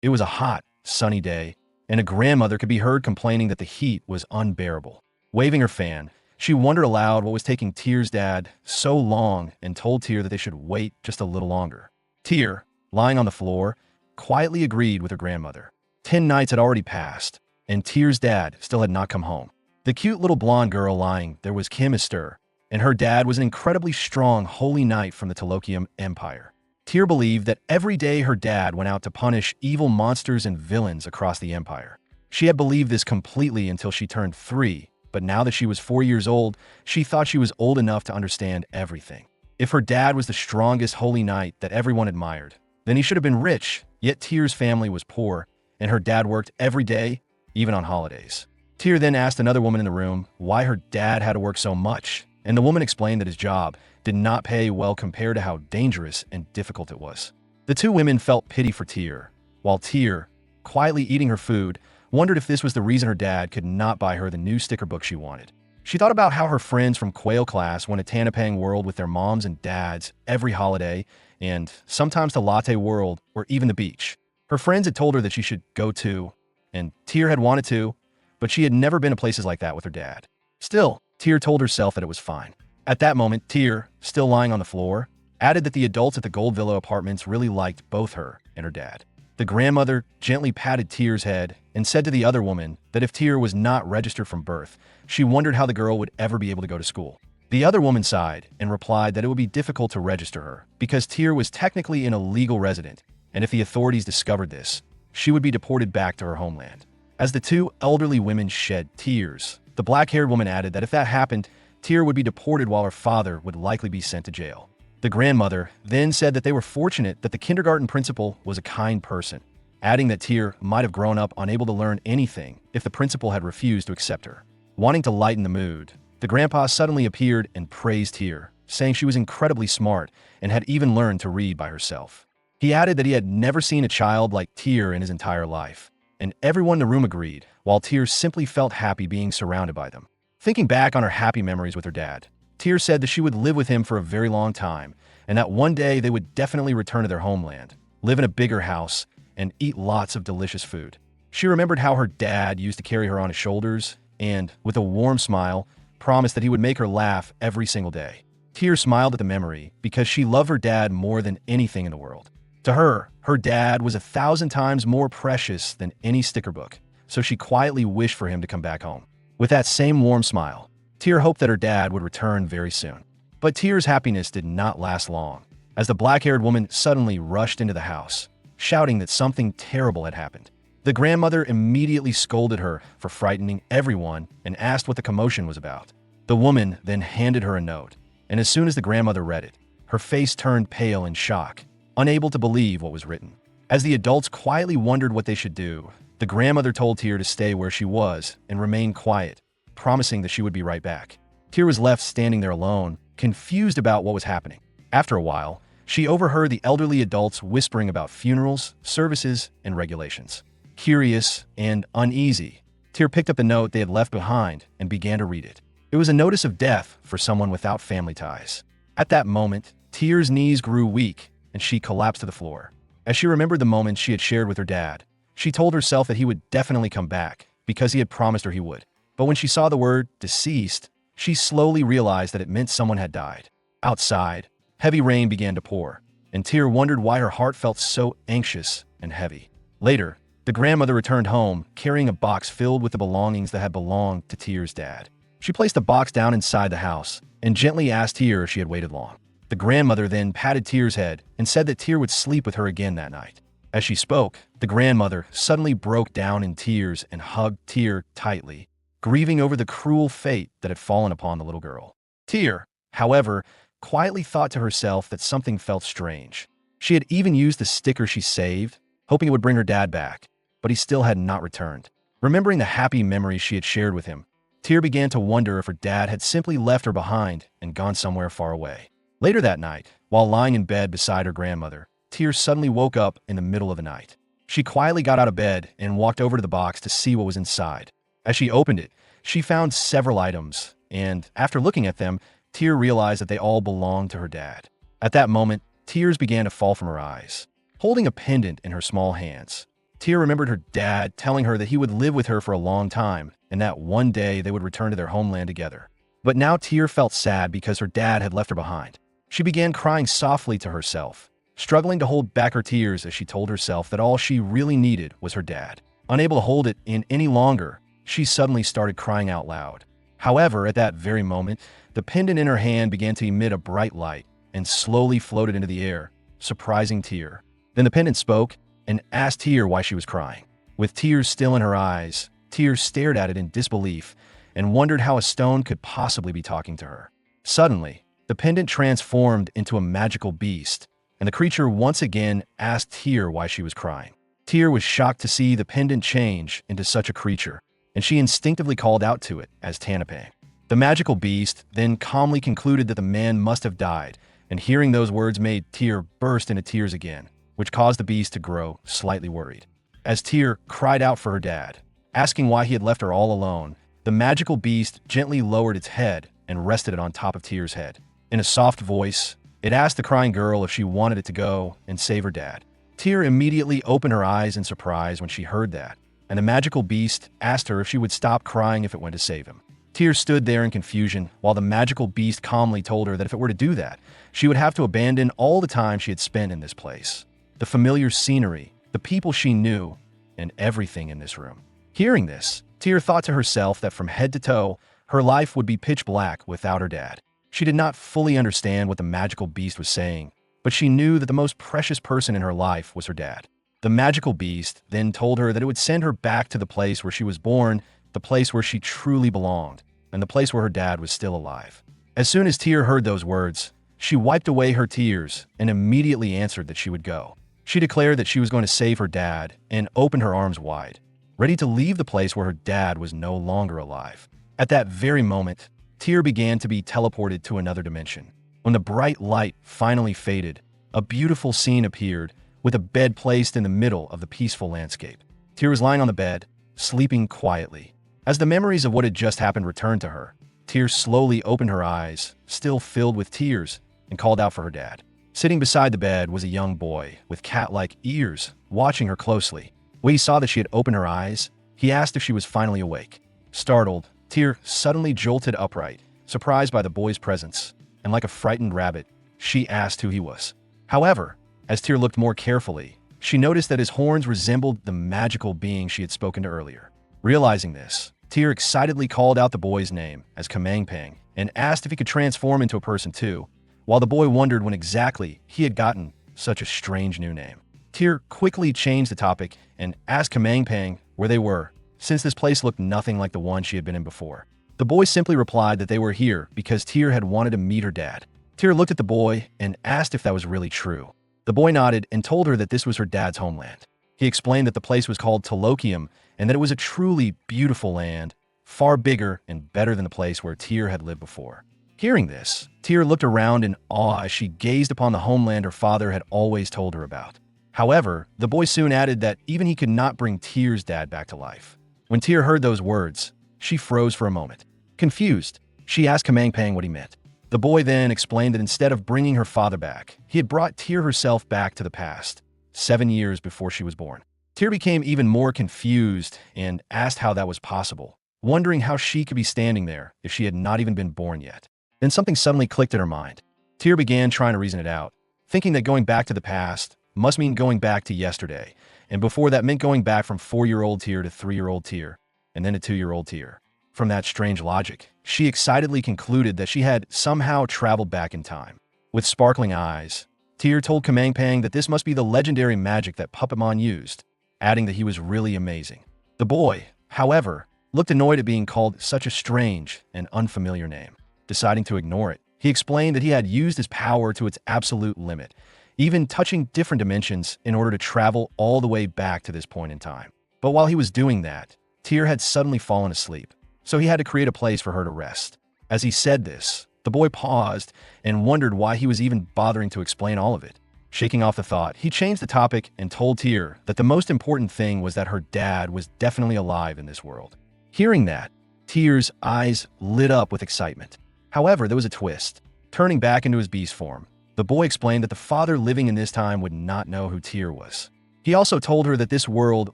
It was a hot, sunny day, and a grandmother could be heard complaining that the heat was unbearable. Waving her fan, she wondered aloud what was taking Tyr's dad so long and told Tyr that they should wait just a little longer. Tyr, lying on the floor, quietly agreed with her grandmother. 10 nights had already passed, and Tyr's dad still had not come home. The cute little blonde girl lying there was Kim Astur, and her dad was an incredibly strong holy knight from the Talokium Empire. Tyr believed that every day her dad went out to punish evil monsters and villains across the empire. She had believed this completely until she turned 3, but now that she was 4 years old, she thought she was old enough to understand everything. If her dad was the strongest holy knight that everyone admired, then he should have been rich, yet Tyr's family was poor, and her dad worked every day, even on holidays. Tyr then asked another woman in the room why her dad had to work so much, and the woman explained that his job did not pay well compared to how dangerous and difficult it was. The two women felt pity for Tyr, while Tyr, quietly eating her food, wondered if this was the reason her dad could not buy her the new sticker book she wanted. She thought about how her friends from Quail class went to Tanapang World with their moms and dads every holiday, and sometimes to Latte World or even the beach. Her friends had told her that she should go too, and Tyr had wanted to, but she had never been to places like that with her dad. Still, Tyr told herself that it was fine. At that moment, Tyr, still lying on the floor, added that the adults at the Gold Villa apartments really liked both her and her dad. The grandmother gently patted Tyr's head and said to the other woman that if Tyr was not registered from birth, she wondered how the girl would ever be able to go to school. The other woman sighed and replied that it would be difficult to register her because Tyr was technically an illegal resident, and if the authorities discovered this, she would be deported back to her homeland. As the two elderly women shed tears, the black-haired woman added that if that happened, Tyr would be deported while her father would likely be sent to jail. The grandmother then said that they were fortunate that the kindergarten principal was a kind person, adding that Tyr might have grown up unable to learn anything if the principal had refused to accept her. Wanting to lighten the mood, the grandpa suddenly appeared and praised Tyr, saying she was incredibly smart and had even learned to read by herself. He added that he had never seen a child like Tyr in his entire life, and everyone in the room agreed, while Tyr simply felt happy being surrounded by them. Thinking back on her happy memories with her dad, Tyr said that she would live with him for a very long time, and that one day they would definitely return to their homeland, live in a bigger house, and eat lots of delicious food. She remembered how her dad used to carry her on his shoulders, and, with a warm smile, promised that he would make her laugh every single day. Tyr smiled at the memory because she loved her dad more than anything in the world. To her, her dad was 1,000 times more precious than any sticker book, so she quietly wished for him to come back home. With that same warm smile, Tyr hoped that her dad would return very soon. But Tyr's happiness did not last long, as the black-haired woman suddenly rushed into the house, shouting that something terrible had happened. The grandmother immediately scolded her for frightening everyone and asked what the commotion was about. The woman then handed her a note, and as soon as the grandmother read it, her face turned pale in shock, unable to believe what was written. As the adults quietly wondered what they should do, the grandmother told Tyr to stay where she was and remain quiet, promising that she would be right back. Tyr was left standing there alone, confused about what was happening. After a while, she overheard the elderly adults whispering about funerals, services, and regulations. Curious and uneasy, Tyr picked up the note they had left behind and began to read it. It was a notice of death for someone without family ties. At that moment, Tyr's knees grew weak and she collapsed to the floor. As she remembered the moments she had shared with her dad, she told herself that he would definitely come back because he had promised her he would. But when she saw the word deceased, she slowly realized that it meant someone had died. Outside, heavy rain began to pour, and Tyr wondered why her heart felt so anxious and heavy. Later, the grandmother returned home carrying a box filled with the belongings that had belonged to Tyr's dad. She placed the box down inside the house and gently asked Tyr if she had waited long. The grandmother then patted Tyr's head and said that Tyr would sleep with her again that night. As she spoke, the grandmother suddenly broke down in tears and hugged Tyr tightly, grieving over the cruel fate that had fallen upon the little girl. Tyr, however, quietly thought to herself that something felt strange. She had even used the sticker she saved, hoping it would bring her dad back, but he still had not returned. Remembering the happy memories she had shared with him, Tyr began to wonder if her dad had simply left her behind and gone somewhere far away. Later that night, while lying in bed beside her grandmother, Tyr suddenly woke up in the middle of the night. She quietly got out of bed and walked over to the box to see what was inside. As she opened it, she found several items, and after looking at them, Tyr realized that they all belonged to her dad. At that moment, tears began to fall from her eyes. Holding a pendant in her small hands, Tyr remembered her dad telling her that he would live with her for a long time and that one day they would return to their homeland together. But now Tyr felt sad because her dad had left her behind. She began crying softly to herself, struggling to hold back her tears as she told herself that all she really needed was her dad. Unable to hold it in any longer, she suddenly started crying out loud. However, at that very moment, the pendant in her hand began to emit a bright light and slowly floated into the air, surprising Tyr. Then the pendant spoke and asked Tyr why she was crying. With tears still in her eyes, Tyr stared at it in disbelief and wondered how a stone could possibly be talking to her. Suddenly, the pendant transformed into a magical beast, and the creature once again asked Tyr why she was crying. Tyr was shocked to see the pendant change into such a creature, and she instinctively called out to it as Tanapang. The magical beast then calmly concluded that the man must have died, and hearing those words made Tyr burst into tears again, which caused the beast to grow slightly worried. As Tyr cried out for her dad, asking why he had left her all alone, the magical beast gently lowered its head and rested it on top of Tyr's head. In a soft voice, it asked the crying girl if she wanted it to go and save her dad. Tyr immediately opened her eyes in surprise when she heard that, and the magical beast asked her if she would stop crying if it went to save him. Tyr stood there in confusion while the magical beast calmly told her that if it were to do that, she would have to abandon all the time she had spent in this place. The familiar scenery, the people she knew, and everything in this room. Hearing this, Tyr thought to herself that from head to toe, her life would be pitch black without her dad. She did not fully understand what the magical beast was saying, but she knew that the most precious person in her life was her dad. The magical beast then told her that it would send her back to the place where she was born, the place where she truly belonged, and the place where her dad was still alive. As soon as Tyr heard those words, she wiped away her tears and immediately answered that she would go. She declared that she was going to save her dad and opened her arms wide, ready to leave the place where her dad was no longer alive. At that very moment, Tyr began to be teleported to another dimension. When the bright light finally faded, a beautiful scene appeared with a bed placed in the middle of the peaceful landscape. Tyr was lying on the bed, sleeping quietly. As the memories of what had just happened returned to her, Tyr slowly opened her eyes, still filled with tears, and called out for her dad. Sitting beside the bed was a young boy with cat-like ears, watching her closely. When he saw that she had opened her eyes, he asked if she was finally awake. Startled, Tyr suddenly jolted upright, surprised by the boy's presence, and like a frightened rabbit, she asked who he was. However, as Tyr looked more carefully, she noticed that his horns resembled the magical being she had spoken to earlier. Realizing this, Tyr excitedly called out the boy's name as Kamangpang and asked if he could transform into a person too, while the boy wondered when exactly he had gotten such a strange new name. Tyr quickly changed the topic and asked Kamangpang where they were, since this place looked nothing like the one she had been in before. The boy simply replied that they were here because Tyr had wanted to meet her dad. Tyr looked at the boy and asked if that was really true. The boy nodded and told her that this was her dad's homeland. He explained that the place was called Talokium and that it was a truly beautiful land, far bigger and better than the place where Tyr had lived before. Hearing this, Tyr looked around in awe as she gazed upon the homeland her father had always told her about. However, the boy soon added that even he could not bring Tyr's dad back to life. When Tyr heard those words, she froze for a moment. Confused, she asked Kamangpang what he meant. The boy then explained that instead of bringing her father back, he had brought Tyr herself back to the past, 7 years before she was born. Tyr became even more confused and asked how that was possible, wondering how she could be standing there if she had not even been born yet. Then something suddenly clicked in her mind. Tyr began trying to reason it out, thinking that going back to the past must mean going back to yesterday, and before that meant going back from 4-year-old Tyr to 3-year-old Tyr, and then to 2-year-old Tyr. From that strange logic, she excitedly concluded that she had somehow traveled back in time. With sparkling eyes, Tyr told Kamangpang that this must be the legendary magic that Puppetmon used, adding that he was really amazing. The boy, however, looked annoyed at being called such a strange and unfamiliar name. Deciding to ignore it, he explained that he had used his power to its absolute limit, even touching different dimensions in order to travel all the way back to this point in time. But while he was doing that, Tyr had suddenly fallen asleep, so he had to create a place for her to rest. As he said this, the boy paused and wondered why he was even bothering to explain all of it. Shaking off the thought, he changed the topic and told Tyr that the most important thing was that her dad was definitely alive in this world. Hearing that, Tyr's eyes lit up with excitement. However, there was a twist. Turning back into his beast form, the boy explained that the father living in this time would not know who Tyr was. He also told her that this world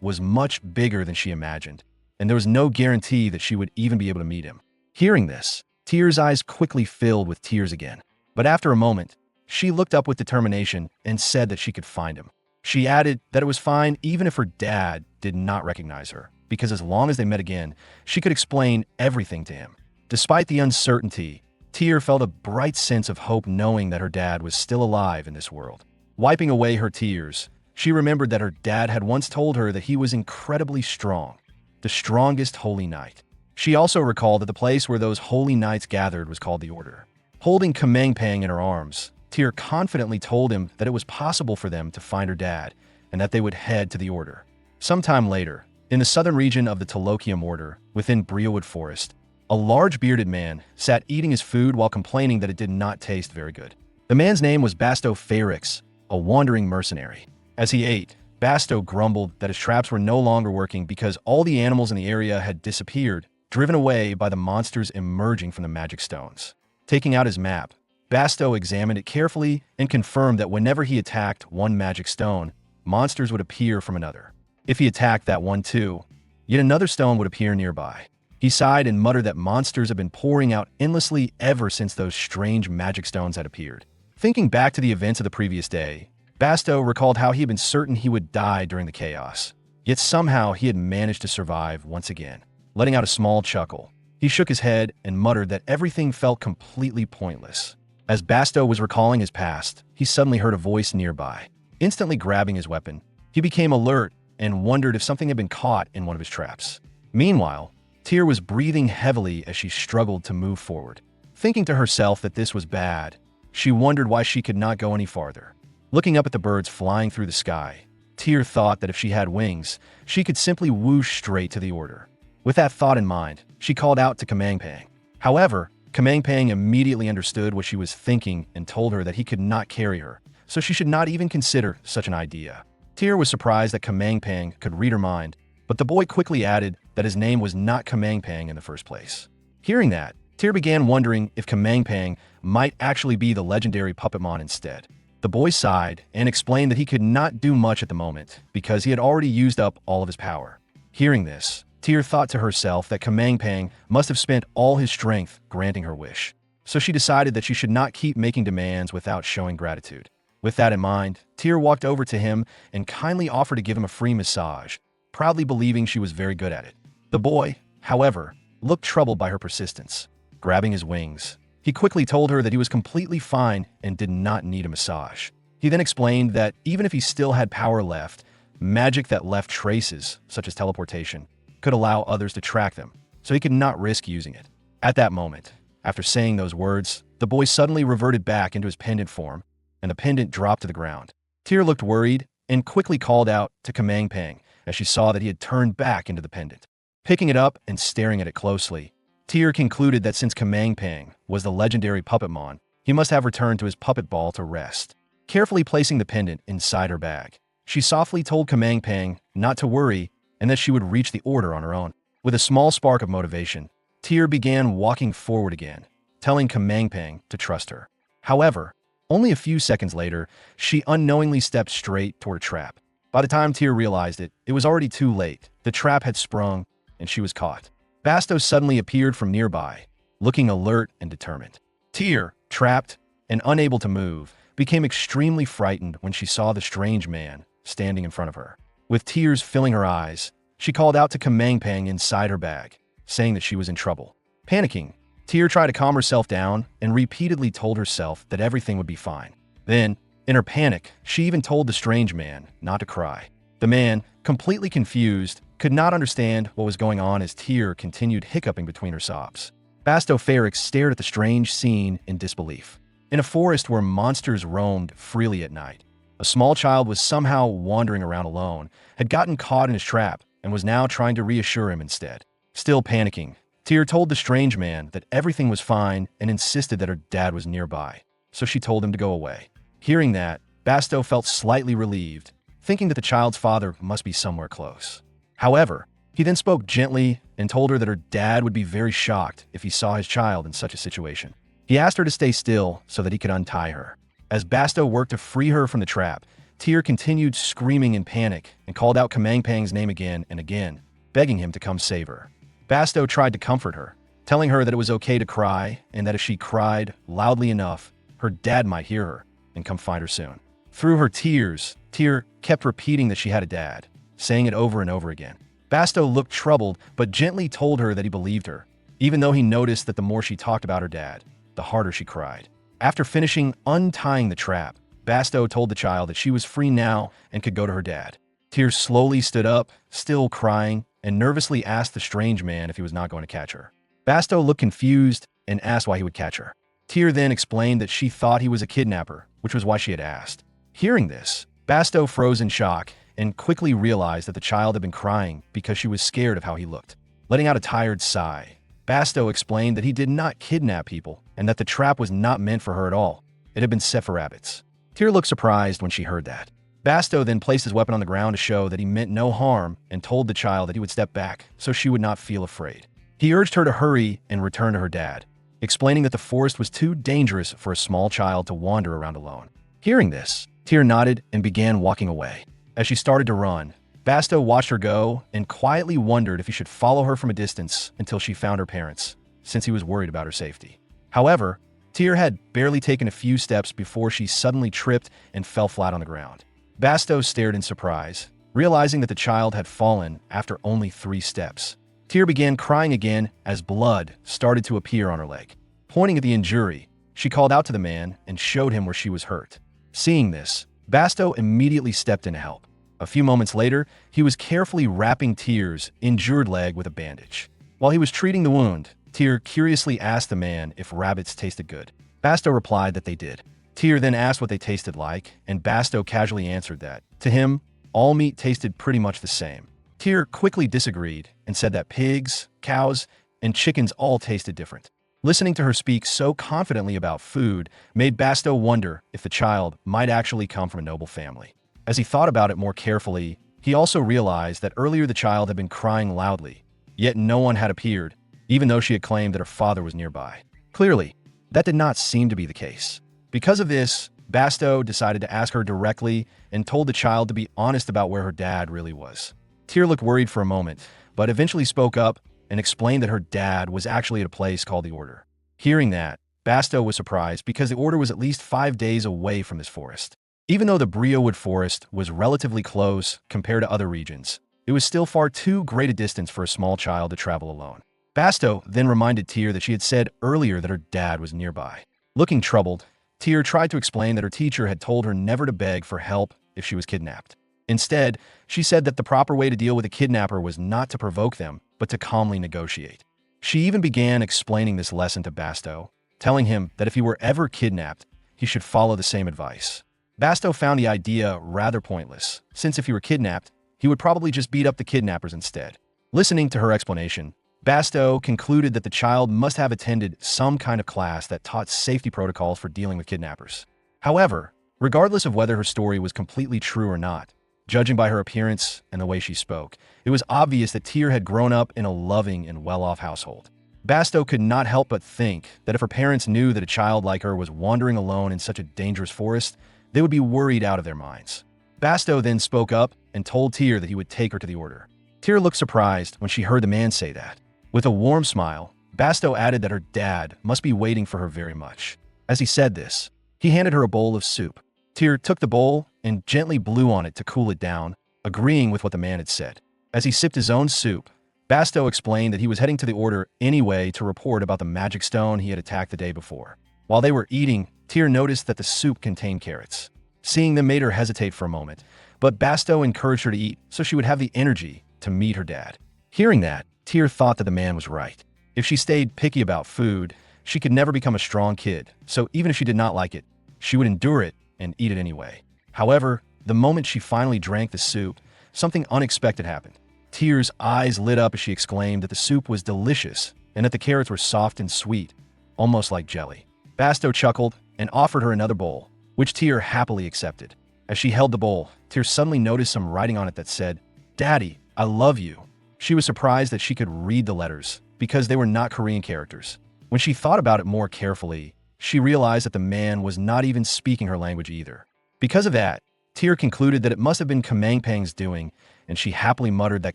was much bigger than she imagined, and there was no guarantee that she would even be able to meet him. Hearing this, Tyr's eyes quickly filled with tears again. But after a moment, she looked up with determination and said that she could find him. She added that it was fine even if her dad did not recognize her, because as long as they met again, she could explain everything to him. Despite the uncertainty, Tyr felt a bright sense of hope knowing that her dad was still alive in this world. Wiping away her tears, she remembered that her dad had once told her that he was incredibly strong, the strongest holy knight. She also recalled that the place where those holy knights gathered was called the Order. Holding Kamangpang in her arms, Tyr confidently told him that it was possible for them to find her dad and that they would head to the Order. Sometime later, in the southern region of the Talokium Order, within Breowood Forest, a large bearded man sat eating his food while complaining that it did not taste very good. The man's name was Basto Ferrix, a wandering mercenary. As he ate, Basto grumbled that his traps were no longer working because all the animals in the area had disappeared, driven away by the monsters emerging from the magic stones. Taking out his map, Basto examined it carefully and confirmed that whenever he attacked one magic stone, monsters would appear from another. If he attacked that one too, yet another stone would appear nearby. He sighed and muttered that monsters had been pouring out endlessly ever since those strange magic stones had appeared. Thinking back to the events of the previous day, Basto recalled how he had been certain he would die during the chaos. Yet somehow he had managed to survive once again. Letting out a small chuckle, he shook his head and muttered that everything felt completely pointless. As Basto was recalling his past, he suddenly heard a voice nearby. Instantly grabbing his weapon, he became alert and wondered if something had been caught in one of his traps. Meanwhile, Tyr was breathing heavily as she struggled to move forward. Thinking to herself that this was bad, she wondered why she could not go any farther. Looking up at the birds flying through the sky, Tyr thought that if she had wings, she could simply whoosh straight to the Order. With that thought in mind, she called out to Kamangpang. However, Kamangpang immediately understood what she was thinking and told her that he could not carry her, so she should not even consider such an idea. Tyr was surprised that Kamangpang could read her mind, but the boy quickly added that his name was not Kamangpang in the first place. Hearing that, Tyr began wondering if Kamangpang might actually be the legendary Puppetmon instead. The boy sighed and explained that he could not do much at the moment because he had already used up all of his power. Hearing this, Tyr thought to herself that Kamangpang must have spent all his strength granting her wish, so she decided that she should not keep making demands without showing gratitude. With that in mind, Tyr walked over to him and kindly offered to give him a free massage, proudly believing she was very good at it. The boy, however, looked troubled by her persistence. Grabbing his wings, he quickly told her that he was completely fine and did not need a massage. He then explained that even if he still had power left, magic that left traces, such as teleportation, could allow others to track them, so he could not risk using it. At that moment, after saying those words, the boy suddenly reverted back into his pendant form, and the pendant dropped to the ground. Tyr looked worried and quickly called out to Kamangpang as she saw that he had turned back into the pendant. Picking it up and staring at it closely, Tyr concluded that since Kamangpang was the legendary Puppetmon, he must have returned to his puppet ball to rest. Carefully placing the pendant inside her bag, she softly told Kamangpang not to worry and that she would reach the Order on her own. With a small spark of motivation, Tyr began walking forward again, telling Kamangpang to trust her. However, only a few seconds later, she unknowingly stepped straight toward a trap. By the time Tyr realized it, it was already too late. The trap had sprung, and she was caught. Basto suddenly appeared from nearby, looking alert and determined. Tyr, trapped and unable to move, became extremely frightened when she saw the strange man standing in front of her. With tears filling her eyes, she called out to Kamangpang inside her bag, saying that she was in trouble. Panicking, Tyr tried to calm herself down and repeatedly told herself that everything would be fine. Then, in her panic, she even told the strange man not to cry. The man, completely confused, could not understand what was going on as Tyr continued hiccuping between her sobs. Basto Ferrix stared at the strange scene in disbelief. In a forest where monsters roamed freely at night, a small child was somehow wandering around alone, had gotten caught in his trap, and was now trying to reassure him instead. Still panicking, Tyr told the strange man that everything was fine and insisted that her dad was nearby, so she told him to go away. Hearing that, Basto felt slightly relieved, thinking that the child's father must be somewhere close. However, he then spoke gently and told her that her dad would be very shocked if he saw his child in such a situation. He asked her to stay still so that he could untie her. As Basto worked to free her from the trap, Tyr continued screaming in panic and called out Kamangpang's name again and again, begging him to come save her. Basto tried to comfort her, telling her that it was okay to cry and that if she cried loudly enough, her dad might hear her and come find her soon. Through her tears, Tyr kept repeating that she had a dad, saying it over and over again. Basto looked troubled but gently told her that he believed her, even though he noticed that the more she talked about her dad, the harder she cried. After finishing untying the trap, Basto told the child that she was free now and could go to her dad. Tyr slowly stood up, still crying, and nervously asked the strange man if he was not going to catch her. Basto looked confused and asked why he would catch her. Tyr then explained that she thought he was a kidnapper, which was why she had asked. Hearing this, Basto froze in shock and quickly realized that the child had been crying because she was scared of how he looked. Letting out a tired sigh, Basto explained that he did not kidnap people and that the trap was not meant for her at all. It had been set for rabbits. Tyr looked surprised when she heard that. Basto then placed his weapon on the ground to show that he meant no harm and told the child that he would step back so she would not feel afraid. He urged her to hurry and return to her dad, explaining that the forest was too dangerous for a small child to wander around alone. Hearing this, Tyr nodded and began walking away. As she started to run, Basto watched her go and quietly wondered if he should follow her from a distance until she found her parents, since he was worried about her safety. However, Tyr had barely taken a few steps before she suddenly tripped and fell flat on the ground. Basto stared in surprise, realizing that the child had fallen after only 3 steps. Tyr began crying again as blood started to appear on her leg. Pointing at the injury, she called out to the man and showed him where she was hurt. Seeing this, Basto immediately stepped in to help. A few moments later, he was carefully wrapping Tyr's injured leg with a bandage. While he was treating the wound, Tyr curiously asked the man if rabbits tasted good. Basto replied that they did. Tyr then asked what they tasted like, and Basto casually answered that, to him, all meat tasted pretty much the same. Tyr quickly disagreed and said that pigs, cows, and chickens all tasted different. Listening to her speak so confidently about food made Basto wonder if the child might actually come from a noble family. As he thought about it more carefully, he also realized that earlier the child had been crying loudly, yet no one had appeared, even though she had claimed that her father was nearby. Clearly, that did not seem to be the case. Because of this, Basto decided to ask her directly and told the child to be honest about where her dad really was. Tyr looked worried for a moment, but eventually spoke up and explained that her dad was actually at a place called the Order. Hearing that, Basto was surprised because the Order was at least 5 days away from this forest. Even though the Briarwood Forest was relatively close compared to other regions, it was still far too great a distance for a small child to travel alone. Basto then reminded Tyr that she had said earlier that her dad was nearby. Looking troubled, Tyr tried to explain that her teacher had told her never to beg for help if she was kidnapped. Instead, she said that the proper way to deal with a kidnapper was not to provoke them, but to calmly negotiate. She even began explaining this lesson to Basto, telling him that if he were ever kidnapped, he should follow the same advice. Basto found the idea rather pointless, since if he were kidnapped, he would probably just beat up the kidnappers instead. Listening to her explanation, Basto concluded that the child must have attended some kind of class that taught safety protocols for dealing with kidnappers. However, regardless of whether her story was completely true or not, judging by her appearance and the way she spoke, it was obvious that Tyr had grown up in a loving and well-off household. Basto could not help but think that if her parents knew that a child like her was wandering alone in such a dangerous forest, they would be worried out of their minds. Basto then spoke up and told Tyr that he would take her to the Order. Tyr looked surprised when she heard the man say that. With a warm smile, Basto added that her dad must be waiting for her very much. As he said this, he handed her a bowl of soup. Tyr took the bowl and gently blew on it to cool it down, agreeing with what the man had said. As he sipped his own soup, Basto explained that he was heading to the Order anyway to report about the magic stone he had attacked the day before. While they were eating, Tyr noticed that the soup contained carrots. Seeing them made her hesitate for a moment, but Basto encouraged her to eat so she would have the energy to meet her dad. Hearing that, Tyr thought that the man was right. If she stayed picky about food, she could never become a strong kid, so even if she did not like it, she would endure it and eat it anyway. However, the moment she finally drank the soup, something unexpected happened. Tyr's eyes lit up as she exclaimed that the soup was delicious and that the carrots were soft and sweet, almost like jelly. Basto chuckled and offered her another bowl, which Tyr happily accepted. As she held the bowl, Tyr suddenly noticed some writing on it that said, "Daddy, I love you." She was surprised that she could read the letters, because they were not Korean characters. When she thought about it more carefully, she realized that the man was not even speaking her language either. Because of that, Tyr concluded that it must have been Kamangpang's doing, and she happily muttered that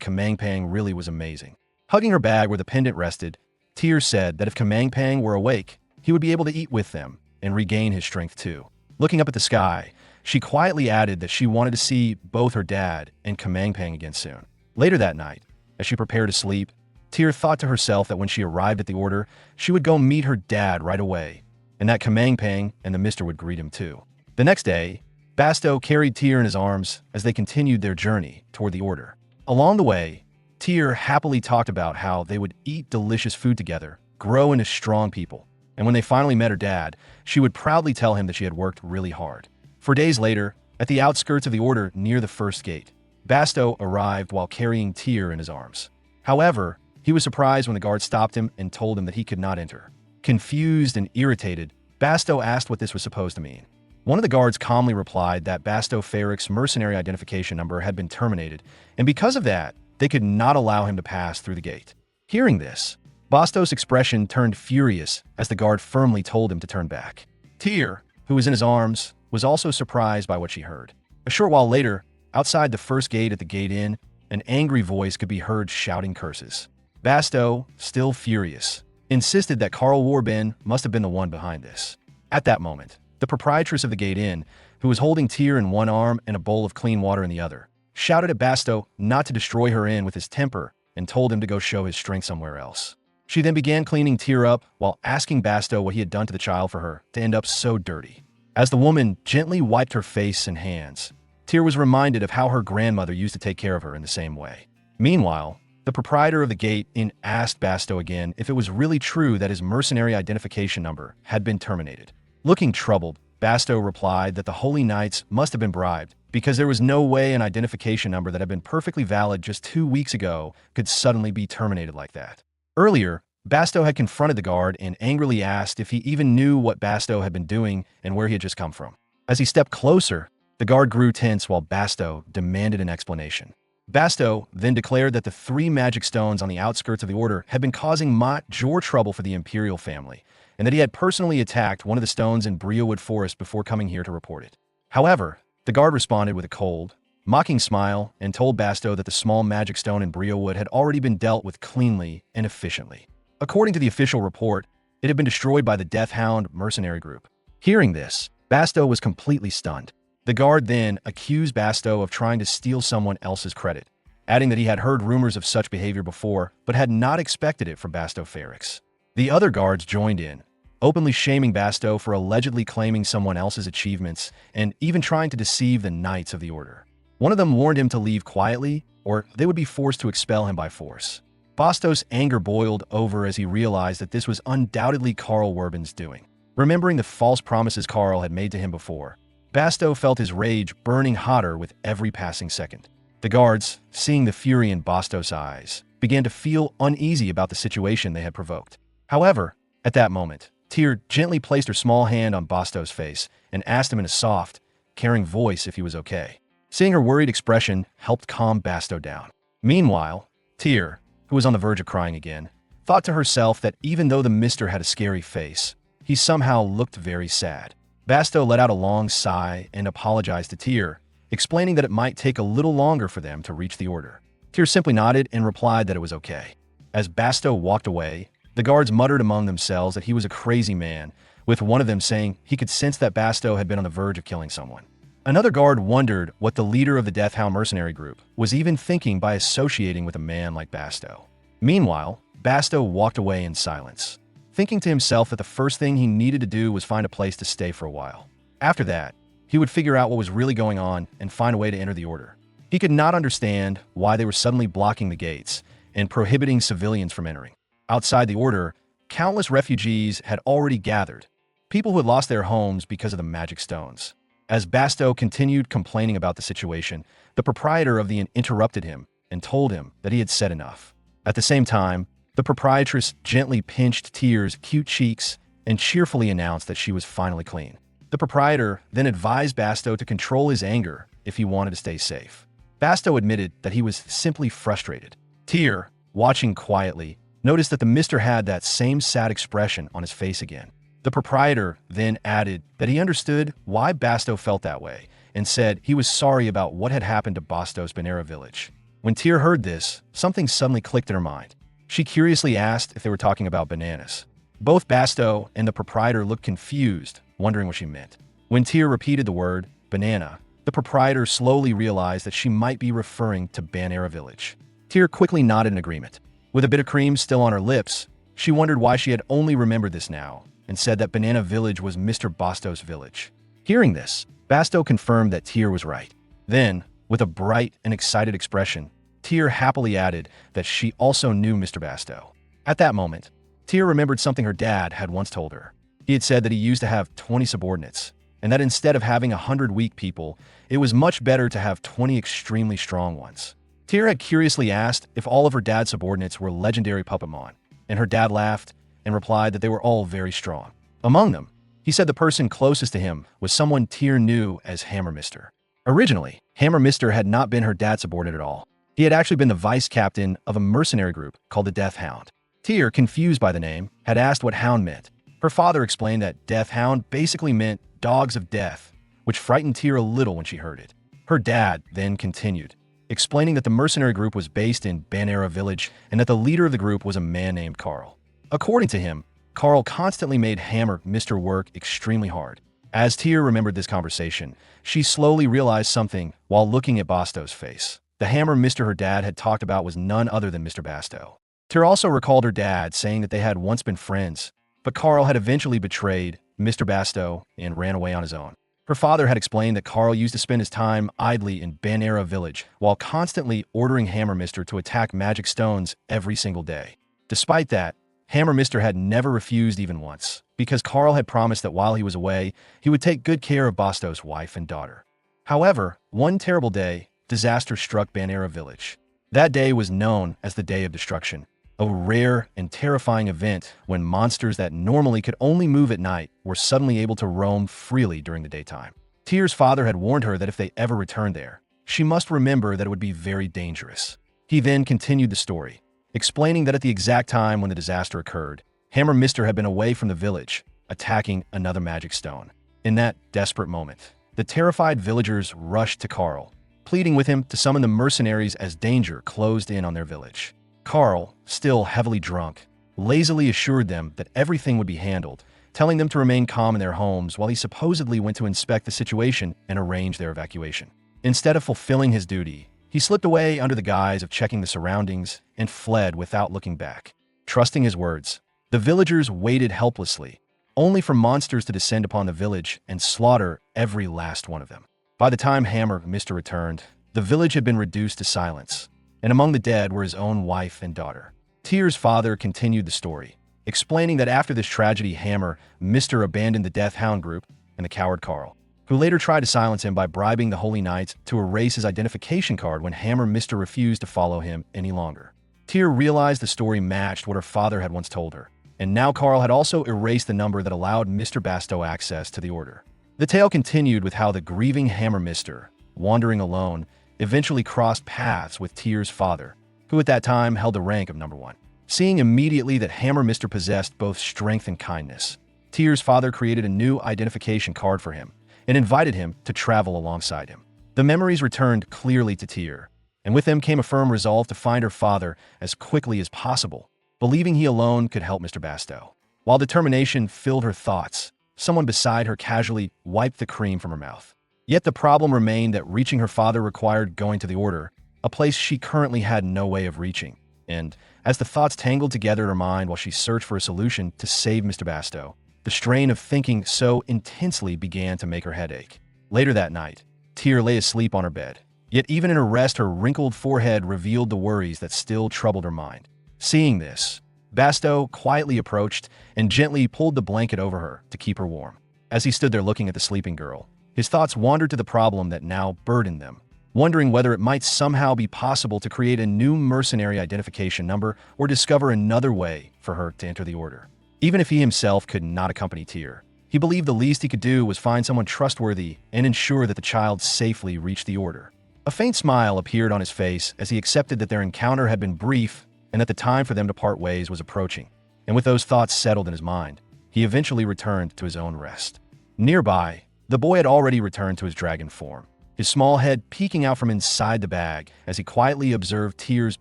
Kamangpang really was amazing. Hugging her bag where the pendant rested, Tyr said that if Kamangpang were awake, he would be able to eat with them and regain his strength too. Looking up at the sky, she quietly added that she wanted to see both her dad and Kamangpang again soon. Later that night, as she prepared to sleep, Tyr thought to herself that when she arrived at the Order, she would go meet her dad right away, and that Kamangpang and the Mister would greet him too. The next day, Basto carried Tyr in his arms as they continued their journey toward the Order. Along the way, Tyr happily talked about how they would eat delicious food together, grow into strong people, and when they finally met her dad, she would proudly tell him that she had worked really hard. 4 days later, at the outskirts of the Order near the first gate, Basto arrived while carrying Tyr in his arms. However, he was surprised when the guard stopped him and told him that he could not enter. Confused and irritated, Basto asked what this was supposed to mean. One of the guards calmly replied that Basto Ferrick's mercenary identification number had been terminated, and because of that, they could not allow him to pass through the gate. Hearing this, Basto's expression turned furious as the guard firmly told him to turn back. Tyr, who was in his arms, was also surprised by what she heard. A short while later, outside the first gate at the Gate Inn, an angry voice could be heard shouting curses. Basto, still furious, insisted that Carl Warbin must have been the one behind this. At that moment, the proprietress of the Gate Inn, who was holding Tyr in one arm and a bowl of clean water in the other, shouted at Basto not to destroy her inn with his temper and told him to go show his strength somewhere else. She then began cleaning Tyr up while asking Basto what he had done to the child for her to end up so dirty. As the woman gently wiped her face and hands, Tyr was reminded of how her grandmother used to take care of her in the same way. Meanwhile, the proprietor of the Gate Inn asked Basto again if it was really true that his mercenary identification number had been terminated. Looking troubled, Basto replied that the Holy Knights must have been bribed because there was no way an identification number that had been perfectly valid just 2 weeks ago could suddenly be terminated like that. Earlier, Basto had confronted the guard and angrily asked if he even knew what Basto had been doing and where he had just come from. As he stepped closer, the guard grew tense while Basto demanded an explanation. Basto then declared that the 3 magic stones on the outskirts of the Order had been causing major trouble for the Imperial family, and that he had personally attacked one of the stones in Breowood Forest before coming here to report it. However, the guard responded with a cold, mocking smile and told Basto that the small magic stone in Breowood had already been dealt with cleanly and efficiently. According to the official report, it had been destroyed by the Deathhound mercenary group. Hearing this, Basto was completely stunned. The guard then accused Basto of trying to steal someone else's credit, adding that he had heard rumors of such behavior before, but had not expected it from Basto Ferrix. The other guards joined in, openly shaming Basto for allegedly claiming someone else's achievements and even trying to deceive the Knights of the Order. One of them warned him to leave quietly, or they would be forced to expel him by force. Basto's anger boiled over as he realized that this was undoubtedly Carl Werbin's doing. Remembering the false promises Carl had made to him before, Basto felt his rage burning hotter with every passing second. The guards, seeing the fury in Basto's eyes, began to feel uneasy about the situation they had provoked. However, at that moment, Tyr gently placed her small hand on Basto's face and asked him in a soft, caring voice if he was okay. Seeing her worried expression helped calm Basto down. Meanwhile, Tyr, who was on the verge of crying again, thought to herself that even though the Mister had a scary face, he somehow looked very sad. Basto let out a long sigh and apologized to Tyr, explaining that it might take a little longer for them to reach the Order. Tyr simply nodded and replied that it was okay. As Basto walked away, the guards muttered among themselves that he was a crazy man, with one of them saying he could sense that Basto had been on the verge of killing someone. Another guard wondered what the leader of the Deathhound mercenary group was even thinking by associating with a man like Basto. Meanwhile, Basto walked away in silence, thinking to himself that the first thing he needed to do was find a place to stay for a while. After that, he would figure out what was really going on and find a way to enter the Order. He could not understand why they were suddenly blocking the gates and prohibiting civilians from entering. Outside the Order, countless refugees had already gathered, people who had lost their homes because of the magic stones. As Basto continued complaining about the situation, the proprietor of the inn interrupted him and told him that he had said enough. At the same time, the proprietress gently pinched Tyr's cute cheeks and cheerfully announced that she was finally clean. The proprietor then advised Basto to control his anger if he wanted to stay safe. Basto admitted that he was simply frustrated. Tyr, watching quietly, noticed that the Mister had that same sad expression on his face again. The proprietor then added that he understood why Basto felt that way and said he was sorry about what had happened to Bastos Banera village. When Tyr heard this, something suddenly clicked in her mind. She curiously asked if they were talking about bananas. Both Basto and the proprietor looked confused, wondering what she meant. When Tyr repeated the word, banana, the proprietor slowly realized that she might be referring to Banera village. Tyr quickly nodded in agreement. With a bit of cream still on her lips, she wondered why she had only remembered this now, and said that Banana village was Mr. Bastos' village. Hearing this, Basto confirmed that Tyr was right. Then, with a bright and excited expression, Tyr happily added that she also knew Mr. Basto. At that moment, Tyr remembered something her dad had once told her. He had said that he used to have 20 subordinates, and that instead of having 100 weak people, it was much better to have 20 extremely strong ones. Tyr had curiously asked if all of her dad's subordinates were legendary Puppetmon, and her dad laughed and replied that they were all very strong. Among them, he said the person closest to him was someone Tyr knew as Hammer Mister. Originally, Hammer Mister had not been her dad's subordinate at all. He had actually been the vice captain of a mercenary group called the Death Hound. Tyr, confused by the name, had asked what hound meant. Her father explained that Death Hound basically meant dogs of death, which frightened Tyr a little when she heard it. Her dad then continued, explaining that the mercenary group was based in Banera village and that the leader of the group was a man named Carl. According to him, Carl constantly made Hammer Mr. work extremely hard. As Tyr remembered this conversation, she slowly realized something while looking at Basto's face. The Hammer Mr. her dad had talked about was none other than Mr. Basto. Tyr also recalled her dad saying that they had once been friends, but Carl had eventually betrayed Mr. Basto and ran away on his own. Her father had explained that Carl used to spend his time idly in Banera village while constantly ordering Hammer Mister to attack magic stones every single day. Despite that, Hammer Mister had never refused even once, because Carl had promised that while he was away, he would take good care of Basto's wife and daughter. However, one terrible day, disaster struck Banera village. That day was known as the Day of Destruction, a rare and terrifying event when monsters that normally could only move at night were suddenly able to roam freely during the daytime. Tyr's father had warned her that if they ever returned there, she must remember that it would be very dangerous. He then continued the story, explaining that at the exact time when the disaster occurred, Hammer Mister had been away from the village, attacking another magic stone. In that desperate moment, the terrified villagers rushed to Carl, pleading with him to summon the mercenaries as danger closed in on their village. Carl, still heavily drunk, lazily assured them that everything would be handled, telling them to remain calm in their homes while he supposedly went to inspect the situation and arrange their evacuation. Instead of fulfilling his duty, he slipped away under the guise of checking the surroundings and fled without looking back. Trusting his words, the villagers waited helplessly, only for monsters to descend upon the village and slaughter every last one of them. By the time Hammer Mister returned, the village had been reduced to silence, and among the dead were his own wife and daughter. Tyr's father continued the story, explaining that after this tragedy, Hammer Mister abandoned the Death Hound group and the coward Carl, who later tried to silence him by bribing the Holy Knights to erase his identification card when Hammer Mister refused to follow him any longer. Tyr realized the story matched what her father had once told her, and now Carl had also erased the number that allowed Mr. Basto access to the order. The tale continued with how the grieving Hammer Mister, wandering alone, eventually crossed paths with Tyr's father, who at that time held the rank of number 1. Seeing immediately that Hammer Mister possessed both strength and kindness, Tyr's father created a new identification card for him and invited him to travel alongside him. The memories returned clearly to Tyr, and with them came a firm resolve to find her father as quickly as possible, believing he alone could help Mr. Basto. While determination filled her thoughts, someone beside her casually wiped the cream from her mouth. Yet the problem remained that reaching her father required going to the order, a place she currently had no way of reaching. And as the thoughts tangled together in her mind while she searched for a solution to save Mr. Basto, the strain of thinking so intensely began to make her head ache. Later that night, Tyr lay asleep on her bed. Yet even in her rest, her wrinkled forehead revealed the worries that still troubled her mind. Seeing this, Basto quietly approached and gently pulled the blanket over her to keep her warm. As he stood there looking at the sleeping girl, his thoughts wandered to the problem that now burdened them, wondering whether it might somehow be possible to create a new mercenary identification number or discover another way for her to enter the order. Even if he himself could not accompany Tyr, he believed the least he could do was find someone trustworthy and ensure that the child safely reached the order. A faint smile appeared on his face as he accepted that their encounter had been brief and that the time for them to part ways was approaching. And with those thoughts settled in his mind, he eventually returned to his own rest. Nearby, The boy had already returned to his dragon form, his small head peeking out from inside the bag as he quietly observed Tyr's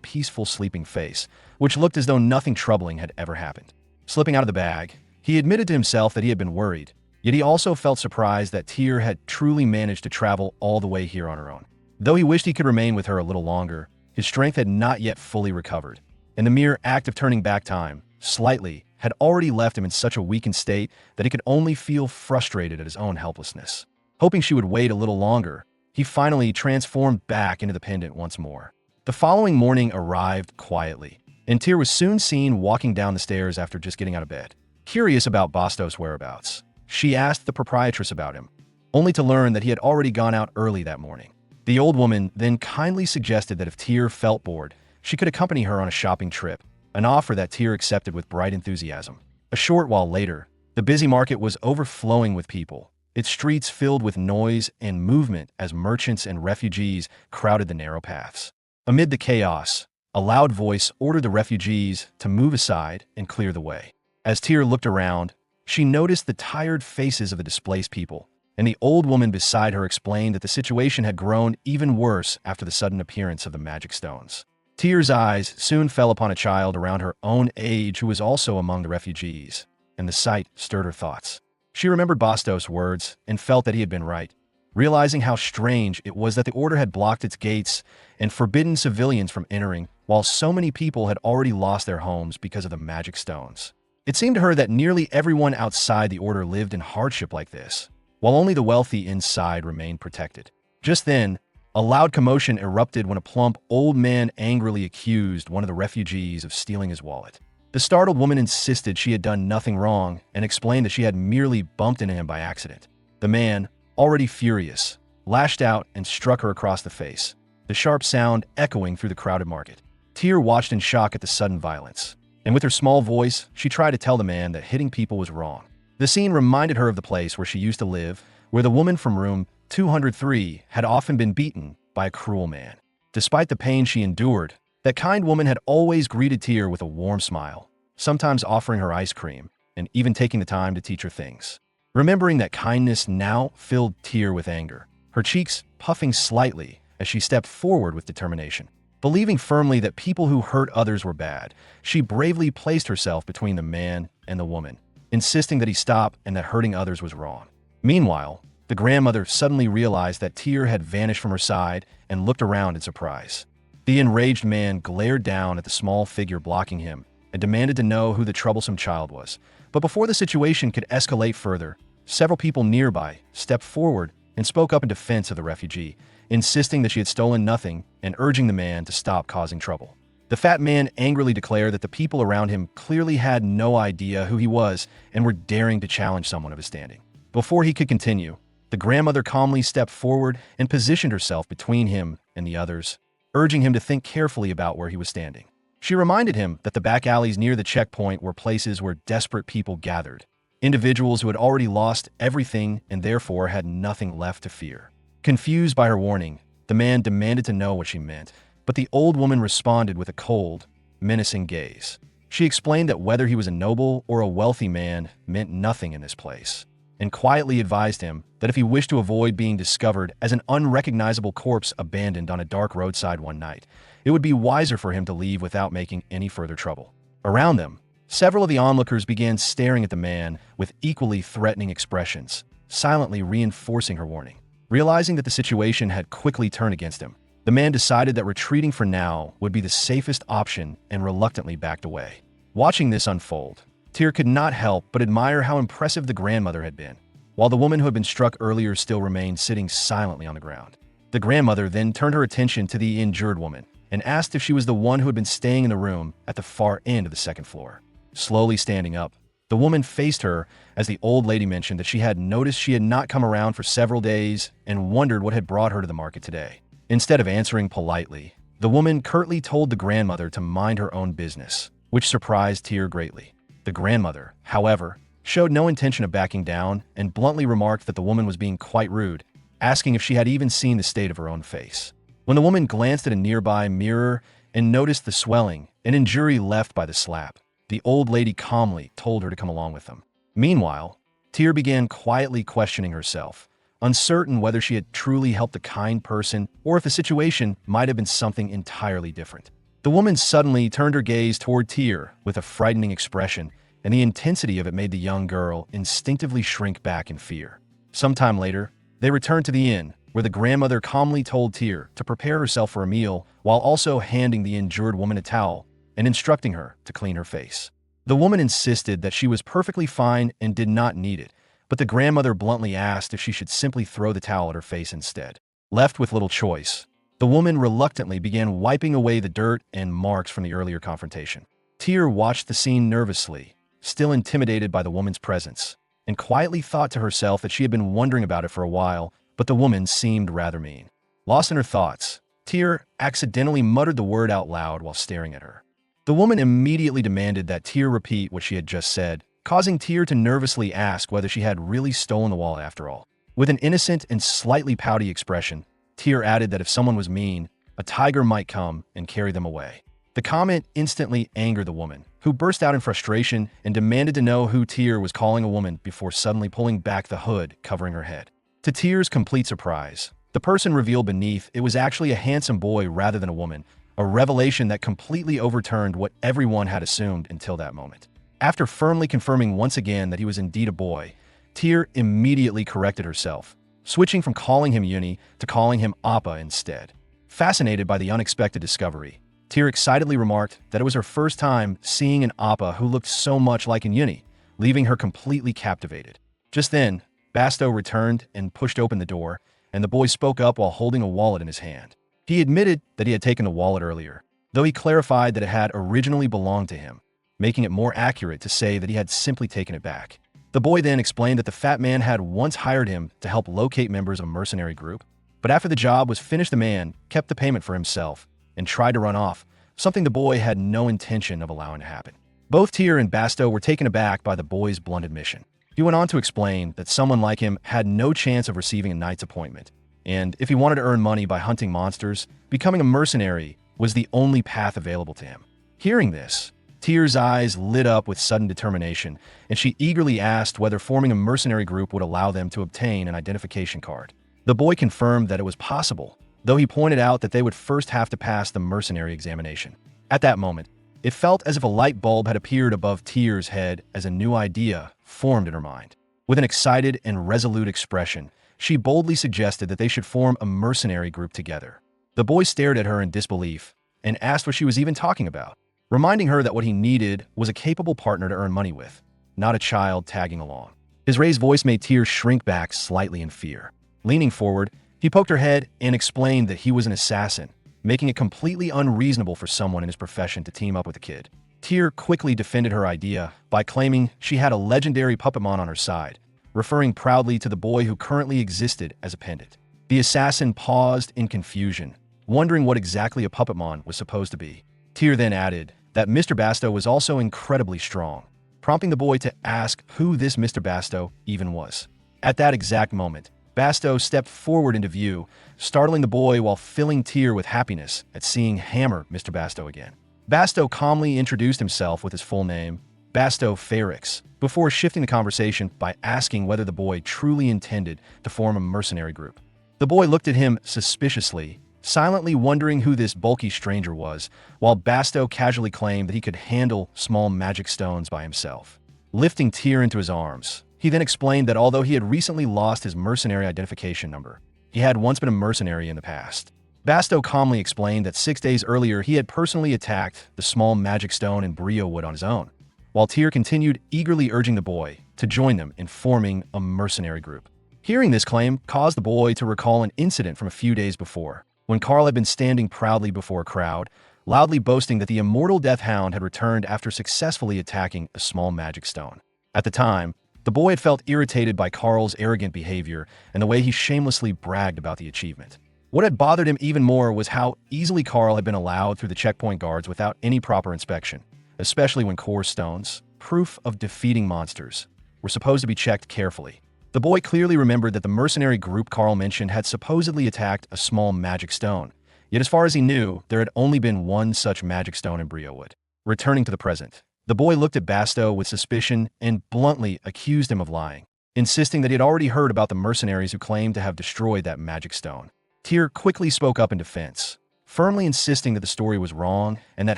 peaceful sleeping face, which looked as though nothing troubling had ever happened. Slipping out of the bag, he admitted to himself that he had been worried, yet he also felt surprised that Tyr had truly managed to travel all the way here on her own. Though he wished he could remain with her a little longer, his strength had not yet fully recovered, and the mere act of turning back time, slightly, had already left him in such a weakened state that he could only feel frustrated at his own helplessness. Hoping she would wait a little longer, he finally transformed back into the pendant once more. The following morning arrived quietly, and Tyr was soon seen walking down the stairs after just getting out of bed. Curious about Bastos' whereabouts, she asked the proprietress about him, only to learn that he had already gone out early that morning. The old woman then kindly suggested that if Tyr felt bored, she could accompany her on a shopping trip, an offer that Tyr accepted with bright enthusiasm. A short while later, the busy market was overflowing with people, its streets filled with noise and movement as merchants and refugees crowded the narrow paths. Amid the chaos, a loud voice ordered the refugees to move aside and clear the way. As Tyr looked around, she noticed the tired faces of the displaced people, and the old woman beside her explained that the situation had grown even worse after the sudden appearance of the magic stones. Tyr's eyes soon fell upon a child around her own age who was also among the refugees, and the sight stirred her thoughts. She remembered Bastos' words and felt that he had been right, realizing how strange it was that the order had blocked its gates and forbidden civilians from entering, while so many people had already lost their homes because of the magic stones. It seemed to her that nearly everyone outside the order lived in hardship like this, while only the wealthy inside remained protected. Just then, a loud commotion erupted when a plump old man angrily accused one of the refugees of stealing his wallet. The startled woman insisted she had done nothing wrong and explained that she had merely bumped into him by accident. The man, already furious, lashed out and struck her across the face, the sharp sound echoing through the crowded market. Tyr watched in shock at the sudden violence, and with her small voice, she tried to tell the man that hitting people was wrong. The scene reminded her of the place where she used to live, where the woman from room 203 had often been beaten by a cruel man. Despite the pain she endured, that kind woman had always greeted Tyr with a warm smile, sometimes offering her ice cream, and even taking the time to teach her things. Remembering that kindness now filled Tyr with anger, her cheeks puffing slightly as she stepped forward with determination. Believing firmly that people who hurt others were bad, she bravely placed herself between the man and the woman, insisting that he stop and that hurting others was wrong. Meanwhile, the grandmother suddenly realized that Tyr had vanished from her side and looked around in surprise. The enraged man glared down at the small figure blocking him and demanded to know who the troublesome child was. But before the situation could escalate further, several people nearby stepped forward and spoke up in defense of the refugee, insisting that she had stolen nothing and urging the man to stop causing trouble. The fat man angrily declared that the people around him clearly had no idea who he was and were daring to challenge someone of his standing. Before he could continue, the grandmother calmly stepped forward and positioned herself between him and the others, urging him to think carefully about where he was standing. She reminded him that the back alleys near the checkpoint were places where desperate people gathered, individuals who had already lost everything and therefore had nothing left to fear. Confused by her warning, the man demanded to know what she meant, but the old woman responded with a cold, menacing gaze. She explained that whether he was a noble or a wealthy man meant nothing in this place, and quietly advised him that if he wished to avoid being discovered as an unrecognizable corpse abandoned on a dark roadside one night, it would be wiser for him to leave without making any further trouble. Around them, several of the onlookers began staring at the man with equally threatening expressions, silently reinforcing her warning. Realizing that the situation had quickly turned against him, the man decided that retreating for now would be the safest option and reluctantly backed away. Watching this unfold, Tyr could not help but admire how impressive the grandmother had been, while the woman who had been struck earlier still remained sitting silently on the ground. The grandmother then turned her attention to the injured woman and asked if she was the one who had been staying in the room at the far end of the second floor. Slowly standing up, the woman faced her as the old lady mentioned that she had noticed she had not come around for several days and wondered what had brought her to the market today. Instead of answering politely, the woman curtly told the grandmother to mind her own business, which surprised Tyr greatly. The grandmother, however, showed no intention of backing down and bluntly remarked that the woman was being quite rude, asking if she had even seen the state of her own face. When the woman glanced at a nearby mirror and noticed the swelling and injury left by the slap, the old lady calmly told her to come along with them. Meanwhile, Tyr began quietly questioning herself, uncertain whether she had truly helped a kind person or if the situation might have been something entirely different. The woman suddenly turned her gaze toward Tyr with a frightening expression, and the intensity of it made the young girl instinctively shrink back in fear. Sometime later, they returned to the inn, where the grandmother calmly told Tyr to prepare herself for a meal while also handing the injured woman a towel and instructing her to clean her face. The woman insisted that she was perfectly fine and did not need it, but the grandmother bluntly asked if she should simply throw the towel at her face instead. Left with little choice, the woman reluctantly began wiping away the dirt and marks from the earlier confrontation. Tyr watched the scene nervously, still intimidated by the woman's presence, and quietly thought to herself that she had been wondering about it for a while, but the woman seemed rather mean. Lost in her thoughts, Tyr accidentally muttered the word out loud while staring at her. The woman immediately demanded that Tyr repeat what she had just said, causing Tyr to nervously ask whether she had really stolen the wallet after all. With an innocent and slightly pouty expression, Tyr added that if someone was mean, a tiger might come and carry them away. The comment instantly angered the woman, who burst out in frustration and demanded to know who Tyr was calling a woman before suddenly pulling back the hood covering her head. To Tyr's complete surprise, the person revealed beneath it was actually a handsome boy rather than a woman, a revelation that completely overturned what everyone had assumed until that moment. After firmly confirming once again that he was indeed a boy, Tyr immediately corrected herself, switching from calling him Uni to calling him Appa instead. Fascinated by the unexpected discovery, Tyr excitedly remarked that it was her first time seeing an Appa who looked so much like an Uni, leaving her completely captivated. Just then, Basto returned and pushed open the door, and the boy spoke up while holding a wallet in his hand. He admitted that he had taken the wallet earlier, though he clarified that it had originally belonged to him, making it more accurate to say that he had simply taken it back. The boy then explained that the fat man had once hired him to help locate members of a mercenary group, but after the job was finished the man kept the payment for himself and tried to run off, something the boy had no intention of allowing to happen. Both Tyr and Basto were taken aback by the boy's blunt admission. He went on to explain that someone like him had no chance of receiving a knight's appointment, and if he wanted to earn money by hunting monsters, becoming a mercenary was the only path available to him. Hearing this, Tyr's eyes lit up with sudden determination, and she eagerly asked whether forming a mercenary group would allow them to obtain an identification card. The boy confirmed that it was possible, though he pointed out that they would first have to pass the mercenary examination. At that moment, it felt as if a light bulb had appeared above Tyr's head as a new idea formed in her mind. With an excited and resolute expression, she boldly suggested that they should form a mercenary group together. The boy stared at her in disbelief and asked what she was even talking about, reminding her that what he needed was a capable partner to earn money with, not a child tagging along. His raised voice made Tyr shrink back slightly in fear. Leaning forward, he poked her head and explained that he was an assassin, making it completely unreasonable for someone in his profession to team up with a kid. Tyr quickly defended her idea by claiming she had a legendary puppetmon on her side, referring proudly to the boy who currently existed as a pendant. The assassin paused in confusion, wondering what exactly a puppetmon was supposed to be. Tyr then added that Mr. Basto was also incredibly strong, prompting the boy to ask who this Mr. Basto even was. At that exact moment, Basto stepped forward into view, startling the boy while filling Tyr with happiness at seeing Hammer Mr. Basto again. Basto calmly introduced himself with his full name, Basto Ferrix, before shifting the conversation by asking whether the boy truly intended to form a mercenary group. The boy looked at him suspiciously, silently wondering who this bulky stranger was, while Basto casually claimed that he could handle small magic stones by himself. Lifting Tyr into his arms, he then explained that although he had recently lost his mercenary identification number, he had once been a mercenary in the past. Basto calmly explained that 6 days earlier he had personally attacked the small magic stone in Brio Wood on his own, while Tyr continued eagerly urging the boy to join them in forming a mercenary group. Hearing this claim caused the boy to recall an incident from a few days before, when Carl had been standing proudly before a crowd, loudly boasting that the immortal Death Hound had returned after successfully attacking a small magic stone. At the time, the boy had felt irritated by Carl's arrogant behavior and the way he shamelessly bragged about the achievement. What had bothered him even more was how easily Carl had been allowed through the checkpoint guards without any proper inspection, especially when core stones, proof of defeating monsters, were supposed to be checked carefully. The boy clearly remembered that the mercenary group Carl mentioned had supposedly attacked a small magic stone, yet as far as he knew, there had only been one such magic stone in Briowood. Returning to the present, the boy looked at Basto with suspicion and bluntly accused him of lying. insisting that he had already heard about the mercenaries who claimed to have destroyed that magic stone. Tyr quickly spoke up in defense, firmly insisting that the story was wrong and that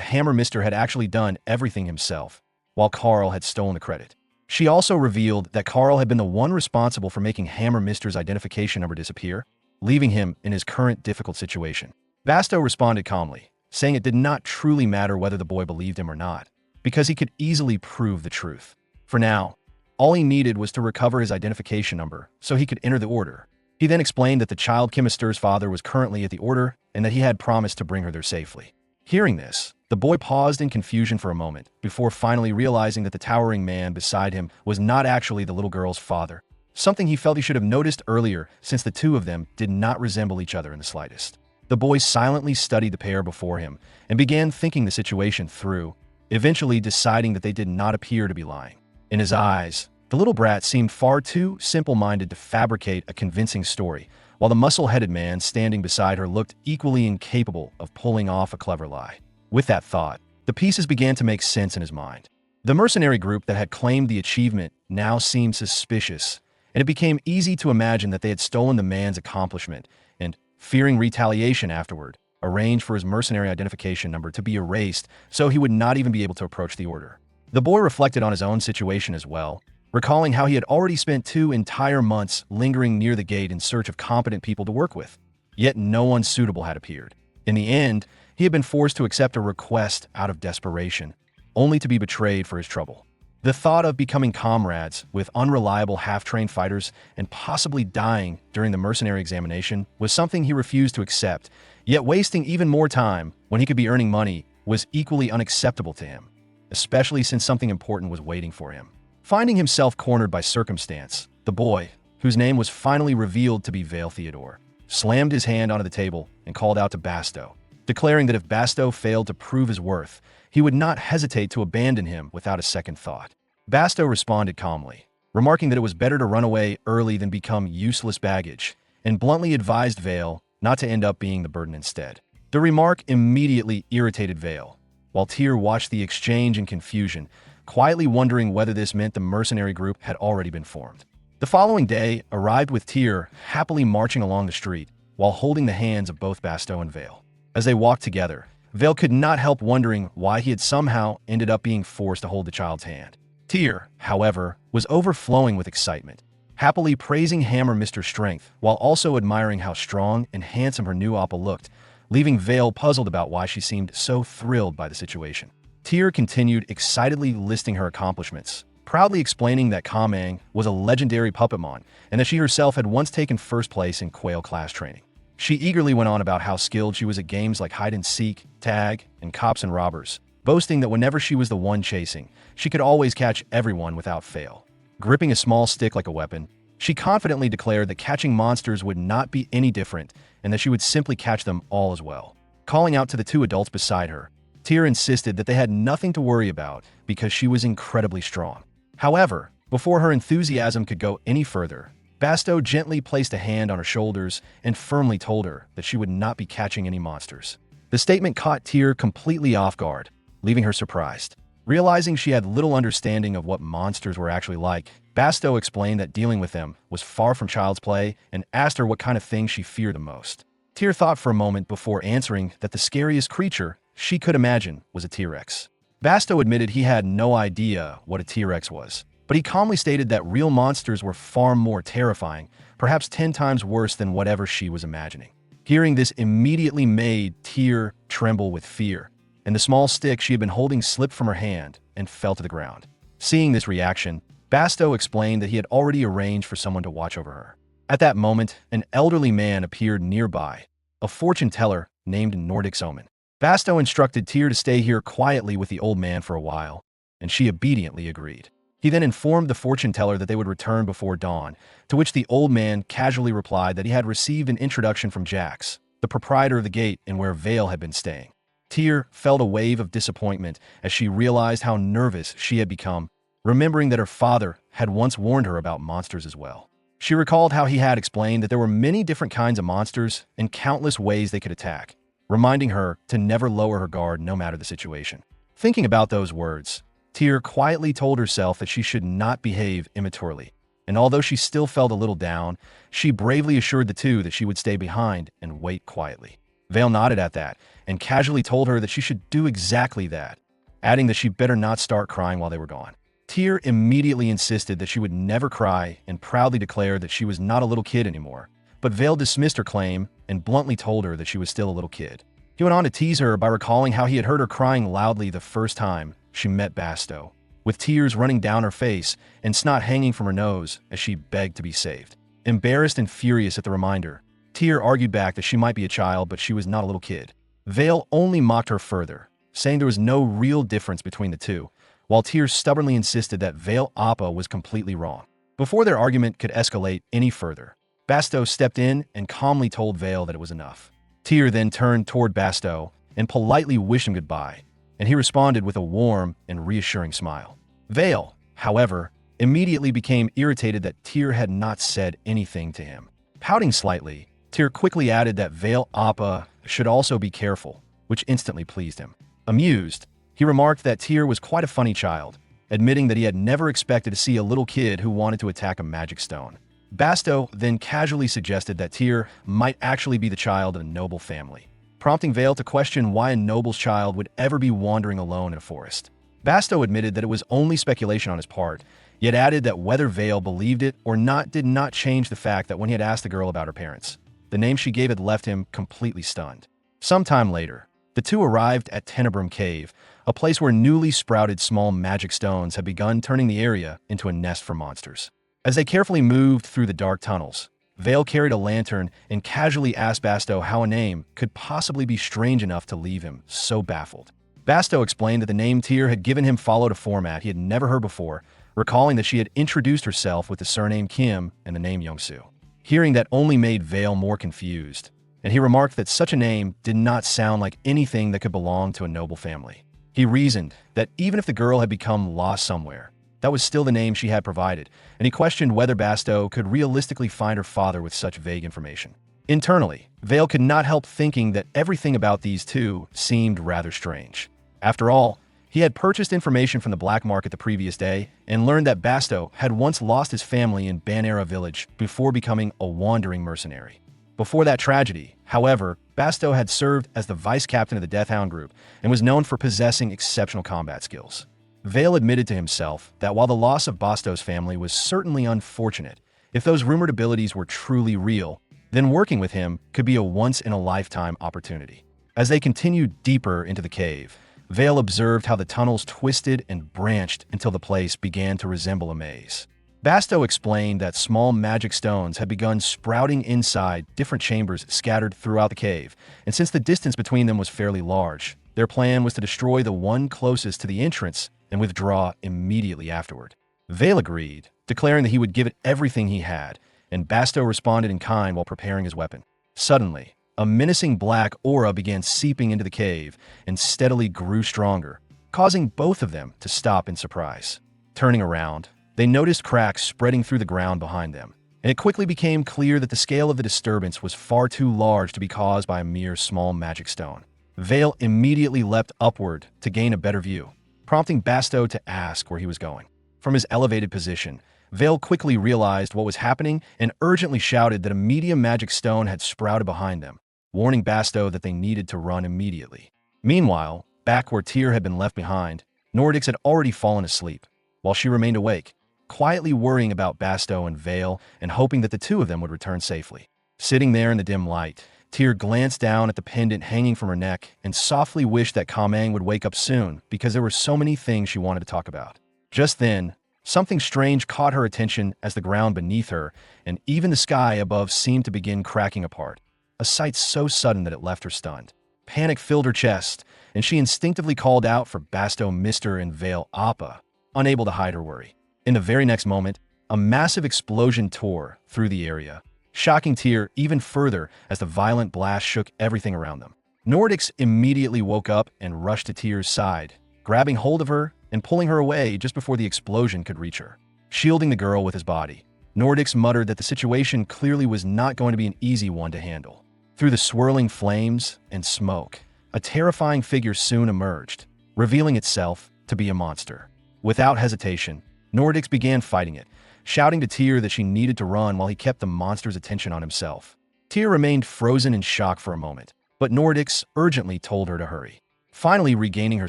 Hammer Mister had actually done everything himself, while Carl had stolen the credit. She also revealed that Carl had been the one responsible for making Hammer Mister's identification number disappear, leaving him in his current difficult situation. Basto responded calmly, saying it did not truly matter whether the boy believed him or not, because he could easily prove the truth. For now, all he needed was to recover his identification number so he could enter the order. He then explained that the child chemister's father was currently at the order and that he had promised to bring her there safely. Hearing this, the boy paused in confusion for a moment before finally realizing that the towering man beside him was not actually the little girl's father, something he felt he should have noticed earlier since the two of them did not resemble each other in the slightest. The boy silently studied the pair before him and began thinking the situation through, eventually deciding that they did not appear to be lying. In his eyes, the little brat seemed far too simple-minded to fabricate a convincing story, while the muscle-headed man standing beside her looked equally incapable of pulling off a clever lie. With that thought, the pieces began to make sense in his mind. The mercenary group that had claimed the achievement now seemed suspicious, and it became easy to imagine that they had stolen the man's accomplishment and, fearing retaliation afterward, arranged for his mercenary identification number to be erased so he would not even be able to approach the order. The boy reflected on his own situation as well, recalling how he had already spent 2 entire months lingering near the gate in search of competent people to work with. Yet no one suitable had appeared. In the end, he had been forced to accept a request out of desperation, only to be betrayed for his trouble. The thought of becoming comrades with unreliable half-trained fighters and possibly dying during the mercenary examination was something he refused to accept, yet wasting even more time when he could be earning money was equally unacceptable to him, especially since something important was waiting for him. Finding himself cornered by circumstance, the boy, whose name was finally revealed to be Vale Theodore, slammed his hand onto the table and called out to Basto, declaring that if Basto failed to prove his worth, he would not hesitate to abandon him without a second thought. Basto responded calmly, remarking that it was better to run away early than become useless baggage, and bluntly advised Vale not to end up being the burden instead. The remark immediately irritated Vale, while Tyr watched the exchange in confusion, quietly wondering whether this meant the mercenary group had already been formed. The following day arrived with Tyr happily marching along the street while holding the hands of both Basto and Vale. As they walked together, Vale could not help wondering why he had somehow ended up being forced to hold the child's hand. Tyr, however, was overflowing with excitement, happily praising Hammer Mister's strength while also admiring how strong and handsome her new Appa looked, leaving Vale puzzled about why she seemed so thrilled by the situation. Tyr continued excitedly listing her accomplishments, proudly explaining that Kamang was a legendary puppetmon and that she herself had once taken first place in Quail class training. She eagerly went on about how skilled she was at games like hide-and-seek, tag, and cops and robbers, boasting that whenever she was the one chasing, she could always catch everyone without fail. Gripping a small stick like a weapon, she confidently declared that catching monsters would not be any different and that she would simply catch them all as well. Calling out to the 2 adults beside her, Tyr insisted that they had nothing to worry about because she was incredibly strong. However, before her enthusiasm could go any further, Basto gently placed a hand on her shoulders and firmly told her that she would not be catching any monsters. The statement caught Tyr completely off guard, leaving her surprised. Realizing she had little understanding of what monsters were actually like, Basto explained that dealing with them was far from child's play and asked her what kind of things she feared the most. Tyr thought for a moment before answering that the scariest creature she could imagine was a T-Rex. Basto admitted he had no idea what a T-Rex was, but he calmly stated that real monsters were far more terrifying, perhaps 10 times worse than whatever she was imagining. Hearing this immediately made Tyr tremble with fear, and the small stick she had been holding slipped from her hand and fell to the ground. Seeing this reaction, Basto explained that he had already arranged for someone to watch over her. At that moment, an elderly man appeared nearby, a fortune teller named Nordic's Omen. Basto instructed Tyr to stay here quietly with the old man for a while, and she obediently agreed. He then informed the fortune teller that they would return before dawn, to which the old man casually replied that he had received an introduction from Jax, the proprietor of the gate and where Vale had been staying. Tyr felt a wave of disappointment as she realized how nervous she had become, remembering that her father had once warned her about monsters as well. She recalled how he had explained that there were many different kinds of monsters and countless ways they could attack, reminding her to never lower her guard no matter the situation. Thinking about those words, Tyr quietly told herself that she should not behave immaturely, and although she still felt a little down, she bravely assured the two that she would stay behind and wait quietly. Vale nodded at that and casually told her that she should do exactly that, adding that she better not start crying while they were gone. Tyr immediately insisted that she would never cry and proudly declared that she was not a little kid anymore, but Vale dismissed her claim and bluntly told her that she was still a little kid. He went on to tease her by recalling how he had heard her crying loudly the first time she met Basto, with tears running down her face and snot hanging from her nose as she begged to be saved. Embarrassed and furious at the reminder, Tyr argued back that she might be a child, but she was not a little kid. Vale only mocked her further, saying there was no real difference between the two, while Tyr stubbornly insisted that Vale Appa was completely wrong. Before their argument could escalate any further, Basto stepped in and calmly told Vale that it was enough. Tyr then turned toward Basto and politely wished him goodbye, and he responded with a warm and reassuring smile. Vale, however, immediately became irritated that Tyr had not said anything to him. Pouting slightly, Tyr quickly added that Vale Appa should also be careful, which instantly pleased him. Amused, he remarked that Tyr was quite a funny child, admitting that he had never expected to see a little kid who wanted to attack a magic stone. Basto then casually suggested that Tyr might actually be the child of a noble family, prompting Vale to question why a noble's child would ever be wandering alone in a forest. Basto admitted that it was only speculation on his part, yet added that whether Vale believed it or not did not change the fact that when he had asked the girl about her parents, the name she gave had left him completely stunned. Sometime later, the two arrived at Tenebrum Cave, a place where newly sprouted small magic stones had begun turning the area into a nest for monsters. As they carefully moved through the dark tunnels, Vale carried a lantern and casually asked Basto how a name could possibly be strange enough to leave him so baffled. Basto explained that the name Tyr had given him followed a format he had never heard before, recalling that she had introduced herself with the surname Kim and the name Youngsu. Hearing that only made Vale more confused, and he remarked that such a name did not sound like anything that could belong to a noble family. He reasoned that even if the girl had become lost somewhere, that was still the name she had provided, and he questioned whether Basto could realistically find her father with such vague information. Internally, Vale could not help thinking that everything about these two seemed rather strange. After all, he had purchased information from the black market the previous day and learned that Basto had once lost his family in Banera village before becoming a wandering mercenary. Before that tragedy, however, Basto had served as the vice captain of the Death Hound group and was known for possessing exceptional combat skills. Vale admitted to himself that while the loss of Basto's family was certainly unfortunate, if those rumored abilities were truly real, then working with him could be a once-in-a-lifetime opportunity. As they continued deeper into the cave, Vale observed how the tunnels twisted and branched until the place began to resemble a maze. Basto explained that small magic stones had begun sprouting inside different chambers scattered throughout the cave, and since the distance between them was fairly large, their plan was to destroy the one closest to the entrance and withdraw immediately afterward. Vale agreed, declaring that he would give it everything he had, and Basto responded in kind while preparing his weapon. Suddenly, a menacing black aura began seeping into the cave and steadily grew stronger, causing both of them to stop in surprise. Turning around, they noticed cracks spreading through the ground behind them, and it quickly became clear that the scale of the disturbance was far too large to be caused by a mere small magic stone. Vale immediately leapt upward to gain a better view, prompting Basto to ask where he was going. From his elevated position, Vale quickly realized what was happening and urgently shouted that a medium magic stone had sprouted behind them, warning Basto that they needed to run immediately. Meanwhile, back where Tyr had been left behind, Nordics had already fallen asleep, while she remained awake, quietly worrying about Basto and Vale and hoping that the two of them would return safely. Sitting there in the dim light, Tyr glanced down at the pendant hanging from her neck and softly wished that Kamang would wake up soon because there were so many things she wanted to talk about. Just then, something strange caught her attention as the ground beneath her and even the sky above seemed to begin cracking apart, a sight so sudden that it left her stunned. Panic filled her chest, and she instinctively called out for Basto, Mr. and Vale Appa, unable to hide her worry. In the very next moment, a massive explosion tore through the area, shocking Tyr even further as the violent blast shook everything around them. Nordics immediately woke up and rushed to Tyr's side, grabbing hold of her and pulling her away just before the explosion could reach her. Shielding the girl with his body, Nordics muttered that the situation clearly was not going to be an easy one to handle. Through the swirling flames and smoke, a terrifying figure soon emerged, revealing itself to be a monster. Without hesitation, Nordics began fighting it, shouting to Tyr that she needed to run while he kept the monster's attention on himself. Tyr remained frozen in shock for a moment, but Nordics urgently told her to hurry. Finally regaining her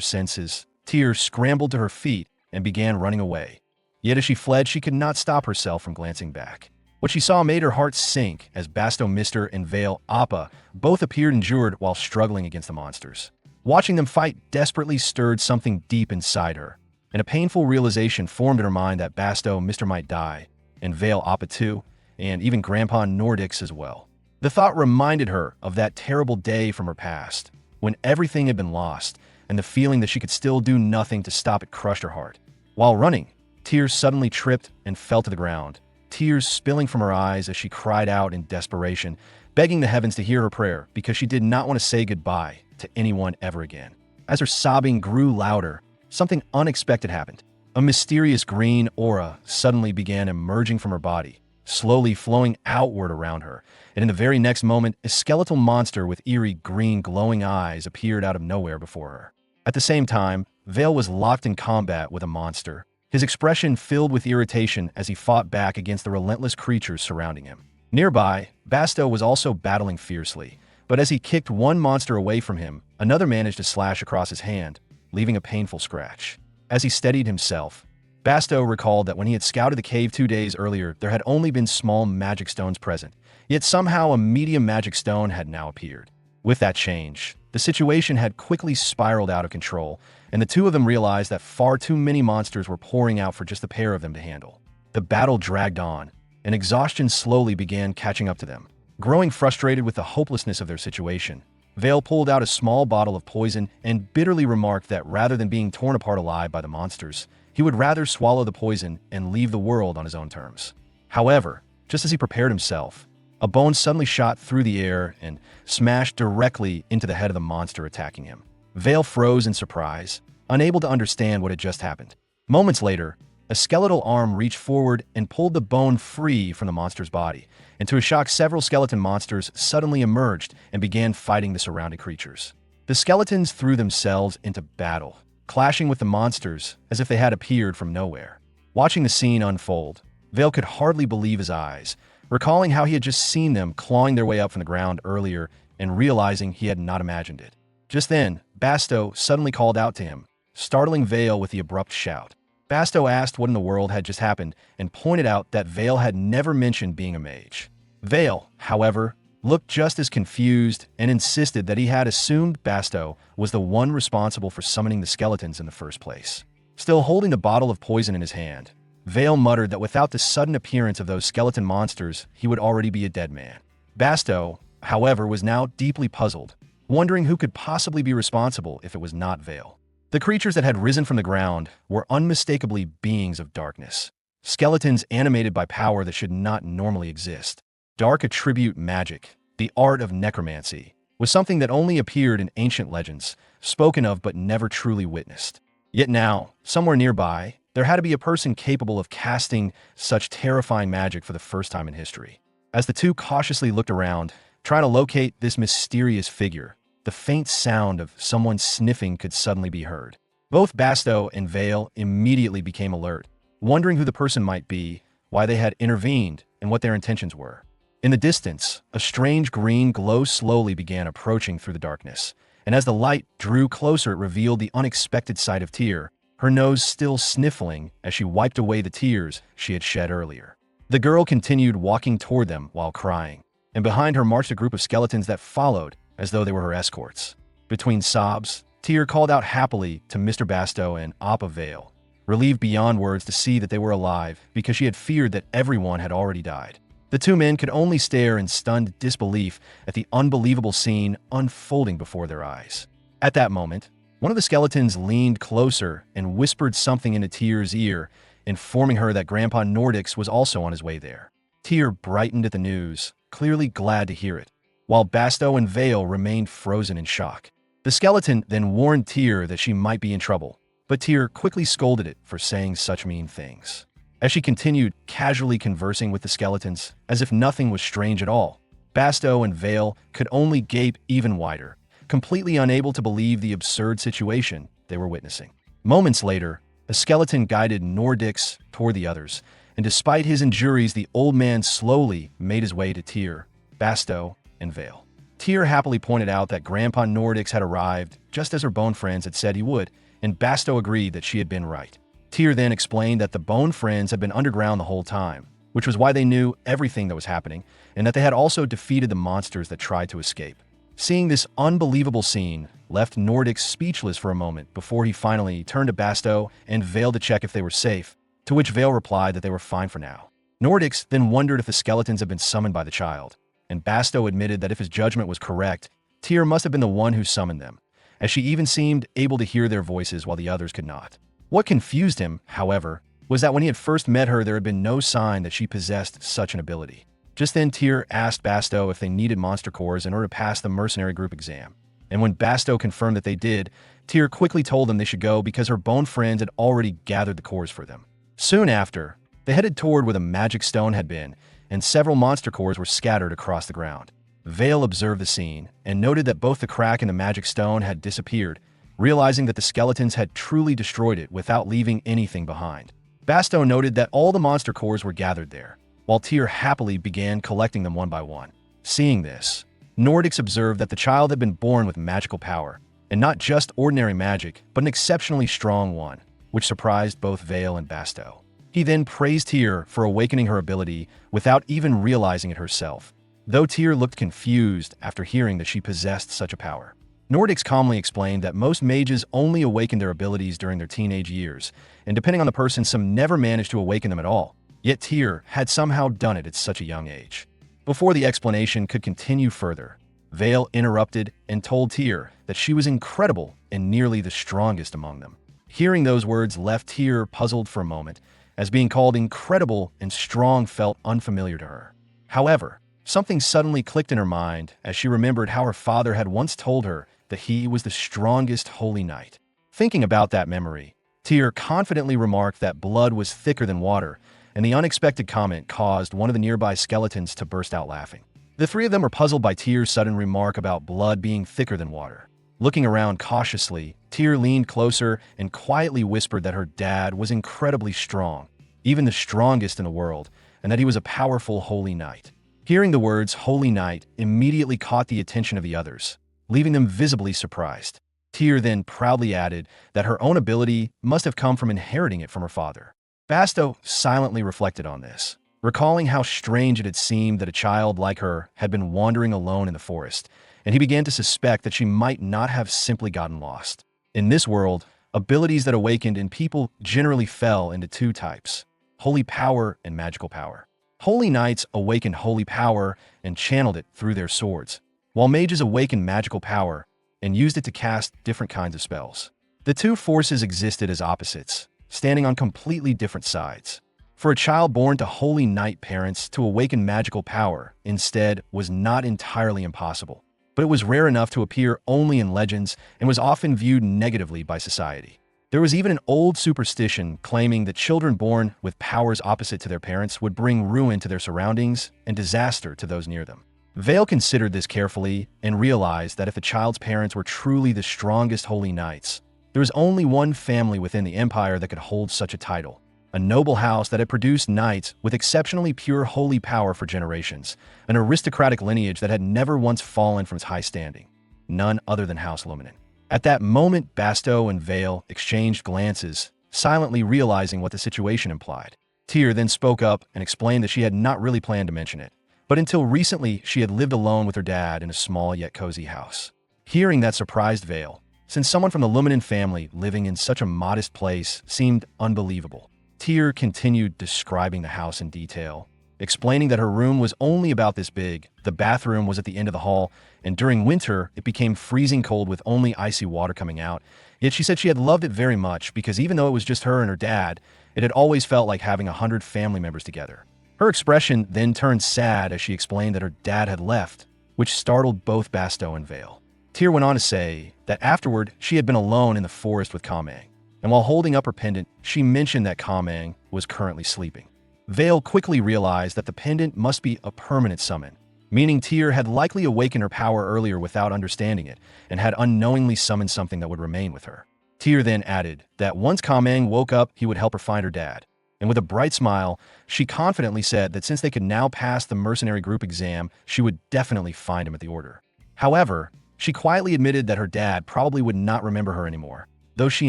senses, Tyr scrambled to her feet and began running away. Yet as she fled, she could not stop herself from glancing back. What she saw made her heart sink as Basto Mister and Vale Appa both appeared injured while struggling against the monsters. Watching them fight desperately stirred something deep inside her, and a painful realization formed in her mind that Basto Mister might die, and Vale Appa too, and even Grandpa Nordics as well. The thought reminded her of that terrible day from her past, when everything had been lost, and the feeling that she could still do nothing to stop it crushed her heart. While running, Tears suddenly tripped and fell to the ground, tears spilling from her eyes as she cried out in desperation, begging the heavens to hear her prayer because she did not want to say goodbye to anyone ever again. As her sobbing grew louder, something unexpected happened. A mysterious green aura suddenly began emerging from her body, slowly flowing outward around her, and in the very next moment, a skeletal monster with eerie green glowing eyes appeared out of nowhere before her. At the same time, Vale was locked in combat with a monster, his expression filled with irritation as he fought back against the relentless creatures surrounding him. Nearby, Basto was also battling fiercely, but as he kicked one monster away from him, another managed to slash across his hand, leaving a painful scratch. As he steadied himself, Basto recalled that when he had scouted the cave 2 days earlier, there had only been small magic stones present, yet somehow a medium magic stone had now appeared. With that change, the situation had quickly spiraled out of control, and the two of them realized that far too many monsters were pouring out for just the pair of them to handle. The battle dragged on, and exhaustion slowly began catching up to them. Growing frustrated with the hopelessness of their situation, Vale pulled out a small bottle of poison and bitterly remarked that rather than being torn apart alive by the monsters, he would rather swallow the poison and leave the world on his own terms. However, just as he prepared himself, a bone suddenly shot through the air and smashed directly into the head of the monster attacking him. Vale froze in surprise, unable to understand what had just happened. Moments later, a skeletal arm reached forward and pulled the bone free from the monster's body, and to his shock, several skeleton monsters suddenly emerged and began fighting the surrounding creatures. The skeletons threw themselves into battle, clashing with the monsters as if they had appeared from nowhere. Watching the scene unfold, Vale could hardly believe his eyes, recalling how he had just seen them clawing their way up from the ground earlier and realizing he had not imagined it. Just then, Basto suddenly called out to him, startling Vale with the abrupt shout. Basto asked what in the world had just happened and pointed out that Vale had never mentioned being a mage. Vale, however, looked just as confused and insisted that he had assumed Basto was the one responsible for summoning the skeletons in the first place. Still holding the bottle of poison in his hand, Vale muttered that without the sudden appearance of those skeleton monsters, he would already be a dead man. Basto, however, was now deeply puzzled, wondering who could possibly be responsible if it was not Vale. The creatures that had risen from the ground were unmistakably beings of darkness, skeletons animated by power that should not normally exist. Dark attribute magic, the art of necromancy, was something that only appeared in ancient legends, spoken of but never truly witnessed. Yet now, somewhere nearby, there had to be a person capable of casting such terrifying magic for the first time in history. As the two cautiously looked around, trying to locate this mysterious figure, the faint sound of someone sniffing could suddenly be heard. Both Basto and Vale immediately became alert, wondering who the person might be, why they had intervened, and what their intentions were. In the distance, a strange green glow slowly began approaching through the darkness, and as the light drew closer, it revealed the unexpected sight of Tyr, her nose still sniffling as she wiped away the tears she had shed earlier. The girl continued walking toward them while crying, and behind her marched a group of skeletons that followed as though they were her escorts. Between sobs, Tyr called out happily to Mr. Basto and Appa Vale, relieved beyond words to see that they were alive because she had feared that everyone had already died. The two men could only stare in stunned disbelief at the unbelievable scene unfolding before their eyes. At that moment, one of the skeletons leaned closer and whispered something into Tyr's ear, informing her that Grandpa Nordics was also on his way there. Tyr brightened at the news, clearly glad to hear it, while Basto and Vale remained frozen in shock. The skeleton then warned Tyr that she might be in trouble, but Tyr quickly scolded it for saying such mean things. As she continued casually conversing with the skeletons, as if nothing was strange at all, Basto and Vale could only gape even wider, completely unable to believe the absurd situation they were witnessing. Moments later, a skeleton guided Nordics toward the others, and despite his injuries, the old man slowly made his way to Tyr, Basto, and Vale. Tyr happily pointed out that Grandpa Nordics had arrived, just as her bone friends had said he would, and Basto agreed that she had been right. Tyr then explained that the bone friends had been underground the whole time, which was why they knew everything that was happening, and that they had also defeated the monsters that tried to escape. Seeing this unbelievable scene left Nordics speechless for a moment before he finally turned to Basto and Vale to check if they were safe, to which Vale replied that they were fine for now. Nordics then wondered if the skeletons had been summoned by the child, and Basto admitted that if his judgment was correct, Tyr must have been the one who summoned them, as she even seemed able to hear their voices while the others could not. What confused him, however, was that when he had first met her, there had been no sign that she possessed such an ability. Just then, Tyr asked Basto if they needed monster cores in order to pass the mercenary group exam. And when Basto confirmed that they did, Tyr quickly told them they should go because her bone friends had already gathered the cores for them. Soon after, they headed toward where the magic stone had been, and several monster cores were scattered across the ground. Vale observed the scene and noted that both the crack in the magic stone had disappeared, realizing that the skeletons had truly destroyed it without leaving anything behind. Basto noted that all the monster cores were gathered there, while Tyr happily began collecting them one by one. Seeing this, Nordics observed that the child had been born with magical power, and not just ordinary magic, but an exceptionally strong one, which surprised both Vale and Basto. He then praised Tyr for awakening her ability without even realizing it herself, though Tyr looked confused after hearing that she possessed such a power. Nordics calmly explained that most mages only awaken their abilities during their teenage years, and depending on the person, some never managed to awaken them at all. Yet Tyr had somehow done it at such a young age. Before the explanation could continue further, Vale interrupted and told Tyr that she was incredible and nearly the strongest among them. Hearing those words left Tyr puzzled for a moment, as being called incredible and strong felt unfamiliar to her. However, something suddenly clicked in her mind as she remembered how her father had once told her that he was the strongest holy knight. Thinking about that memory, Tyr confidently remarked that blood was thicker than water, and the unexpected comment caused one of the nearby skeletons to burst out laughing. The three of them were puzzled by Tyr's sudden remark about blood being thicker than water. Looking around cautiously, Tyr leaned closer and quietly whispered that her dad was incredibly strong, even the strongest in the world, and that he was a powerful holy knight. Hearing the words holy knight immediately caught the attention of the others, leaving them visibly surprised. Tyr then proudly added that her own ability must have come from inheriting it from her father. Basto silently reflected on this, recalling how strange it had seemed that a child like her had been wandering alone in the forest, and he began to suspect that she might not have simply gotten lost. In this world, abilities that awakened in people generally fell into two types: holy power and magical power. Holy knights awakened holy power and channeled it through their swords, while mages awakened magical power and used it to cast different kinds of spells. The two forces existed as opposites, standing on completely different sides. For a child born to holy knight parents to awaken magical power, instead, was not entirely impossible, but it was rare enough to appear only in legends and was often viewed negatively by society. There was even an old superstition claiming that children born with powers opposite to their parents would bring ruin to their surroundings and disaster to those near them. Vale considered this carefully and realized that if the child's parents were truly the strongest holy knights, there was only one family within the empire that could hold such a title: a noble house that had produced knights with exceptionally pure holy power for generations, an aristocratic lineage that had never once fallen from its high standing. None other than House Luminen. At that moment, Basto and Vale exchanged glances, silently realizing what the situation implied. Tyr then spoke up and explained that she had not really planned to mention it, but until recently she had lived alone with her dad in a small yet cozy house. Hearing that surprised Vale, since someone from the Luminen family living in such a modest place seemed unbelievable. Tyr continued describing the house in detail, explaining that her room was only about this big, the bathroom was at the end of the hall, and during winter it became freezing cold with only icy water coming out. Yet she said she had loved it very much because even though it was just her and her dad, it had always felt like having 100 family members together. Her expression then turned sad as she explained that her dad had left, which startled both Basto and Vale. Tyr went on to say that afterward she had been alone in the forest with Kamang, and while holding up her pendant, she mentioned that Kamang was currently sleeping. Vale quickly realized that the pendant must be a permanent summon, meaning Tyr had likely awakened her power earlier without understanding it, and had unknowingly summoned something that would remain with her. Tyr then added that once Kamang woke up, he would help her find her dad. and with a bright smile, she confidently said that since they could now pass the mercenary group exam, she would definitely find him at the order. However, she quietly admitted that her dad probably would not remember her anymore, though she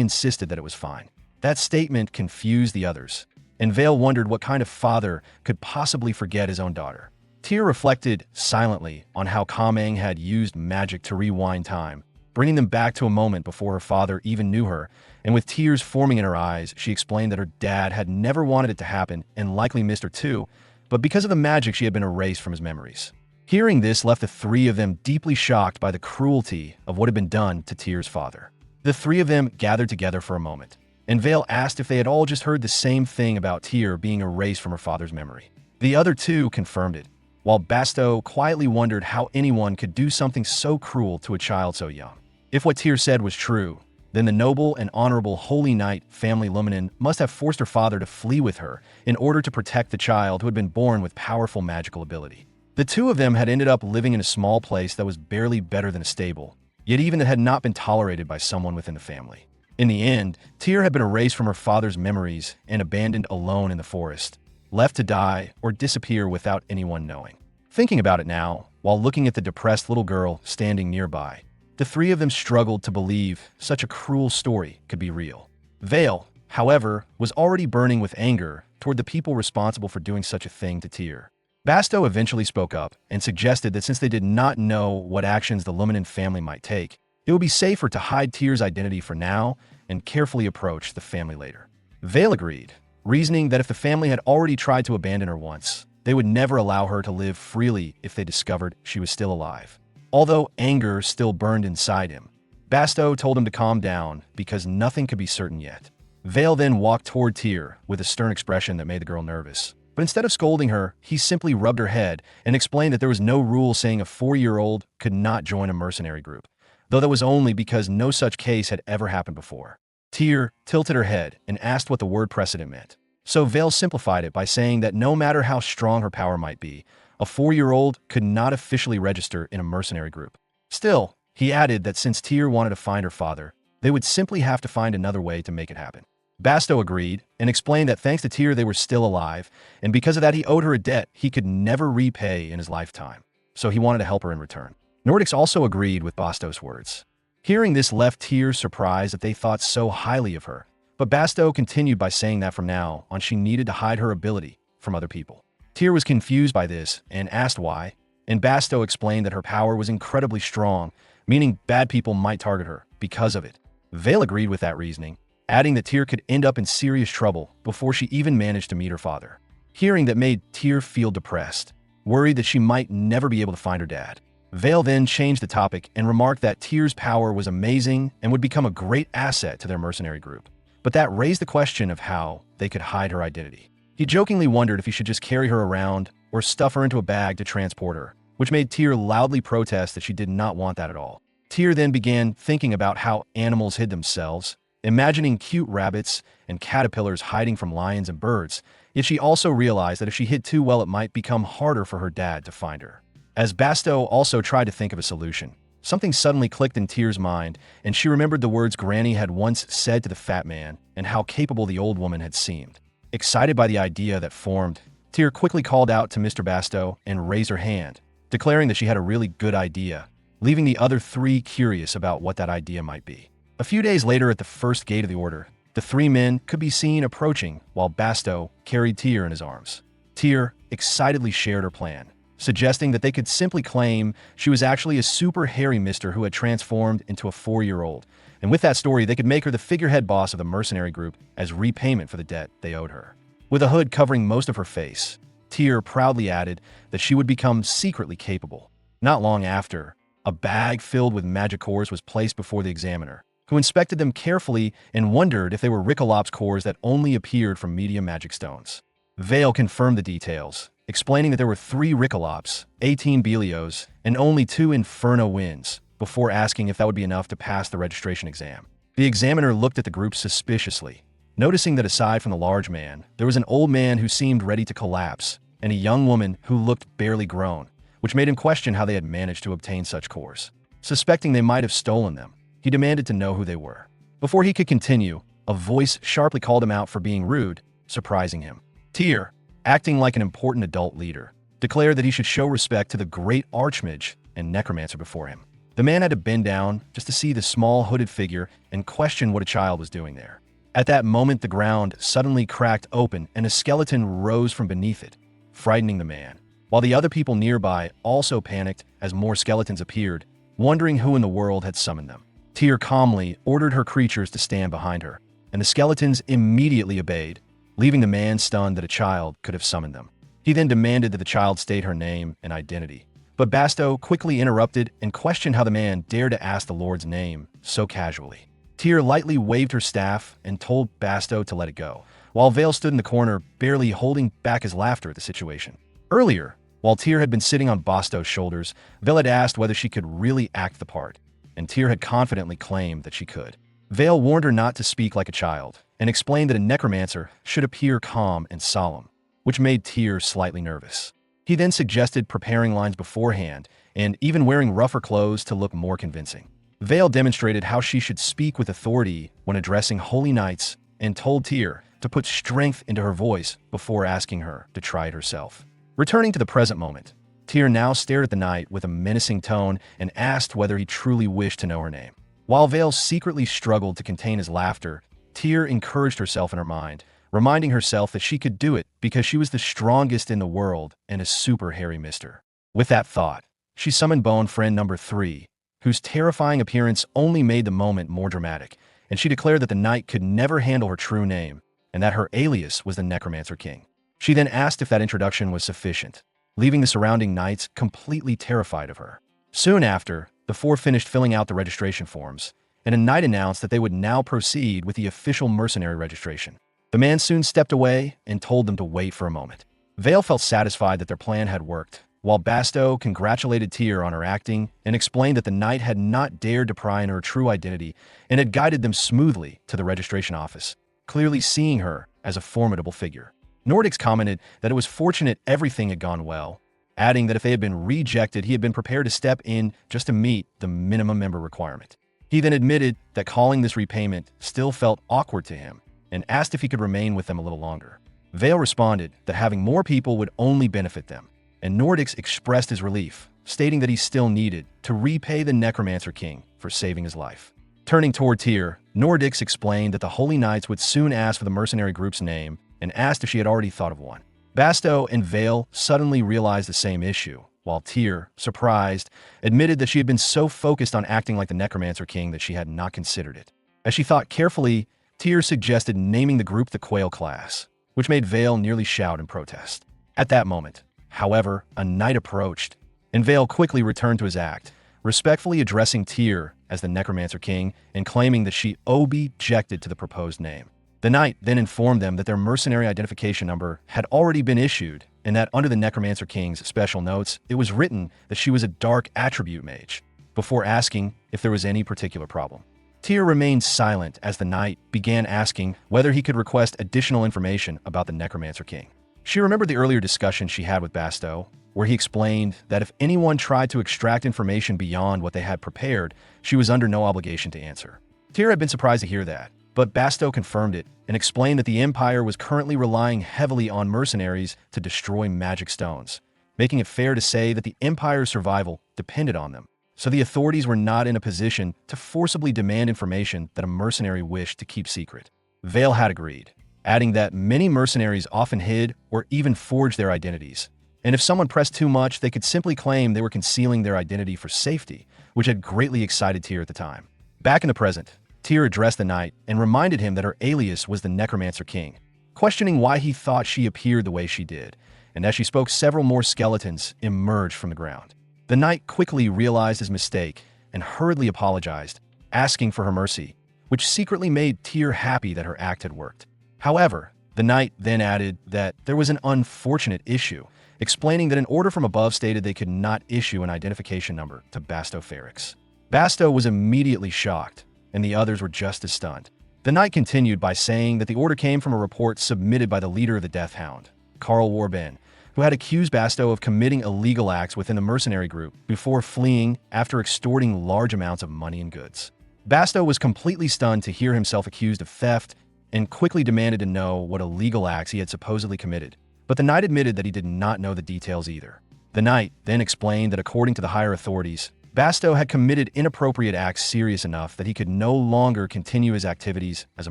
insisted that it was fine. That statement confused the others, and Vale wondered what kind of father could possibly forget his own daughter. Tyr reflected silently on how Kamang had used magic to rewind time, bringing them back to a moment before her father even knew her, and with tears forming in her eyes, she explained that her dad had never wanted it to happen and likely missed her too, but because of the magic she had been erased from his memories. Hearing this left the three of them deeply shocked by the cruelty of what had been done to Tyr's father. The three of them gathered together for a moment, and Vale asked if they had all just heard the same thing about Tyr being erased from her father's memory. The other two confirmed it, while Basto quietly wondered how anyone could do something so cruel to a child so young. If what Tyr said was true, then the noble and honorable Holy Knight family Luminen must have forced her father to flee with her in order to protect the child who had been born with powerful magical ability. The two of them had ended up living in a small place that was barely better than a stable, yet even it had not been tolerated by someone within the family. In the end, Tyr had been erased from her father's memories and abandoned alone in the forest, left to die or disappear without anyone knowing. Thinking about it now, while looking at the depressed little girl standing nearby, the three of them struggled to believe such a cruel story could be real. Vale, however, was already burning with anger toward the people responsible for doing such a thing to Tyr. Basto eventually spoke up and suggested that since they did not know what actions the Luminen family might take, it would be safer to hide Tyr's identity for now and carefully approach the family later. Vale agreed, reasoning that if the family had already tried to abandon her once, they would never allow her to live freely if they discovered she was still alive. Although anger still burned inside him, Basto told him to calm down because nothing could be certain yet. Vale then walked toward Tyr with a stern expression that made the girl nervous. But instead of scolding her, he simply rubbed her head and explained that there was no rule saying a 4-year-old could not join a mercenary group, though that was only because no such case had ever happened before. Tyr tilted her head and asked what the word precedent meant. So Vale simplified it by saying that no matter how strong her power might be, a 4-year-old could not officially register in a mercenary group. Still, he added that since Tyr wanted to find her father, they would simply have to find another way to make it happen. Basto agreed and explained that thanks to Tyr they were still alive, and because of that he owed her a debt he could never repay in his lifetime, so he wanted to help her in return. Nordics also agreed with Basto's words. Hearing this left Tyr surprised that they thought so highly of her, but Basto continued by saying that from now on she needed to hide her ability from other people. Tyr was confused by this and asked why, and Basto explained that her power was incredibly strong, meaning bad people might target her because of it. Vale agreed with that reasoning, adding that Tyr could end up in serious trouble before she even managed to meet her father. Hearing that made Tyr feel depressed, worried that she might never be able to find her dad. Vale then changed the topic and remarked that Tyr's power was amazing and would become a great asset to their mercenary group. But that raised the question of how they could hide her identity. He jokingly wondered if he should just carry her around or stuff her into a bag to transport her, which made Tyr loudly protest that she did not want that at all. Tyr then began thinking about how animals hid themselves, imagining cute rabbits and caterpillars hiding from lions and birds, yet she also realized that if she hid too well it might become harder for her dad to find her. As Basto also tried to think of a solution, something suddenly clicked in Tyr's mind, and she remembered the words Granny had once said to the fat man and how capable the old woman had seemed. Excited by the idea that formed, Tyr quickly called out to Mr. Basto and raised her hand, declaring that she had a really good idea, leaving the other three curious about what that idea might be. A few days later at the first gate of the order, the three men could be seen approaching while Basto carried Tyr in his arms. Tyr excitedly shared her plan, suggesting that they could simply claim she was actually a super hairy mister who had transformed into a 4-year-old, and with that story they could make her the figurehead boss of the mercenary group as repayment for the debt they owed her. With a hood covering most of her face, Tyr proudly added that she would become secretly capable. Not long after, a bag filled with magic cores was placed before the examiner, who inspected them carefully and wondered if they were Ricolops cores that only appeared from medium magic stones. Vale confirmed the details, explaining that there were 3 Ricolops, 18 Belios, and only 2 Inferno Winds, before asking if that would be enough to pass the registration exam. The examiner looked at the group suspiciously, noticing that aside from the large man, there was an old man who seemed ready to collapse, and a young woman who looked barely grown, which made him question how they had managed to obtain such cores. Suspecting they might have stolen them, he demanded to know who they were. Before he could continue, a voice sharply called him out for being rude, surprising him. Tyr, acting like an important adult leader, declared that he should show respect to the great archmage and necromancer before him. The man had to bend down just to see the small hooded figure and question what a child was doing there. At that moment, the ground suddenly cracked open and a skeleton rose from beneath it, frightening the man, while the other people nearby also panicked as more skeletons appeared, wondering who in the world had summoned them. Tyr calmly ordered her creatures to stand behind her, and the skeletons immediately obeyed, leaving the man stunned that a child could have summoned them. He then demanded that the child state her name and identity. But Basto quickly interrupted and questioned how the man dared to ask the Lord's name so casually. Tyr lightly waved her staff and told Basto to let it go, while Vale stood in the corner, barely holding back his laughter at the situation. Earlier, while Tyr had been sitting on Basto's shoulders, Vale had asked whether she could really act the part, and Tyr had confidently claimed that she could. Vale warned her not to speak like a child, and explained that a necromancer should appear calm and solemn, which made Tyr slightly nervous. He then suggested preparing lines beforehand, and even wearing rougher clothes to look more convincing. Vale demonstrated how she should speak with authority when addressing holy knights, and told Tyr to put strength into her voice before asking her to try it herself. Returning to the present moment, Tyr now stared at the knight with a menacing tone and asked whether he truly wished to know her name. While Vale secretly struggled to contain his laughter, Tyr encouraged herself in her mind, reminding herself that she could do it because she was the strongest in the world and a super hairy mister. With that thought, she summoned Bone Friend number 3, whose terrifying appearance only made the moment more dramatic, and she declared that the knight could never handle her true name, and that her alias was the Necromancer King. She then asked if that introduction was sufficient, leaving the surrounding knights completely terrified of her. Soon after, the four finished filling out the registration forms, and a knight announced that they would now proceed with the official mercenary registration. The man soon stepped away and told them to wait for a moment. Vale felt satisfied that their plan had worked, while Basto congratulated Tyr on her acting and explained that the knight had not dared to pry into her true identity and had guided them smoothly to the registration office, clearly seeing her as a formidable figure. Nordics commented that it was fortunate everything had gone well, adding that if they had been rejected, he had been prepared to step in just to meet the minimum member requirement. He then admitted that calling this repayment still felt awkward to him and asked if he could remain with them a little longer. Vale responded that having more people would only benefit them, and Nordics expressed his relief, stating that he still needed to repay the Necromancer King for saving his life. Turning toward Tyr, Nordics explained that the Holy Knights would soon ask for the mercenary group's name and asked if she had already thought of one. Basto and Vale suddenly realized the same issue, while Tyr, surprised, admitted that she had been so focused on acting like the Necromancer King that she had not considered it. As she thought carefully, Tyr suggested naming the group the Quail Class, which made Vale nearly shout in protest. At that moment, however, a knight approached, and Vale quickly returned to his act, respectfully addressing Tyr as the Necromancer King and claiming that she objected to the proposed name. The knight then informed them that their mercenary identification number had already been issued and that under the Necromancer King's special notes, it was written that she was a dark attribute mage, before asking if there was any particular problem. Tyr remained silent as the knight began asking whether he could request additional information about the Necromancer King. She remembered the earlier discussion she had with Basto, where he explained that if anyone tried to extract information beyond what they had prepared, she was under no obligation to answer. Tyr had been surprised to hear that, but Basto confirmed it and explained that the Empire was currently relying heavily on mercenaries to destroy magic stones, making it fair to say that the Empire's survival depended on them. So the authorities were not in a position to forcibly demand information that a mercenary wished to keep secret. Vale had agreed, adding that many mercenaries often hid or even forged their identities, and if someone pressed too much, they could simply claim they were concealing their identity for safety, which had greatly excited Tyr at the time. Back in the present, Tyr addressed the knight and reminded him that her alias was the Necromancer King, questioning why he thought she appeared the way she did, and as she spoke, several more skeletons emerged from the ground. The knight quickly realized his mistake and hurriedly apologized, asking for her mercy, which secretly made Tyr happy that her act had worked. However, the knight then added that there was an unfortunate issue, explaining that an order from above stated they could not issue an identification number to Basto Ferrix. Basto was immediately shocked, and the others were just as stunned. The knight continued by saying that the order came from a report submitted by the leader of the Death Hound, Karl Warben, who had accused Basto of committing illegal acts within the mercenary group before fleeing after extorting large amounts of money and goods. Basto was completely stunned to hear himself accused of theft and quickly demanded to know what illegal acts he had supposedly committed. But the knight admitted that he did not know the details either. The knight then explained that according to the higher authorities, Basto had committed inappropriate acts serious enough that he could no longer continue his activities as a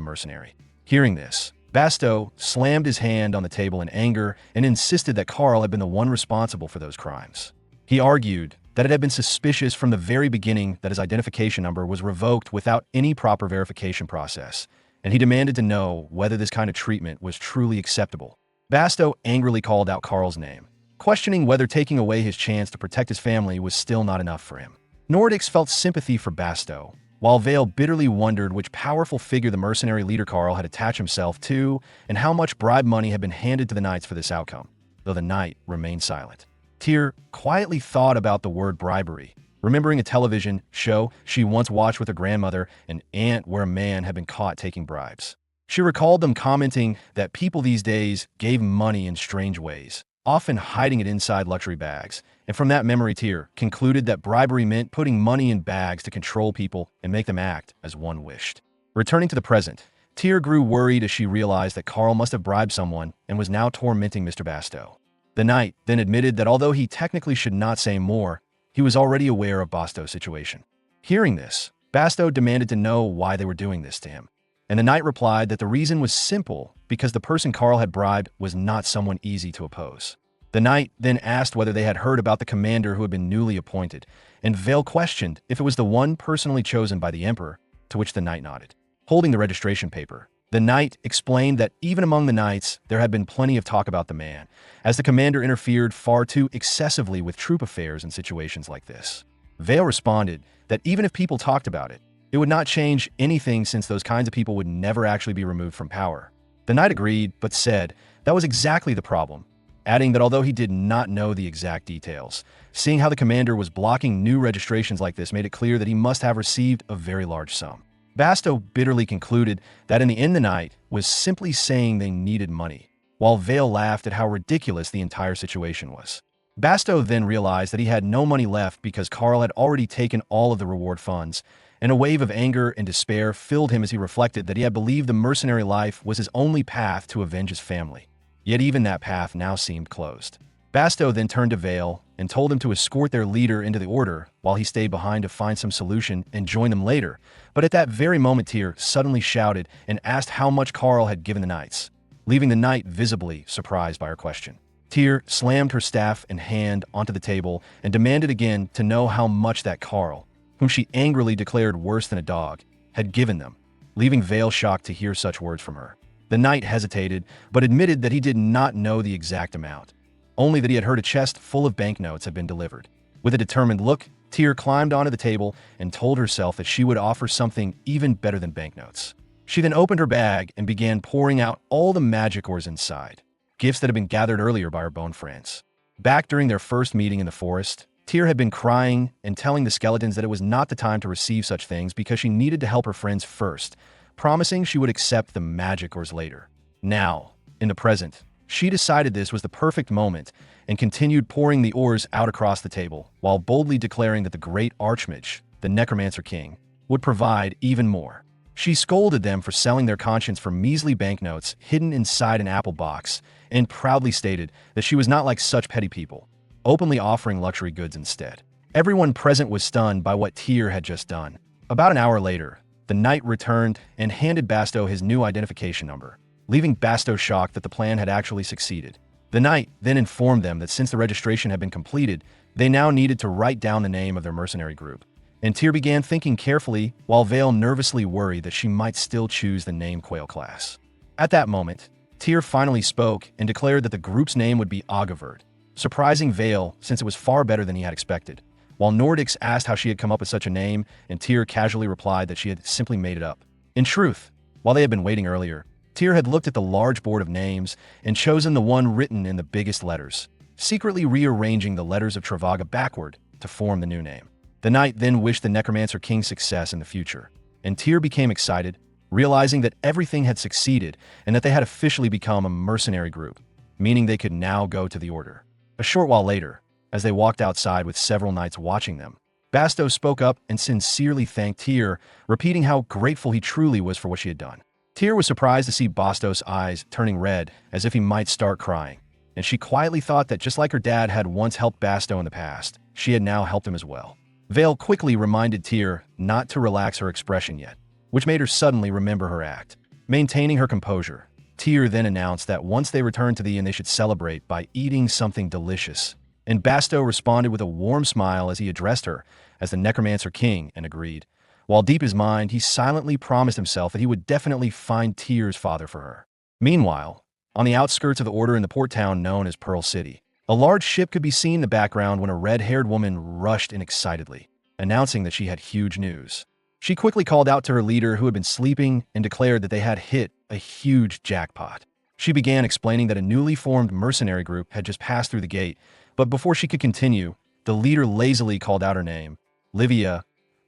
mercenary. Hearing this, Basto slammed his hand on the table in anger and insisted that Carl had been the one responsible for those crimes. He argued that it had been suspicious from the very beginning that his identification number was revoked without any proper verification process, and he demanded to know whether this kind of treatment was truly acceptable. Basto angrily called out Carl's name, questioning whether taking away his chance to protect his family was still not enough for him. Nordics felt sympathy for Basto, while Vale bitterly wondered which powerful figure the mercenary leader Carl had attached himself to and how much bribe money had been handed to the knights for this outcome, though the knight remained silent. Tyr quietly thought about the word bribery, remembering a television show she once watched with her grandmother, an aunt where a man had been caught taking bribes. She recalled them commenting that people these days gave money in strange ways, often hiding it inside luxury bags, and from that memory Tyr concluded that bribery meant putting money in bags to control people and make them act as one wished. Returning to the present, Tyr grew worried as she realized that Carl must have bribed someone and was now tormenting Mr. Basto. The knight then admitted that although he technically should not say more, he was already aware of Basto's situation. Hearing this, Basto demanded to know why they were doing this to him, and the knight replied that the reason was simple because the person Carl had bribed was not someone easy to oppose. The knight then asked whether they had heard about the commander who had been newly appointed, and Vale questioned if it was the one personally chosen by the emperor, to which the knight nodded. Holding the registration paper, the knight explained that even among the knights, there had been plenty of talk about the man, as the commander interfered far too excessively with troop affairs in situations like this. Vale responded that even if people talked about it, it would not change anything since those kinds of people would never actually be removed from power. The knight agreed, but said that was exactly the problem, adding that although he did not know the exact details, seeing how the commander was blocking new registrations like this made it clear that he must have received a very large sum. Basto bitterly concluded that in the end the knight was simply saying they needed money, while Vale laughed at how ridiculous the entire situation was. Basto then realized that he had no money left because Carl had already taken all of the reward funds, and a wave of anger and despair filled him as he reflected that he had believed the mercenary life was his only path to avenge his family. Yet even that path now seemed closed. Basto then turned to Vale and told him to escort their leader into the order while he stayed behind to find some solution and join them later. But at that very moment Tyr suddenly shouted and asked how much Carl had given the knights, leaving the knight visibly surprised by her question. Tyr slammed her staff and hand onto the table and demanded again to know how much that Carl, whom she angrily declared worse than a dog, had given them, leaving Vale shocked to hear such words from her. The knight hesitated, but admitted that he did not know the exact amount, only that he had heard a chest full of banknotes had been delivered. With a determined look, Tyr climbed onto the table and told herself that she would offer something even better than banknotes. She then opened her bag and began pouring out all the magic ores inside, gifts that had been gathered earlier by her bone friends. Back during their first meeting in the forest, Tyr had been crying and telling the skeletons that it was not the time to receive such things because she needed to help her friends first, promising she would accept the magic ores later. Now, in the present, she decided this was the perfect moment and continued pouring the ores out across the table, while boldly declaring that the great Archmage, the Necromancer King, would provide even more. She scolded them for selling their conscience for measly banknotes hidden inside an apple box, and proudly stated that she was not like such petty people, openly offering luxury goods instead. Everyone present was stunned by what Tyr had just done. About an hour later, the knight returned and handed Basto his new identification number, leaving Basto shocked that the plan had actually succeeded. The knight then informed them that since the registration had been completed, they now needed to write down the name of their mercenary group. And Tyr began thinking carefully, while Vale nervously worried that she might still choose the name Quail Class. At that moment, Tyr finally spoke and declared that the group's name would be Agaverd, surprising Vale since it was far better than he had expected. While Nordics asked how she had come up with such a name, and Tyr casually replied that she had simply made it up. In truth, while they had been waiting earlier, Tyr had looked at the large board of names and chosen the one written in the biggest letters, secretly rearranging the letters of Travaga backward to form the new name. The knight then wished the Necromancer King success in the future, and Tyr became excited, realizing that everything had succeeded and that they had officially become a mercenary group, meaning they could now go to the order. A short while later, as they walked outside with several knights watching them, Basto spoke up and sincerely thanked Tyr, repeating how grateful he truly was for what she had done. Tyr was surprised to see Bastos' eyes turning red, as if he might start crying, and she quietly thought that just like her dad had once helped Basto in the past, she had now helped him as well. Vale quickly reminded Tyr not to relax her expression yet, which made her suddenly remember her act. Maintaining her composure, Tyr then announced that once they returned to the inn they should celebrate by eating something delicious, and Basto responded with a warm smile as he addressed her as the Necromancer King and agreed, while deep in his mind he silently promised himself that he would definitely find Tyr's father for her. Meanwhile, on the outskirts of the Order in the port town known as Pearl City, a large ship could be seen in the background when a red-haired woman rushed in excitedly, announcing that she had huge news. She quickly called out to her leader who had been sleeping and declared that they had hit a huge jackpot. She began explaining that a newly formed mercenary group had just passed through the gate, but before she could continue, the leader lazily called out her name, Livia,